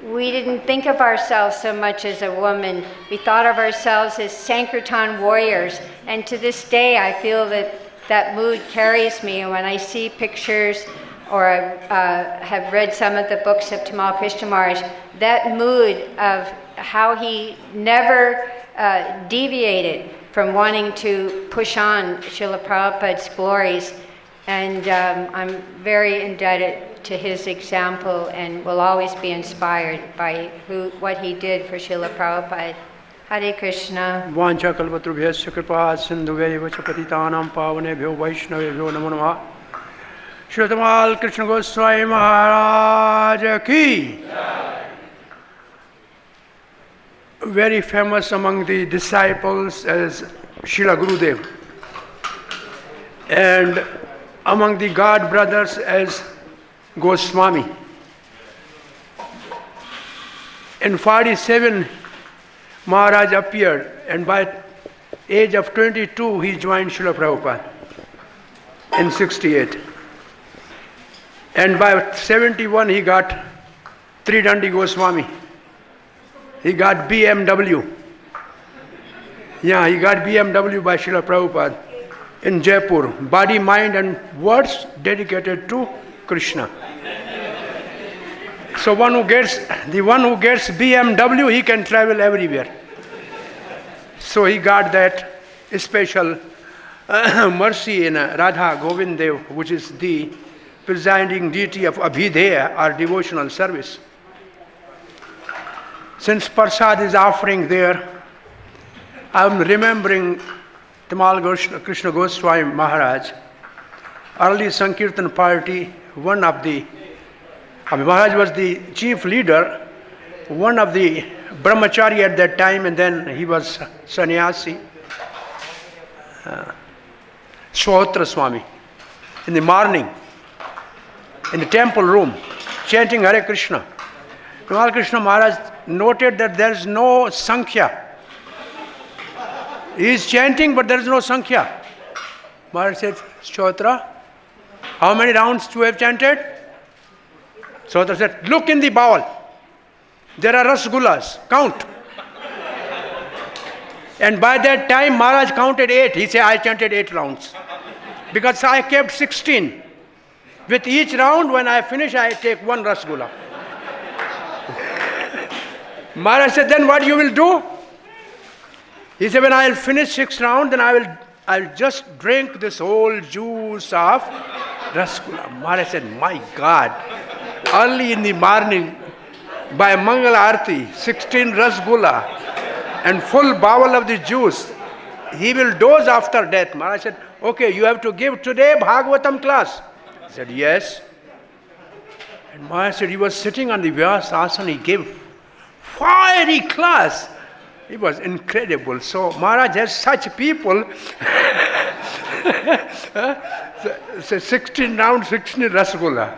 we didn't think of ourselves so much as a woman. We thought of ourselves as Sankirtan warriors, and to this day I feel that mood carries me. And when I see pictures or I have read some of the books of Tamal Krishna Maharaj, that mood of how he never deviated from wanting to push on Srila Prabhupada's glories. And I'm very indebted to his example and will always be inspired by what he did for Srila Prabhupada. Hare Krishna. Vancha kalpatrubhyasya kripa sindhuveva cha patitanam pavanebhyo vaishnavebhyo namo namah. Shri Tamal Krishna Goswami Maharaj ki. Very famous among the disciples as Srila Gurudev, and among the God brothers as Goswami. In 47, Maharaj appeared, and by age of 22, he joined Srila Prabhupada in 68. And by 71, he got Tridandi Goswami. He got BMW. Yeah, he got BMW by Srila Prabhupada in Jaipur. Body, mind and words dedicated to Krishna. So the one who gets BMW, he can travel everywhere. So he got that special mercy in Radha Govind Dev, which is the presiding deity of Abhideya, or devotional service. Since Prasad is offering there, I'm remembering Tamal Krishna Goswami Maharaj, early Sankirtan party, Maharaj was the chief leader, one of the brahmachari at that time, and then he was sannyasi, Shohotra Swami, in the morning, in the temple room, chanting Hare Krishna. Tamal Krishna Maharaj noted that there is no Sankhya. He is chanting, but there is no Sankhya. Maharaj said, Shohotra, how many rounds you have chanted? Shohotra said, look in the bowl. There are rasgullas. Count. And by that time, Maharaj counted 8. He said, I chanted 8 rounds. Because I kept 16. With each round, when I finish, I take 1 rasgulla. Maharaj said, then what you will do? He said, when I will finish 6 rounds, then I'll just drink this whole juice of rasgulla. Maharaj said, my God, early in the morning, by Mangala Arati, 16 rasgulla and full bowl of the juice, he will doze after death. Maharaj said, okay, you have to give today Bhagavatam class. He said, yes. And Maharaj said, he was sitting on the Vyasa asana, he gave fiery class. It was incredible. So Maharaj has such people. So 16 rounds, 16 rasgulla.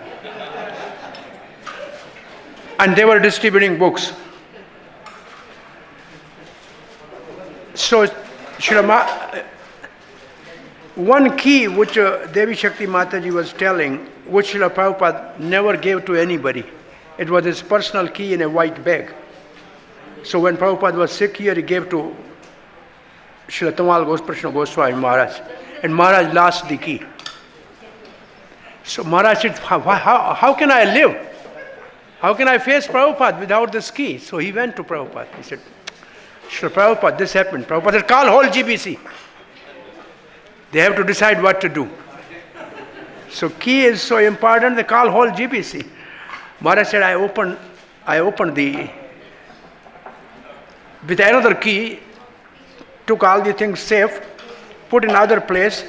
And they were distributing books. So one key which Devi Shakti Mataji was telling, which Srila Prabhupada never gave to anybody. It was his personal key in a white bag. So when Prabhupada was sick here, he gave to Srila Tamal Krishna Goswami Maharaj. And Maharaj lost the key. So Maharaj said, how can I live? How can I face Prabhupada without this key? So he went to Prabhupada. He said, Srila Prabhupada, this happened. Prabhupada said, call whole GBC. They have to decide what to do. So key is so important, they call whole GBC. Maharaj said, I opened with another key, took all the things safe, put in other place,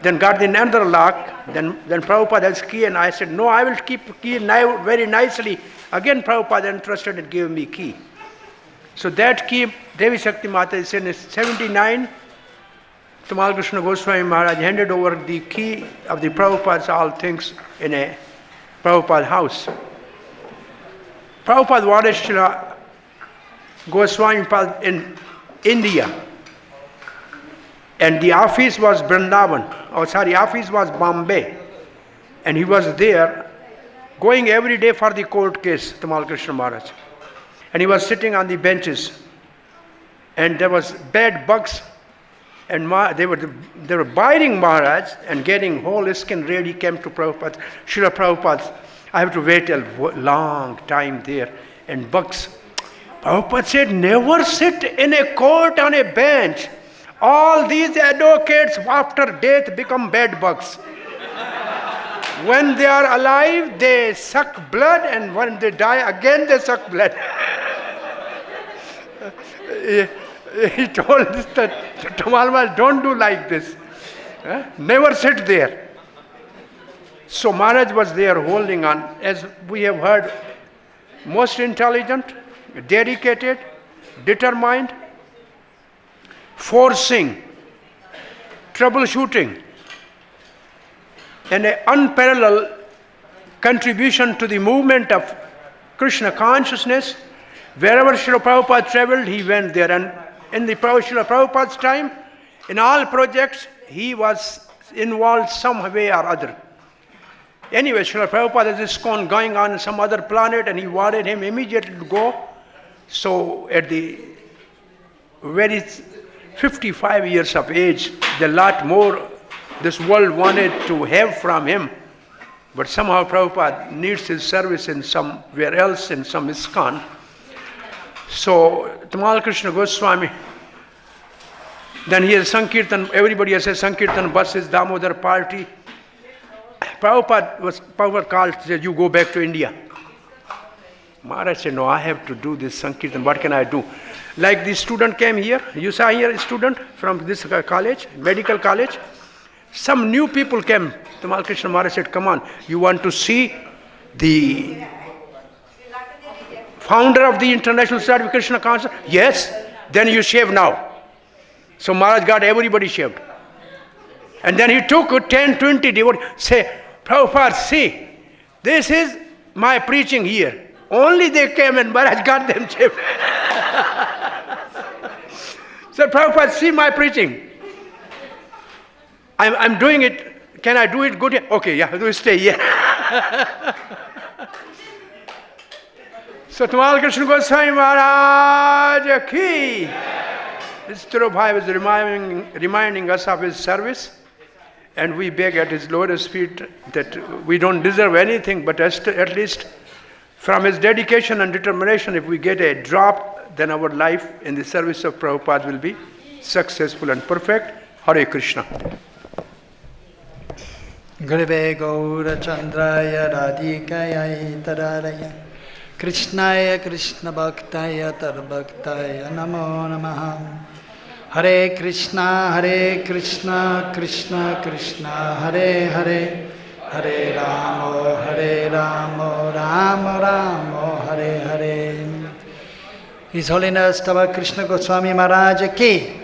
then got the another lock, then Prabhupada has key, and I said, no, I will keep key very nicely. Again Prabhupada entrusted and gave me key. So that key, Devi Shakti Mata is in 79, Tamal Krishna Goswami Maharaj handed over the key of the Prabhupada's all things in a Prabhupada house. Prabhupada wanted Srila Goswami in India. And the office was Vrindavan. Office was Bombay. And he was there going every day for the court case, Tamal Krishna Maharaj. And he was sitting on the benches. And there was bad bugs. And they were biting Maharaj and getting whole skin ready. Came to Prabhupada. Srila Prabhupada, I have to wait a long time there. And bugs. Prabhupada said, never sit in a court on a bench. All these advocates after death become bed bugs. When they are alive, they suck blood, and when they die, again they suck blood. He told us that Tamal, don't do like this. Never sit there. So Maharaj was there holding on, as we have heard, most intelligent, dedicated, determined, forcing, troubleshooting, and an unparalleled contribution to the movement of Krishna consciousness. Wherever Srila Prabhupada traveled, he went there. And in the Srila Prabhupada's time, in all projects, he was involved some way or other. Anyway, Srila Prabhupada has ISKCON going on some other planet, and he wanted him immediately to go. So at the very 55 years of age, a lot more this world wanted to have from him. But somehow Prabhupada needs his service in somewhere else, in some ISKCON. So Tamal Krishna Goswami, then he has Sankirtan, everybody has a Sankirtan buses, Damodar party. Prabhupada called, said, you go back to India. Maharaj said, no, I have to do this Sankirtan, what can I do? Like the student came here, you saw here a student from this college, medical college. Some new people came. Tamal Krishna Maharaj said, come on, you want to see the founder of the International Society of Krishna Consciousness? Yes, then you shave now. So Maharaj got everybody shaved. And then he took 10, 20 devotees, say, Prabhupada, see, this is my preaching here. Only they came and Maharaj got them shaved. So Prabhupada, see my preaching. I'm doing it. Can I do it good? Okay, yeah, do stay here. So Tamal Krishna Goswami Maharaj ki. This Thirubhai was reminding us of his service, and we beg at his lotus feet that we don't deserve anything, but at least from his dedication and determination, if we get a drop, then our life in the service of Prabhupada will be successful and perfect. Hare Krishna. Gurave Gaura Chandraya Radhikaya Tararaya Krishnaya Krishna Bhaktaya Tarbhaktaya Namo Namaha. Hare Krishna Krishna Krishna Hare Hare Hare Ramo Ramo Ramo Hare Hare. His Holiness Tamal Krishna Goswami Maharaj ki.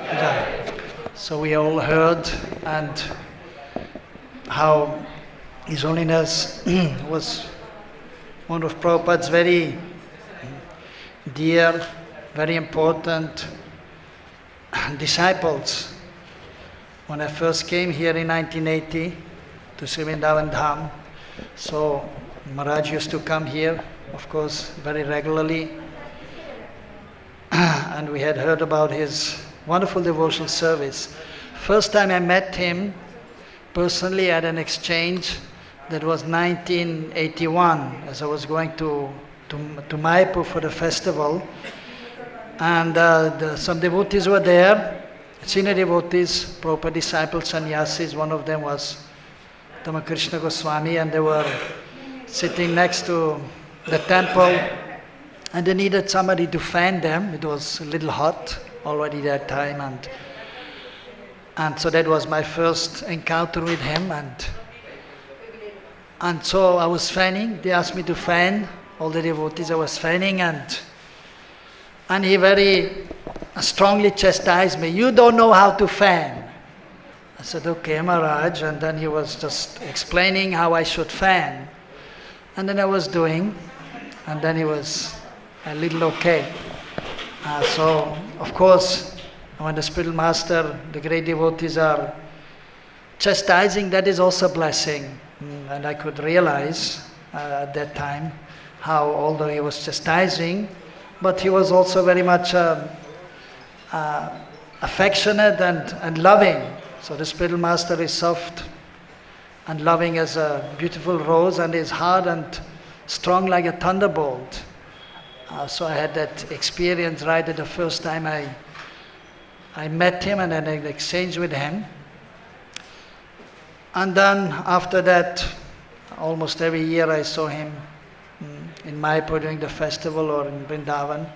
So we all heard and how His Holiness was one of Prabhupada's very dear, very important disciples. When I first came here in 1980 to Sri Vrindavan Dham, so Maharaj used to come here of course, very regularly. And we had heard about his wonderful devotional service. First time I met him personally at an exchange, that was 1981, as I was going to Mayapur for the festival. And some devotees were there, senior devotees, Prabhupada disciples, sannyasis. One of them was Tamal Krishna Goswami, and they were sitting next to the temple, and they needed somebody to fan them. It was a little hot already that time, and so that was my first encounter with him, and so I was fanning. They asked me to fan all the devotees. I was fanning, and he very strongly chastised me. You don't know how to fan. I said, okay, Maharaj. And then he was just explaining how I should fan. And then I was doing, and then he was a little okay. So, of course, when the spiritual master, the great devotees are chastising, that is also a blessing. And I could realize at that time how, although he was chastising, but he was also very much affectionate and loving. So the spiritual master is soft and loving as a beautiful rose, and is hard and strong like a thunderbolt. So I had that experience right at the first time I met him and had an exchange with him. And then after that, almost every year I saw him in Mayapur during the festival or in Vrindavan.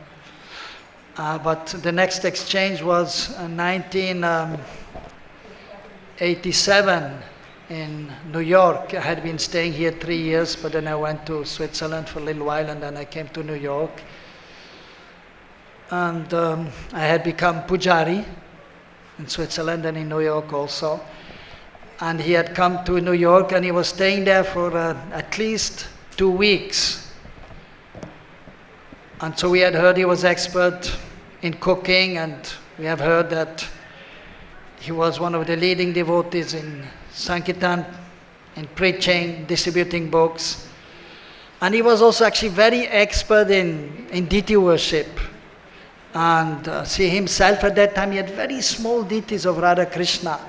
But the next exchange was 1987 in New York. I had been staying here 3 years, but then I went to Switzerland for a little while, and then I came to New York. And I had become Pujari in Switzerland and in New York also. And he had come to New York, and he was staying there for at least 2 weeks. And so we had heard he was expert in cooking, and we have heard that he was one of the leading devotees in Sankirtan, in preaching, distributing books. And he was also actually very expert in deity worship. And see, himself at that time, he had very small deities of Radha Krishna,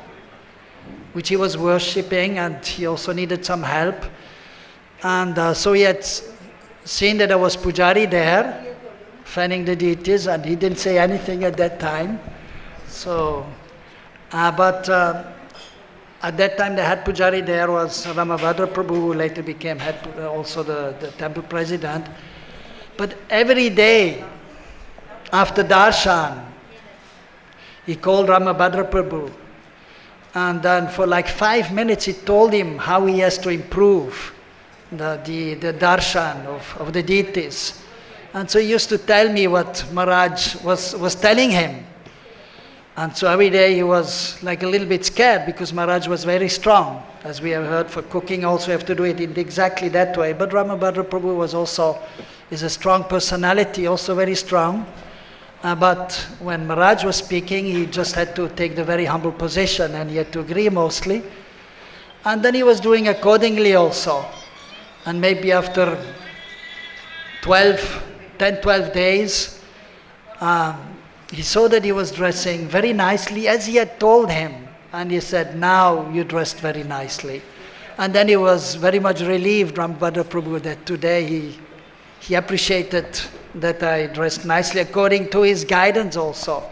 which he was worshipping, and he also needed some help. And so he had seen that I was Pujari there, fanning the deities, and he didn't say anything at that time. So, but at that time the head Pujari there was Ramabhadra Prabhu, who later became also the temple president. But every day after darshan, he called Ramabhadra Prabhu. And then for like 5 minutes he told him how he has to improve the darshan of the deities. And so he used to tell me what Maharaj was telling him. And so every day he was like a little bit scared, because Maharaj was very strong. As we have heard, for cooking also you have to do it in exactly that way. But Ramabhadra Prabhu is a strong personality, also very strong. But when Maharaj was speaking, he just had to take the very humble position, and he had to agree mostly. And then he was doing accordingly also. And maybe after 10-12 days, he saw that he was dressing very nicely as he had told him. And he said, now you dressed very nicely. And then he was very much relieved, Ramabhadra Prabhu, that today he appreciated that I dressed nicely according to his guidance also.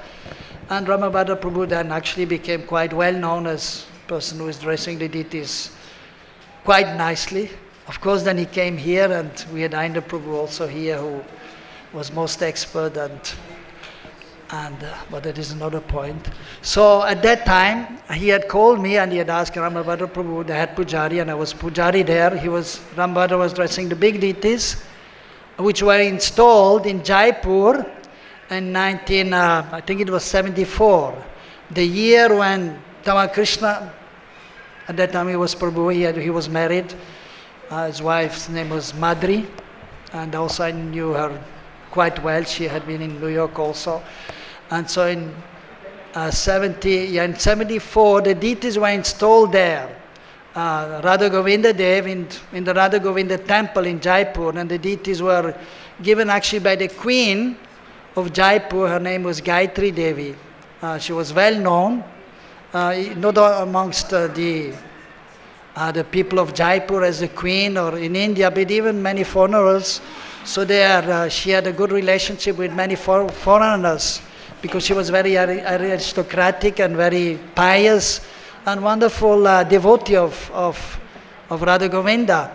And Ramabhadra Prabhu then actually became quite well known as a person who is dressing the deities quite nicely. Of course, then he came here, and we had Ainda Prabhu also here, who was most expert, but that is another point. So at that time, he had called me and he had asked Ramabhadra Prabhu, the head Pujari, and I was Pujari there. Ramabhadra was dressing the big deities, which were installed in Jaipur in I think it was 74, the year when Tamal Krishna, at that time he was Prabhu, he was married. His wife's name was Madri, and also I knew her quite well. She had been in New York also. And so in 74, the deities were installed there. Radha Govinda Dev in the Radha Govinda temple in Jaipur, and the deities were given actually by the queen of Jaipur. Her name was Gayatri Devi. She was well known, not amongst the people of Jaipur as a queen or in India, but even many foreigners. So she had a good relationship with many foreigners because she was very aristocratic and very pious and wonderful devotee of Radha Govinda.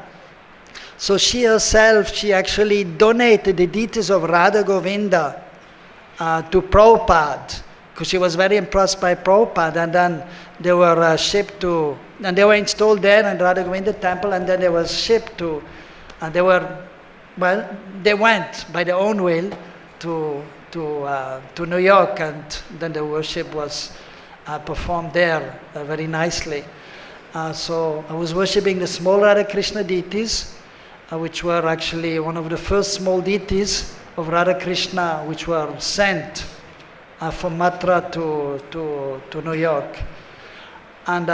So she herself, she actually donated the deities of Radha Govinda to Prabhupada, because she was very impressed by Prabhupada, and then they were shipped to, and they were installed there in Radha Govinda temple, and then they were shipped to, and they went by their own will to New York, and then the worship was performed there very nicely. So I was worshipping the small Radha Krishna deities, which were actually one of the first small deities of Radha Krishna, which were sent from Mathura to New York. And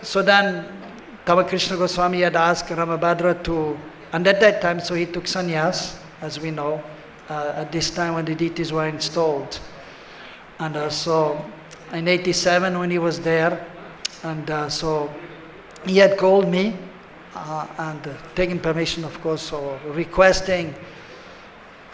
so then Tamal Krishna Goswami had asked Ramabhadra to, and at that time, so he took sannyas, as we know, at this time when the deities were installed. And so in 87 when he was there, and so he had called me and taking permission, of course, so requesting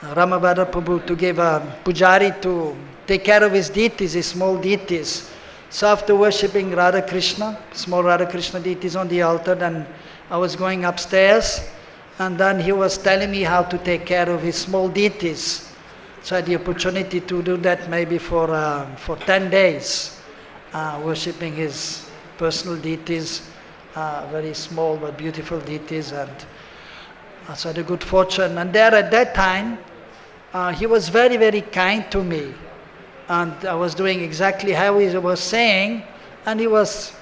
Ramabhadra Prabhu to give a pujari to take care of his deities, his small deities. So after worshipping Radha Krishna, small Radha Krishna deities on the altar, then I was going upstairs, and then he was telling me how to take care of his small deities. So I had the opportunity to do that maybe for 10 days, worshipping his personal deities, very small but beautiful deities, and so I had a good fortune. And there at that time, he was very, very kind to me, and I was doing exactly how he was saying, and he was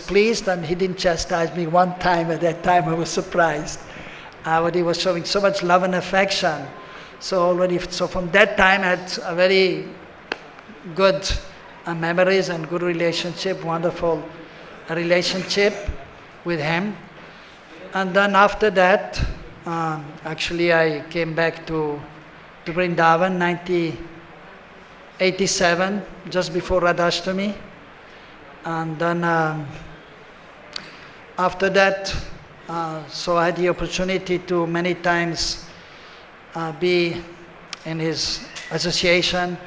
pleased, and he didn't chastise me one time. At that time I was surprised, but he was showing so much love and affection. So from that time I had a very good memories and good relationship, wonderful relationship with him. And then after that, actually I came back to Vrindavan 1987, just before Radhashtami. And then after that, so I had the opportunity to many times be in his association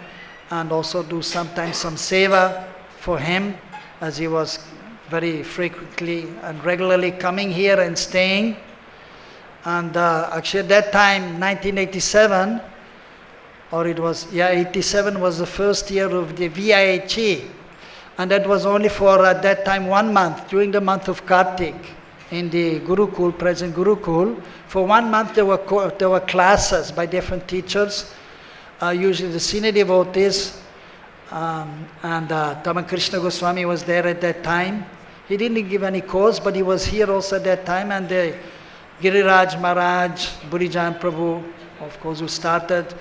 and also do sometimes some seva for him, as he was very frequently and regularly coming here and staying. And actually at that time, 1987, or it was, 87 was the first year of the VIHE. And that was only for, at that time, 1 month, during the month of Kartik, in the Gurukul, present Gurukul. For 1 month there were classes by different teachers, usually the senior devotees, and Tamal Krishna Goswami was there at that time. He didn't give any course, but he was here also at that time, and the Giriraj Maharaj, Burijan Prabhu, of course, who started,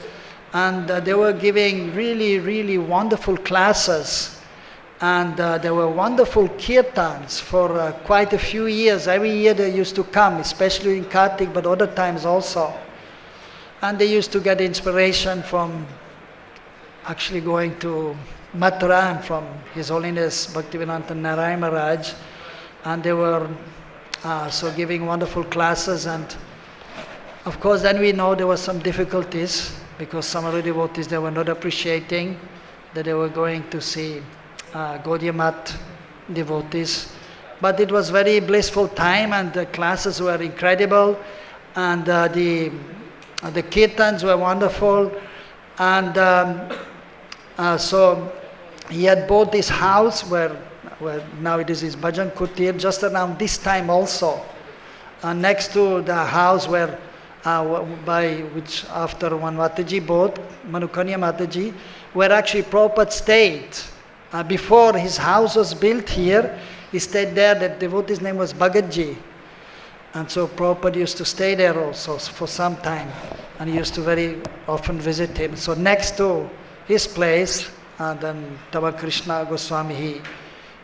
and they were giving really, really wonderful classes. And there were wonderful kirtans for quite a few years. Every year they used to come, especially in Kartik, but other times also. And they used to get inspiration from actually going to Mathura and from His Holiness Bhaktivedanta Narayan Maharaj. And they were so giving wonderful classes. And of course then we know there were some difficulties, because some of the devotees, they were not appreciating that they were going to see Gaudiya Math devotees. But it was very blissful time, and the classes were incredible, and the kirtans were wonderful. And so he had bought this house where now it is his Bhajan Kutir, just around this time also, next to the house where which after one Mataji bought, Manukanya Mataji, where actually Prabhupada stayed. Before his house was built here, he stayed there. The devotee's name was Bhagatji. And so Prabhupada used to stay there also for some time. And he used to very often visit him. So next to his place, then Tamal Krishna Goswami,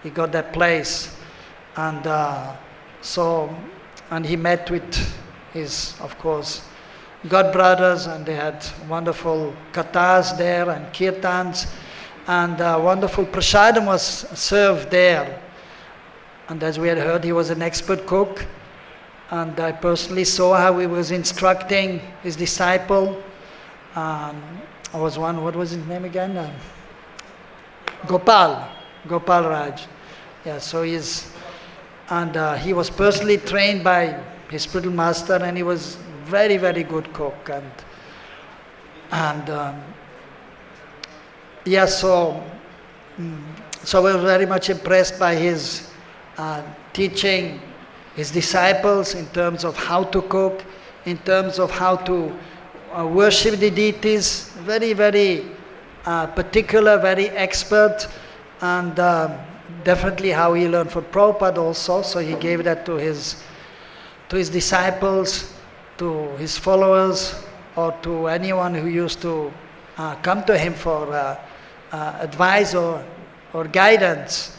he got that place. And and he met with his, of course, God brothers, and they had wonderful kathas there and kirtans, and wonderful prasadam was served there. And as we had heard, he was an expert cook, and I personally saw how he was instructing his disciple. What was his name again? Gopal Raj. Yeah, so he was personally trained by his spiritual master, and he was very, very good cook. So I was very much impressed by his teaching his disciples in terms of how to cook, in terms of how to worship the deities. Very, very particular, very expert, and definitely how he learned from Prabhupada also. So he gave that to his disciples, to his followers, or to anyone who used to come to him for advice or guidance.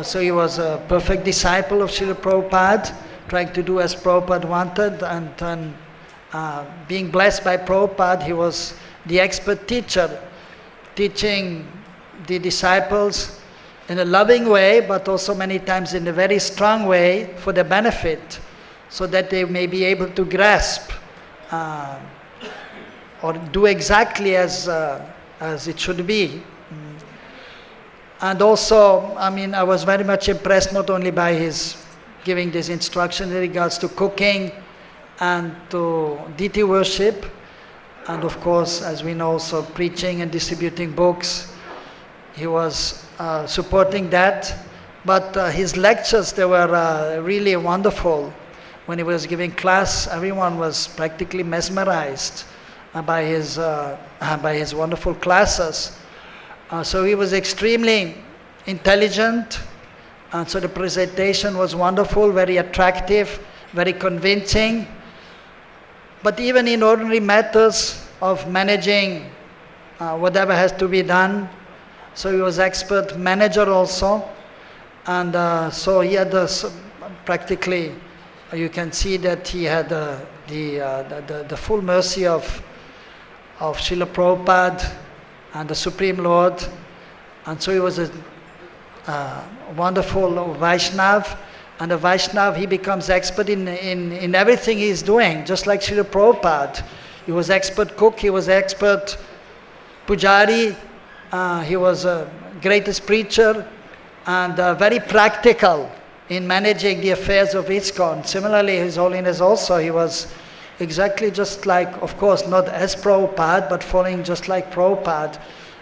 So he was a perfect disciple of Srila Prabhupada, trying to do as Prabhupada wanted, and being blessed by Prabhupada, he was the expert teacher, teaching the disciples in a loving way, but also many times in a very strong way for their benefit, so that they may be able to grasp or do exactly as it should be. And also, I was very much impressed not only by his giving this instruction in regards to cooking and to deity worship, and of course, as we know, also preaching and distributing books. He was supporting that, but his lectures, they were really wonderful. When he was giving class, everyone was practically mesmerized by his wonderful classes. So he was extremely intelligent, and so the presentation was wonderful, very attractive, very convincing. But even in ordinary matters of managing whatever has to be done, so he was expert manager also, and so he had practically, you can see that he had the full mercy of Srila Prabhupada and the Supreme Lord, and so he was a wonderful Vaishnav, and a Vaishnav, he becomes expert in everything he is doing, just like Srila Prabhupada. He was expert cook, he was expert pujari, he was a greatest preacher, and very practical in managing the affairs of ISKCON. Similarly, His Holiness also, he was exactly just like, of course, not as Prabhupada, but following just like Prabhupada,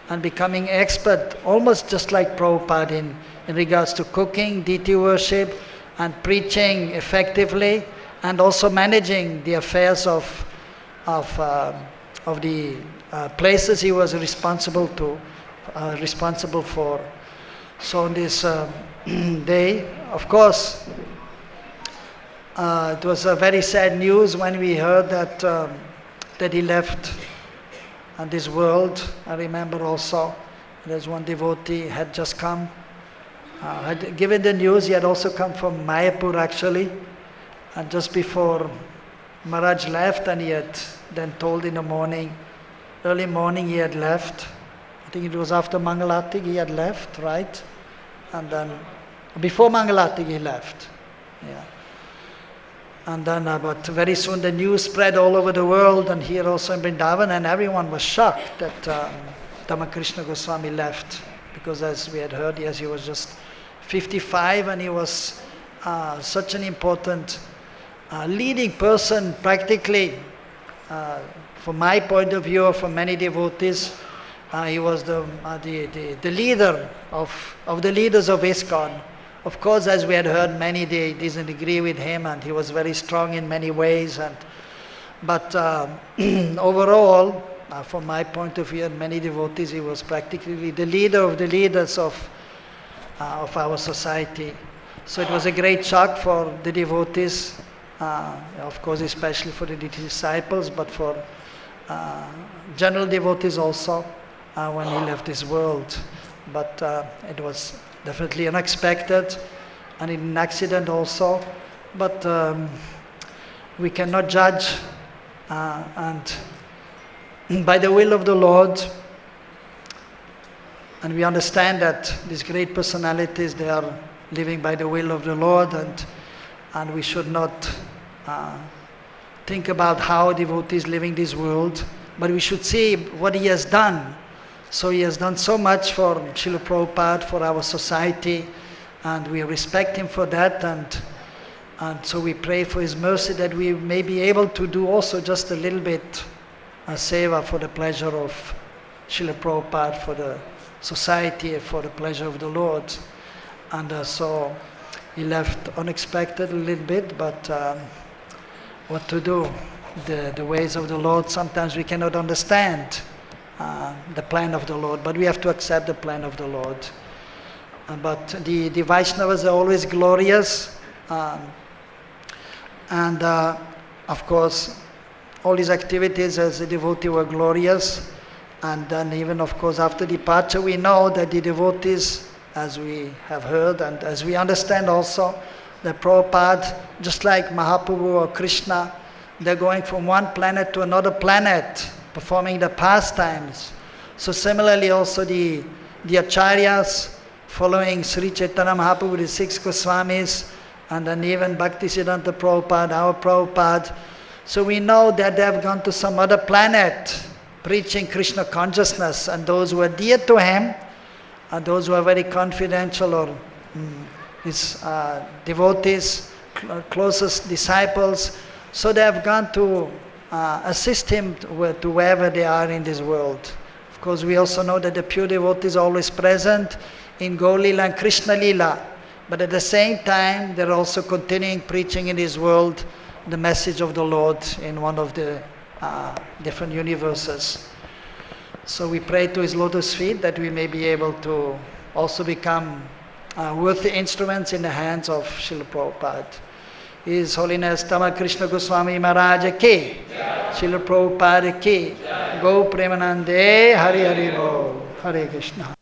and becoming expert almost just like Prabhupada in regards to cooking, deity worship, and preaching effectively, and also managing the affairs of the places he was responsible for. So on this day, of course, it was a very sad news when we heard that he left this world. I remember also there's one devotee had just come, had given the news. He had also come from Mayapur actually, and just before Maharaj left, and he had then told in the morning, early morning he had left. I think it was after Mangalarti he had left, right? And then before Mangalarti he left. Yeah. And then, but very soon the news spread all over the world, and here also in Vrindavan, and everyone was shocked that Tamal Krishna Goswami left, because as we had heard, yes, he was just 55, and he was such an important leading person, practically, from my point of view, for many devotees. He was the leader of the leaders of ISKCON. Of course, as we had heard, many they didn't agree with him, and he was very strong in many ways. But overall, from my point of view, and many devotees, he was practically the leader of the leaders of our society. So it was a great shock for the devotees, of course, especially for the disciples, but for general devotees also when he left this world. But it was definitely unexpected, and in an accident also. But we cannot judge, and by the will of the Lord, and we understand that these great personalities, they are living by the will of the Lord, and we should not think about how devotees living this world, but we should see what he has done. So he has done so much for Srila Prabhupada, for our society, and we respect him for that, and so we pray for his mercy that we may be able to do also just a little bit seva for the pleasure of Srila Prabhupada, for the society, for the pleasure of the Lord. And so he left unexpected a little bit, but what to do? The ways of the Lord, sometimes we cannot understand the plan of the Lord, but we have to accept the plan of the Lord. But the Vaishnavas are always glorious, and of course all his activities as a devotee were glorious. And then even of course after departure we know that the devotees, as we have heard and as we understand also, that Prabhupada, just like Mahaprabhu or Krishna, they're going from one planet to another planet, performing the pastimes. So similarly also the Acharyas, following Sri Chaitanya Mahaprabhu, the 6 Goswamis, and then even Bhaktisiddhanta Prabhupada, our Prabhupada. So we know that they have gone to some other planet, preaching Krishna consciousness, and those who are dear to him, and those who are very confidential or his devotees, closest disciples, so they have gone to assist him to wherever they are in this world. Of course, we also know that the pure devotee is always present in Gaur-lila and Krishna-lila, but at the same time, they're also continuing preaching in this world the message of the Lord in one of the different universes. So we pray to his lotus feet that we may be able to also become worthy instruments in the hands of Srila Prabhupada. His Holiness Tamal Krishna Goswami Maharaj ki, Srila Prabhupada ki, Go Premanande, Hari Hari Bol, Hare Krishna.